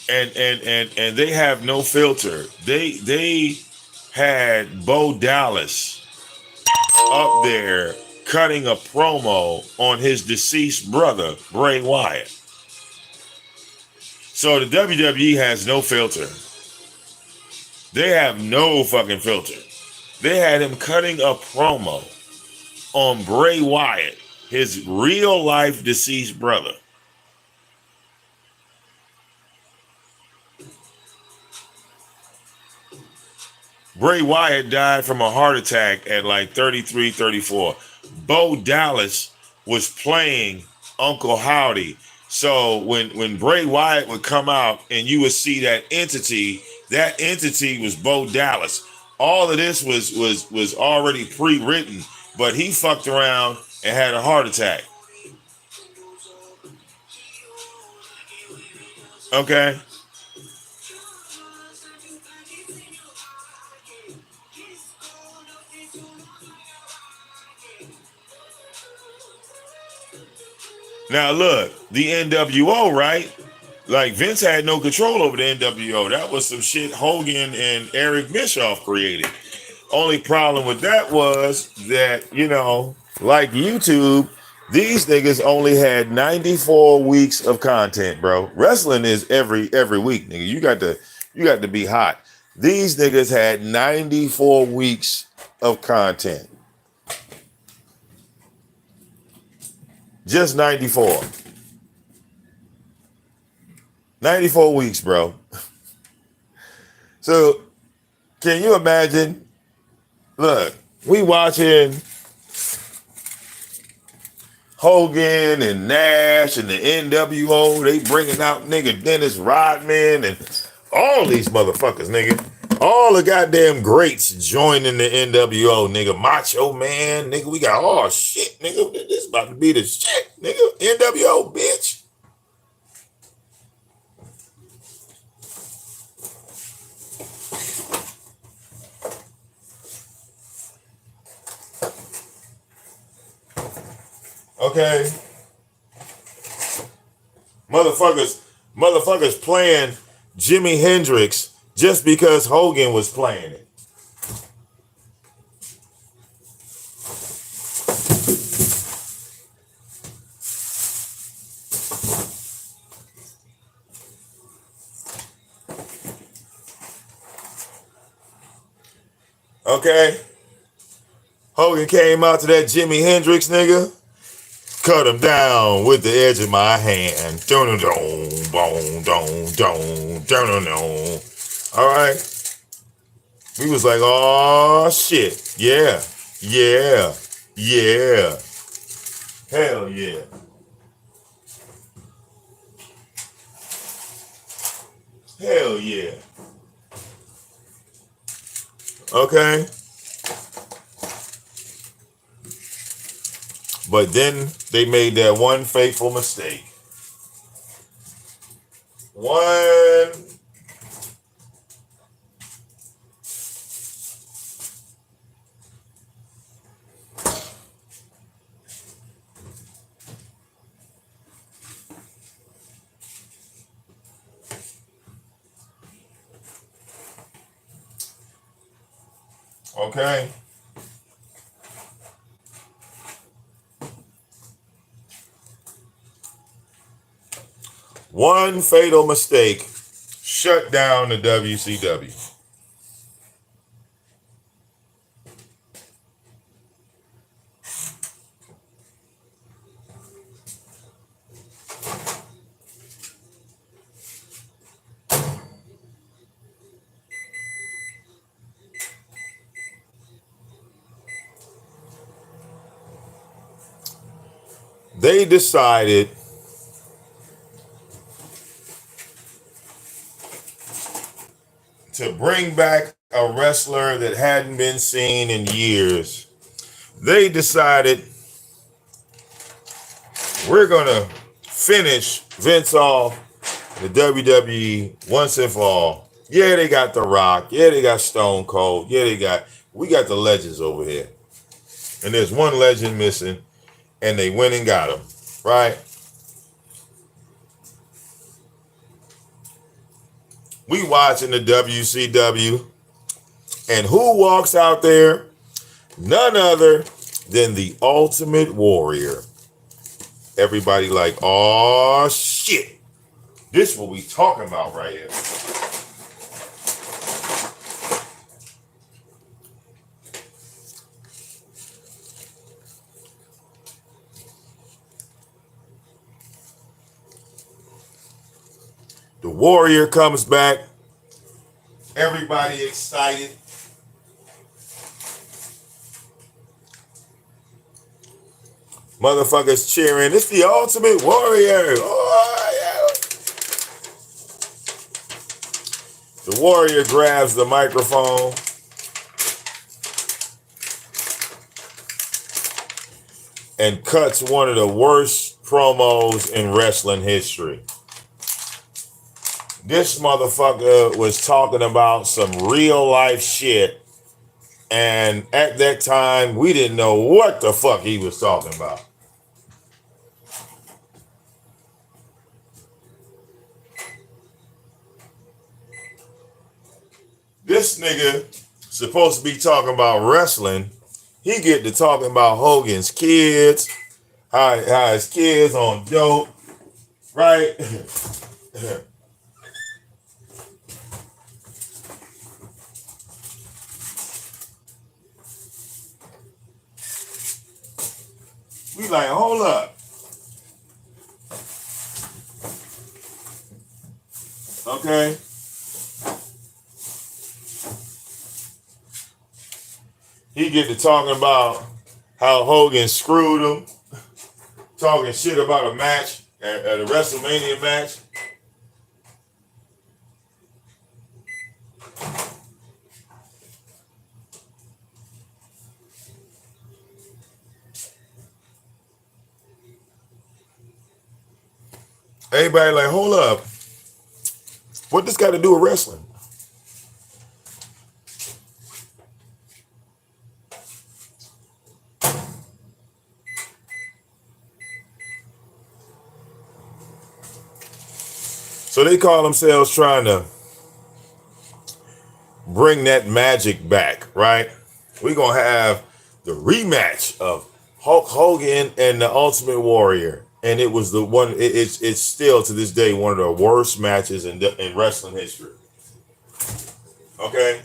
And they have no filter. They had Bo Dallas up there cutting a promo on his deceased brother, Bray Wyatt. So the WWE has no filter. They have no fucking filter. They had him cutting a promo on Bray Wyatt, his real life deceased brother. Bray Wyatt died from a heart attack at like 33, 34. Bo Dallas was playing Uncle Howdy. So when Bray Wyatt would come out and you would see that entity was Bo Dallas. All of this was already pre-written, but he fucked around and had a heart attack. Okay? Now look, the NWO, right? Like Vince had no control over the NWO. That was some shit Hogan and Eric Bischoff created. Only problem with that was that, like YouTube, these niggas only had 94 weeks of content, bro. Wrestling is every week, nigga. You got to be hot. These niggas had 94 weeks of content. Just 94. 94 weeks, bro. So, can you imagine? Look, we watching Hogan and Nash and the NWO. They bringing out nigga Dennis Rodman and all these motherfuckers, nigga. All the goddamn greats joining the NWO, nigga. Macho Man, nigga. We got all shit, nigga. This is about to be the shit, nigga. NWO, bitch. Okay. Motherfuckers playing Jimi Hendrix just because Hogan was playing it. Okay. Hogan came out to that Jimi Hendrix, nigga. Cut him down with the edge of my hand. All right. We was like, oh shit. Yeah. Yeah. Yeah. Hell yeah. Hell yeah. Okay. But then they made that one fateful mistake. Okay? One fatal mistake shut down the WCW. They decided to bring back a wrestler that hadn't been seen in years. They decided we're going to finish Vince off the WWE once and for all. Yeah, they got The Rock. Yeah, they got Stone Cold. Yeah, we got the legends over here. And there's one legend missing, and they went and got him, right? We watching the WCW, and who walks out there? None other than the Ultimate Warrior. Everybody like, oh shit. This is what we talking about right here. The Warrior comes back. Everybody excited. Motherfuckers cheering. It's the Ultimate Warrior. Oh, yeah. The Warrior grabs the microphone. And cuts one of the worst promos in wrestling history. This motherfucker was talking about some real life shit. And at that time, we didn't know what the fuck he was talking about. This nigga supposed to be talking about wrestling. He get to talking about Hogan's kids, how his kids on dope, right? We like, hold up. Okay. He get to talking about how Hogan screwed him, talking shit about a match, at a WrestleMania match. Everybody like, hold up. What this got to do with wrestling? So they call themselves trying to bring that magic back, right? We're going to have the rematch of Hulk Hogan and the Ultimate Warrior. And it was the one, it's still to this day one of the worst matches in wrestling history. Okay?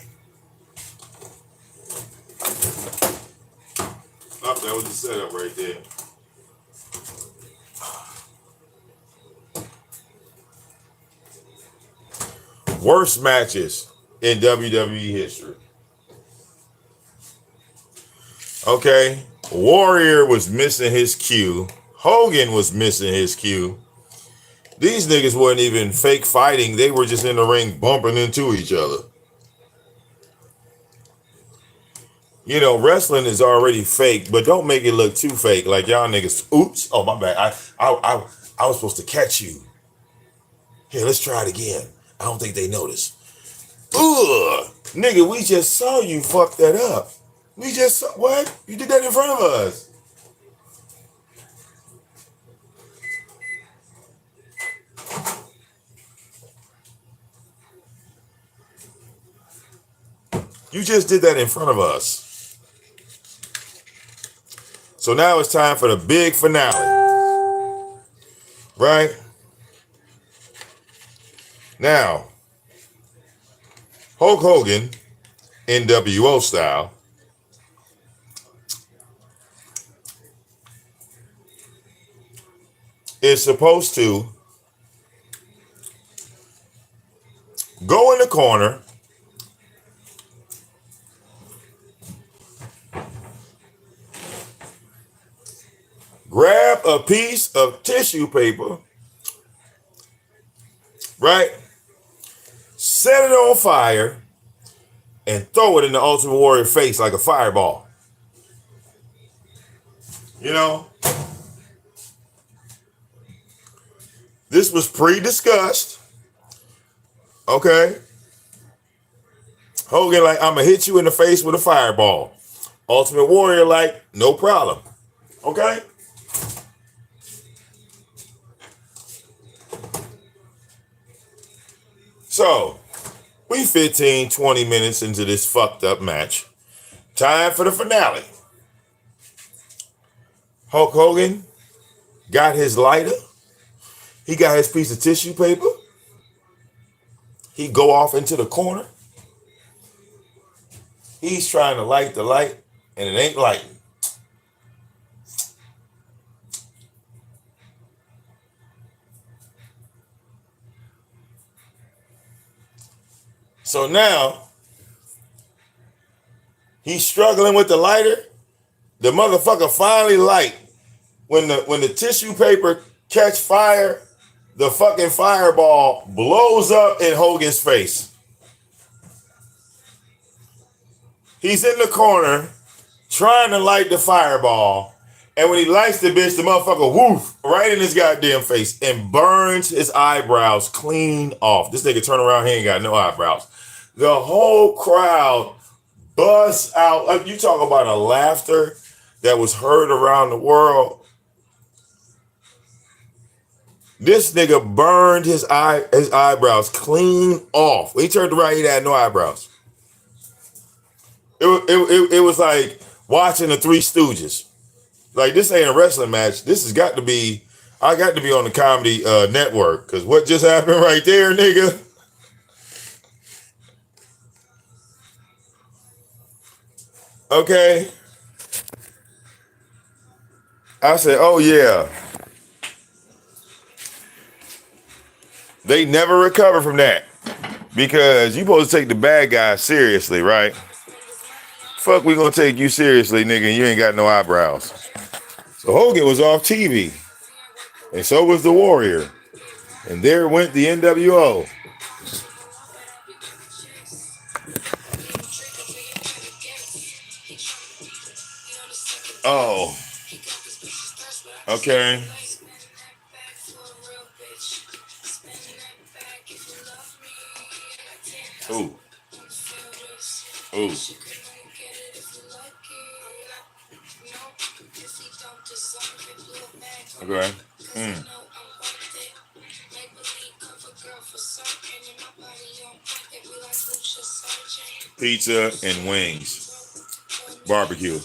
Oh, that was the setup right there. Worst matches in WWE history. Okay? Warrior was missing his cue. Hogan was missing his cue. These niggas wasn't even fake fighting. They were just in the ring bumping into each other. You know, wrestling is already fake, but don't make it look too fake. Like y'all niggas, oops, oh my bad. I was supposed to catch you. Here, let's try it again. I don't think they noticed. Ugh, nigga, we just saw you fuck that up. We just saw, what? You did that in front of us. You just did that in front of us. So now it's time for the big finale. Right? Now, Hulk Hogan, NWO style, is supposed to go in the corner, grab a piece of tissue paper, right? Set it on fire and throw it in the Ultimate Warrior face like a fireball. You know, this was pre-discussed. Okay. Hogan like, I'm gonna hit you in the face with a fireball. Ultimate Warrior like, no problem. Okay. So, we 15, 20 minutes into this fucked up match. Time for the finale. Hulk Hogan got his lighter. He got his piece of tissue paper. He go off into the corner. He's trying to light the light, and it ain't lighting. So now, he's struggling with the lighter. The motherfucker finally light. When the tissue paper catch fire, the fucking fireball blows up in Hogan's face. He's in the corner trying to light the fireball. And when he lights the bitch, the motherfucker woof right in his goddamn face and burns his eyebrows clean off. This nigga turn around, he ain't got no eyebrows. The whole crowd busts out. You talk about a laughter that was heard around the world. This nigga burned his eyebrows clean off. When he turned around, he had no eyebrows. It was like watching the Three Stooges. Like, this ain't a wrestling match. This has got to be, I got to be on the Comedy Network. Because what just happened right there, nigga? Okay. I said, oh yeah. They never recover from that. Because you supposed to take the bad guy seriously, right? Fuck, we gonna take you seriously, nigga, and you ain't got no eyebrows. So Hogan was off TV. And so was the Warrior. And there went the NWO. Oh. Okay. Ooh. Ooh. Okay. Pizza and wings. Barbecue.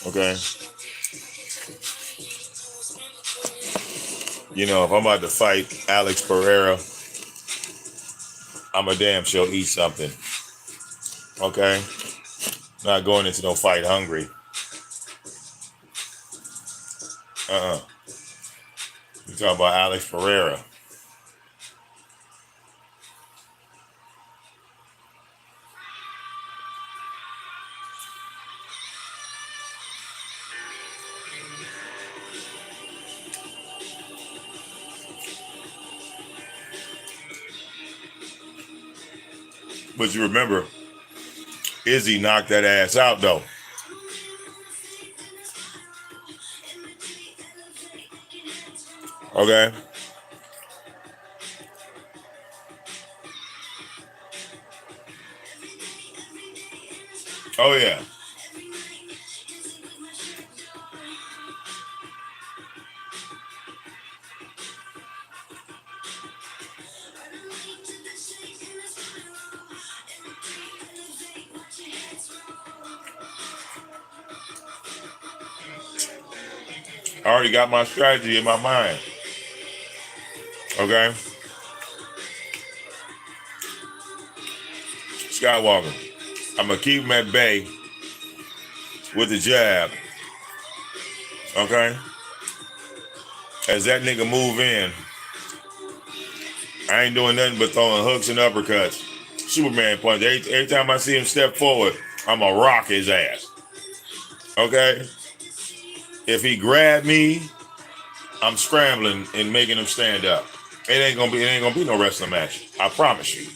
Okay. You know, if I'm about to fight Alex Pereira, I'm a damn sure eat something. Okay? Not going into no fight hungry. You talking about Alex Pereira. But you remember, Izzy knocked that ass out though. Okay? Oh yeah. I already got my strategy in my mind. Okay? Skywalker. I'm going to keep him at bay with the jab. Okay? As that nigga move in, I ain't doing nothing but throwing hooks and uppercuts. Superman punch. Every time I see him step forward, I'm going to rock his ass. Okay? If he grab me, I'm scrambling and making him stand up. It ain't gonna be no wrestling match. I promise you.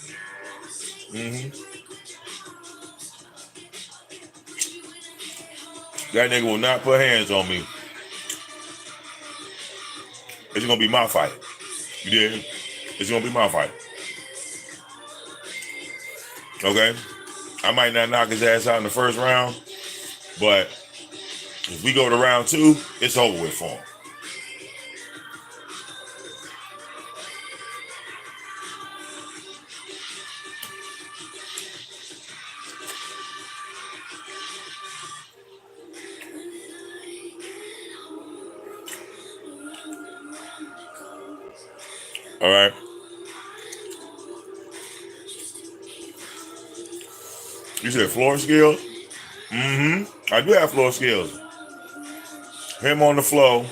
That nigga will not put hands on me. It's gonna be my fight. You did? It's gonna be my fight. Okay? I might not knock his ass out in the first round, but if we go to round 2, it's over with for him. All right. You said floor skills? I do have floor skills. Him on the floor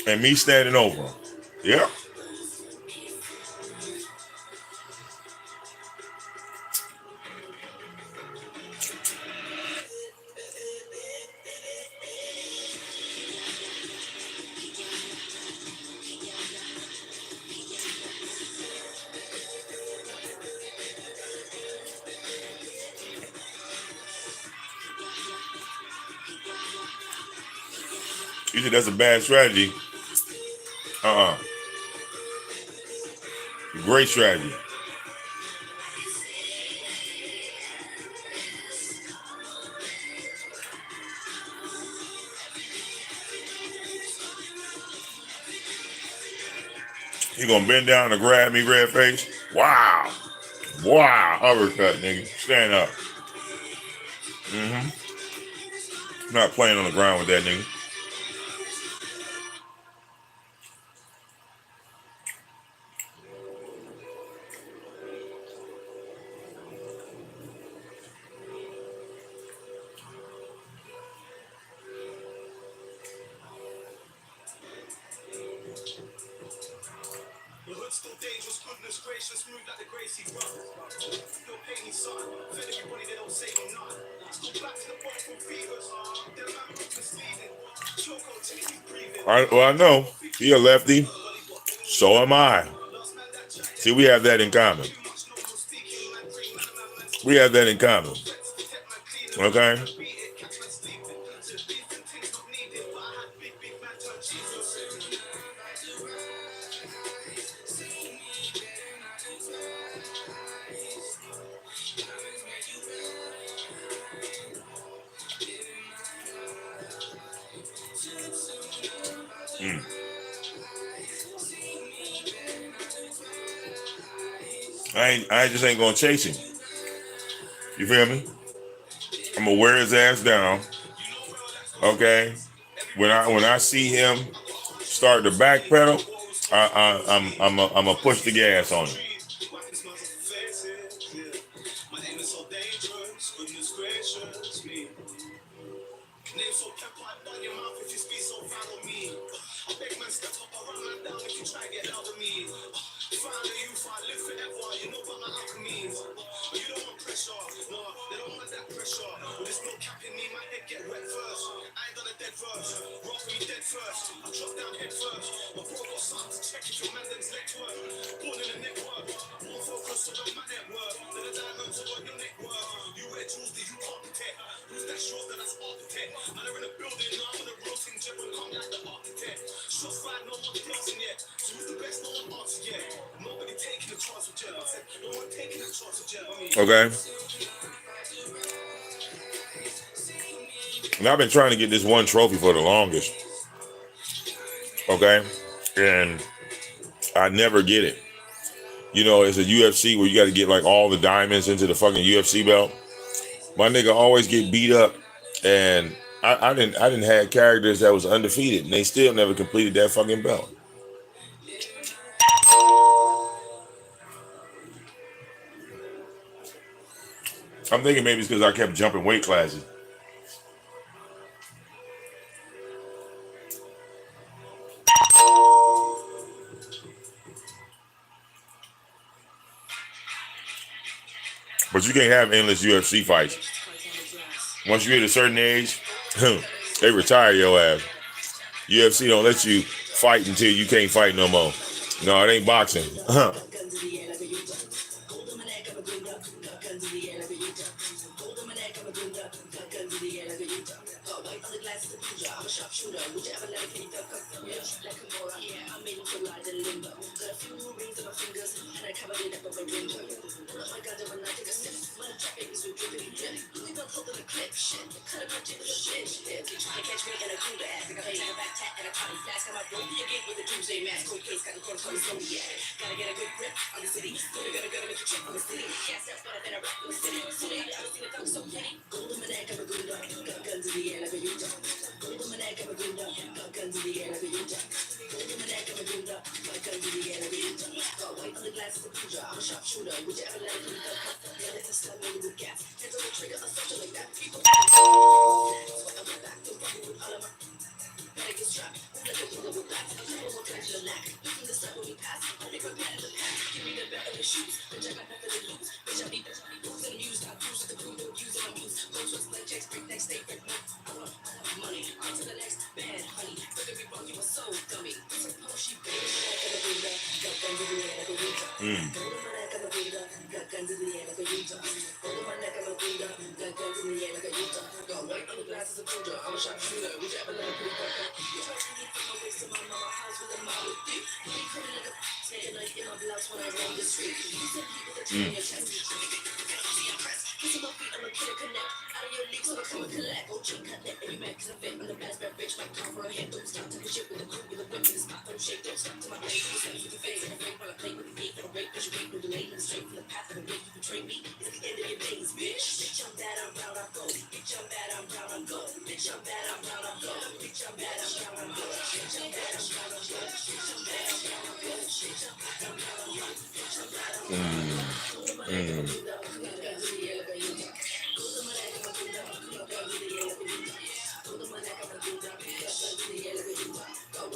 and me standing over him. Yep. You said that's a bad strategy. Great strategy. You gonna bend down and grab me, red face? Wow. Wow. Uppercut, nigga. Stand up. Not playing on the ground with that nigga. Still dangerous, goodness gracious, move like the Gracie run. Still pay me son, fed everybody they don't say me none. Still back to the bottom from fevers, their man was misleading. Choco till he's breathing. Well, I know. He a lefty. So am I. See, we have that in common. We have that in common. Okay? I just ain't gonna chase him. You feel me? I'm gonna wear his ass down. Okay. When I see him start to backpedal, I'm gonna push the gas on him. Okay. And I've been trying to get this one trophy for the longest. Okay. And I never get it. You know, it's a UFC where you got to get like all the diamonds into the fucking UFC belt. My nigga always get beat up and I didn't have characters that was undefeated, and they still never completed that fucking belt. I'm thinking maybe it's because I kept jumping weight classes. But you can't have endless UFC fights. Once you hit a certain age, they retire your ass. UFC don't let you fight until you can't fight no more. No, it ain't boxing.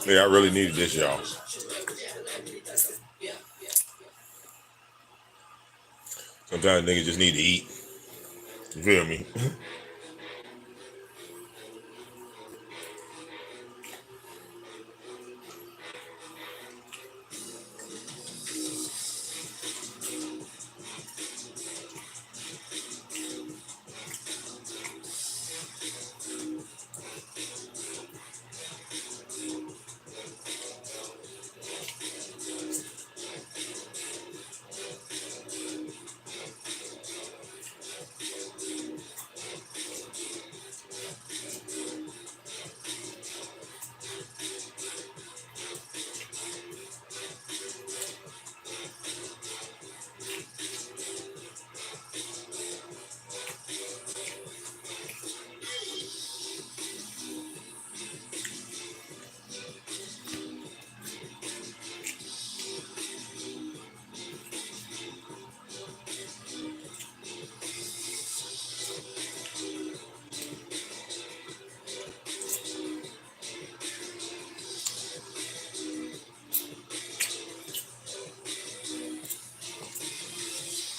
Yeah, I really needed this, y'all. Sometimes niggas just need to eat. You feel me?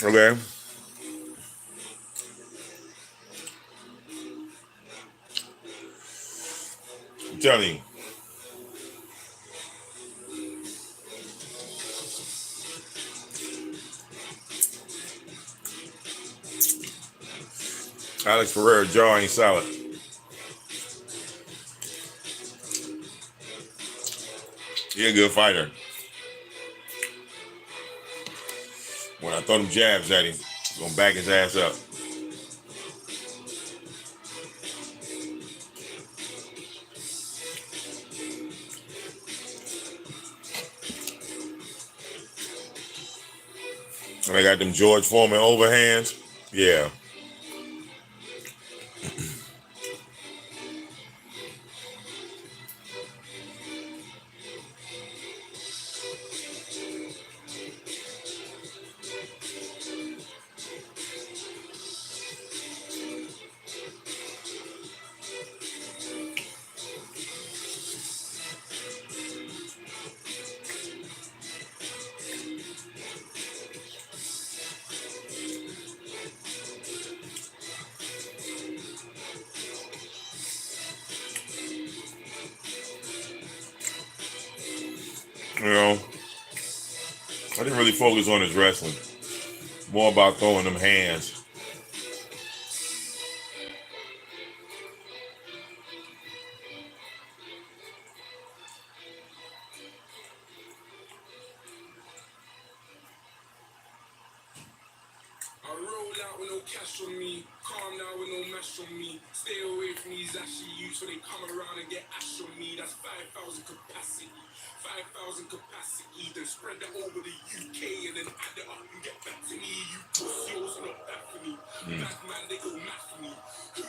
Okay. I'm telling you. Alex Ferreira jaw ain't solid. He a good fighter. When I throw them jabs at him, he's gonna back his ass up. And I got them George Foreman overhands. Yeah. You know, I didn't really focus on his wrestling. More about throwing them hands. I roll out with no cash on me, calm down with no mash on me. Stay away from these ashy youths so they come around and get ash on me. That's 5,000 capacity, 5,000 capacity. Then spread that over the UK and then add it up and get back to me. You pussy also not bad for me. Bad man, they go mad for me. Who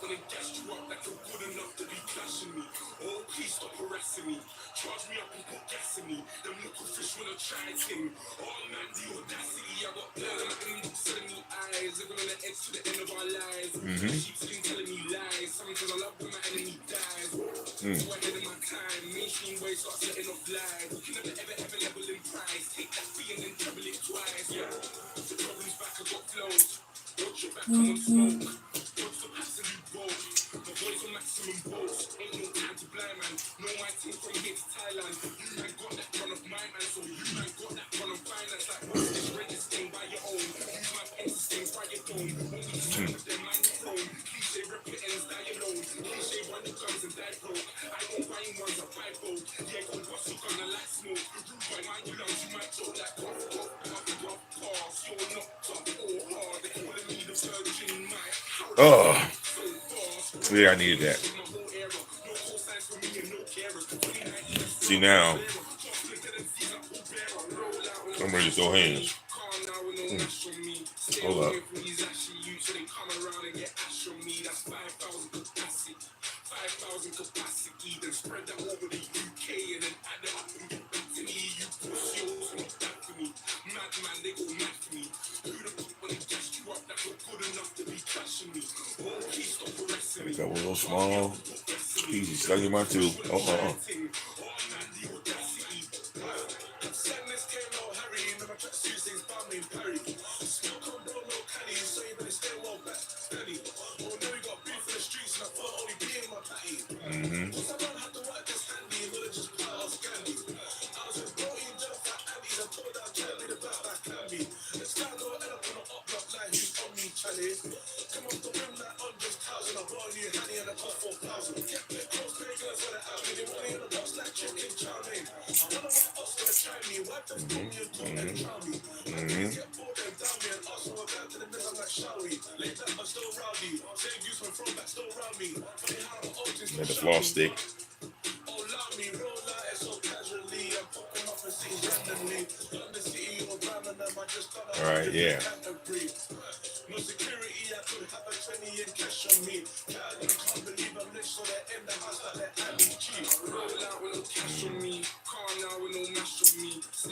the when they gassed you up like you're good enough to be clashing me? Oh, please stop harassing me. Charge me up and put gas in me. Them little fish wanna try thing. Oh man, the audacity. I got blood and I'm selling me eyes. Living on the edge to the end of our lives. Sheep's been telling me lies. Sometimes I love when my enemy dies. So ahead of my time. Mainstream ways start setting off lies. You can never ever level in price. Take that fee and then double it twice. Yeah. The problem's back, I got flows. Watch your back, come on smoke. Watch the absolute bolt. My boys on maximum boast. Ain't no time to blind man. Know my team from here to Thailand. You man got that run of my man, so you man got that run of finance. Like what's this register by your own? Use my pen to sting by your phone. Only the time with their mind is thrown. Cliche rep your ends, die alone. Cliche run the guns and die broke. I don't buy ones, I buy both. Yeah, go bust hook on the light smoke. Rude by my lungs, you might talk like cough, cough, cough, cough. You're not tough or hard. They calling me the virgin, my house. Oh, yeah, I needed that. See now, I'm ready to throw hands. Hold up. A couple of those small pieces stuck in my tube. Oh. Got the floss stick. All right, yeah.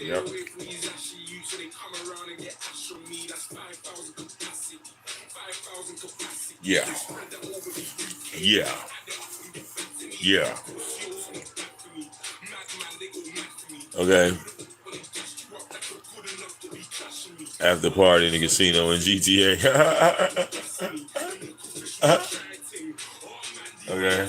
Yep. Yeah. Yeah. Yeah. Okay. After party in the casino in GTA. Okay.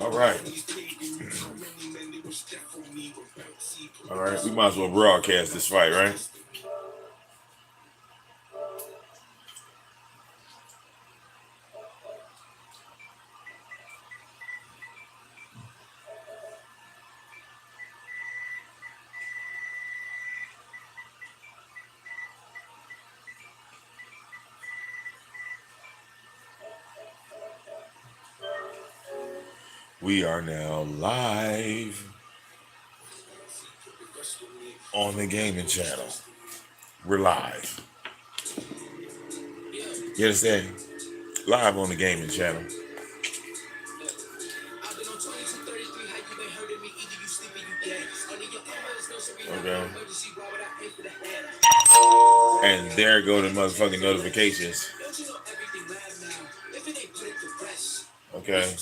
All right. All right. We might as well broadcast this fight, right? We are now live on the gaming channel. We're live. You understand? Live on the gaming channel. Okay. And there go the motherfucking notifications. Okay.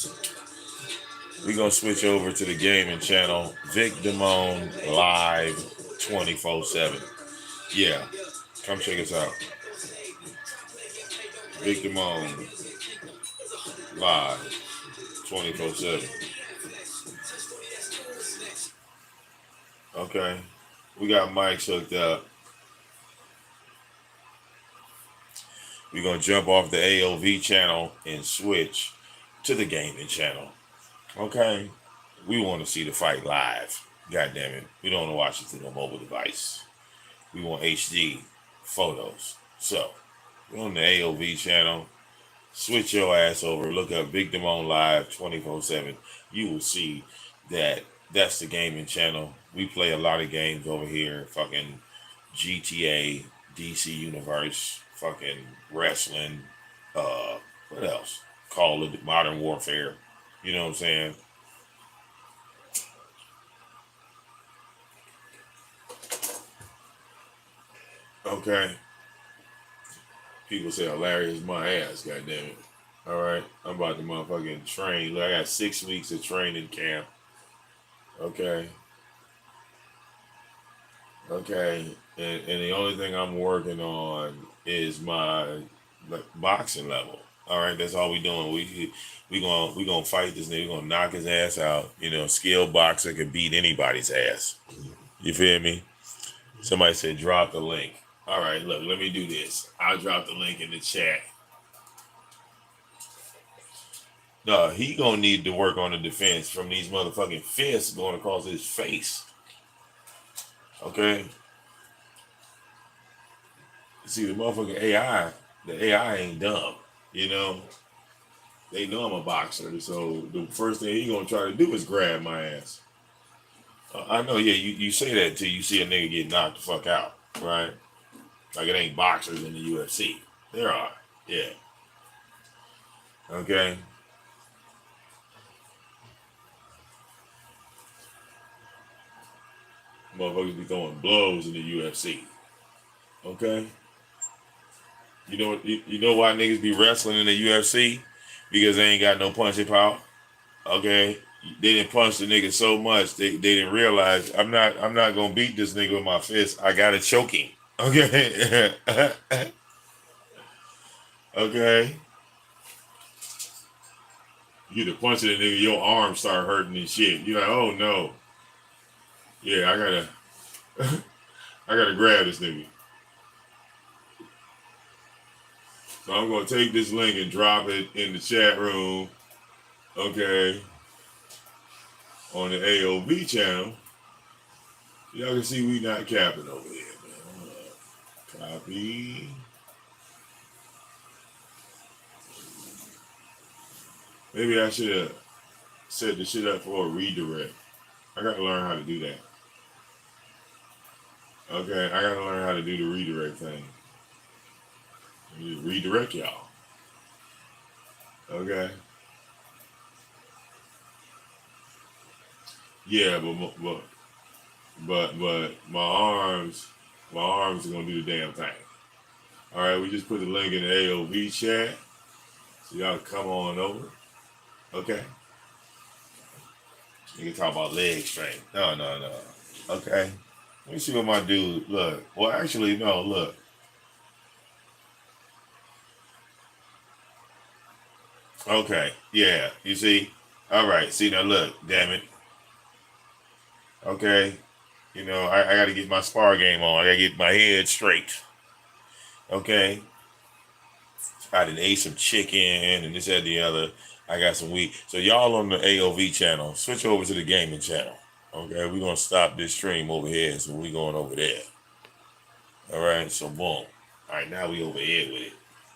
We're gonna switch over to the gaming channel, VicDamoane Live 24/7. Yeah, come check us out. VicDamoane Live 24/7. Okay, we got mics hooked up. We're gonna jump off the AOV channel and switch to the gaming channel. Okay, we want to see the fight live. God damn it, we don't want to watch it through no mobile device. We want HD photos. So we're on the AOV channel. Switch your ass over. Look up VicDamoane Live 24/7. You will see that that's the gaming channel. We play a lot of games over here. Fucking GTA, DC Universe, fucking wrestling. What else? Call it Modern Warfare. You know what I'm saying? Okay. People say hilarious my ass, goddamn it. All right, I'm about to motherfucking train. Look, I got 6 weeks of training camp. Okay. Okay. And the only thing I'm working on is my boxing level. All right, that's all we doing. We gonna fight this nigga. We gonna knock his ass out. You know, skilled boxer can beat anybody's ass. You feel me? Somebody said drop the link. All right, look, let me do this. I'll drop the link in the chat. No, he gonna need to work on the defense from these motherfucking fists going across his face. Okay. See, the motherfucking AI, the AI ain't dumb. You know, they know I'm a boxer, so the first thing he gonna try to do is grab my ass. I know, yeah, you say that till you see a nigga get knocked the fuck out, right? Like it ain't boxers in the UFC. There are, yeah. Okay. Motherfuckers be throwing blows in the UFC. Okay. You know why niggas be wrestling in the UFC? Because they ain't got no punching power. Okay. They didn't punch the nigga so much they didn't realize I'm not gonna beat this nigga with my fist. I gotta choke him. Okay. Okay. You get to punch the nigga, your arms start hurting and shit. You're like, oh no. Yeah, I gotta I gotta grab this nigga. So I'm gonna take this link and drop it in the chat room. Okay. On the AOV channel. Y'all can see we not capping over here, man. Copy. Maybe I should have set the shit up for a redirect. I gotta learn how to do that. Okay, I gotta learn how to do the redirect thing. Redirect y'all. Okay. Yeah, but my arms are gonna do the damn thing. All right, we just put the link in the AOV chat, so y'all come on over. Okay. You can talk about leg strength. No. Okay. Let me see what my dude look. Well, actually, no. Look. Okay. Yeah. You see. All right. See now. Look. Damn it. Okay. You know, I got to get my spar game on. I got to get my head straight. Okay. I done ate some chicken and this, that, the other. I got some wheat. So y'all on the AOV channel, switch over to the gaming channel. Okay. We're going to stop this stream over here. So we going over there. All right. So boom. All right. Now we over here with it.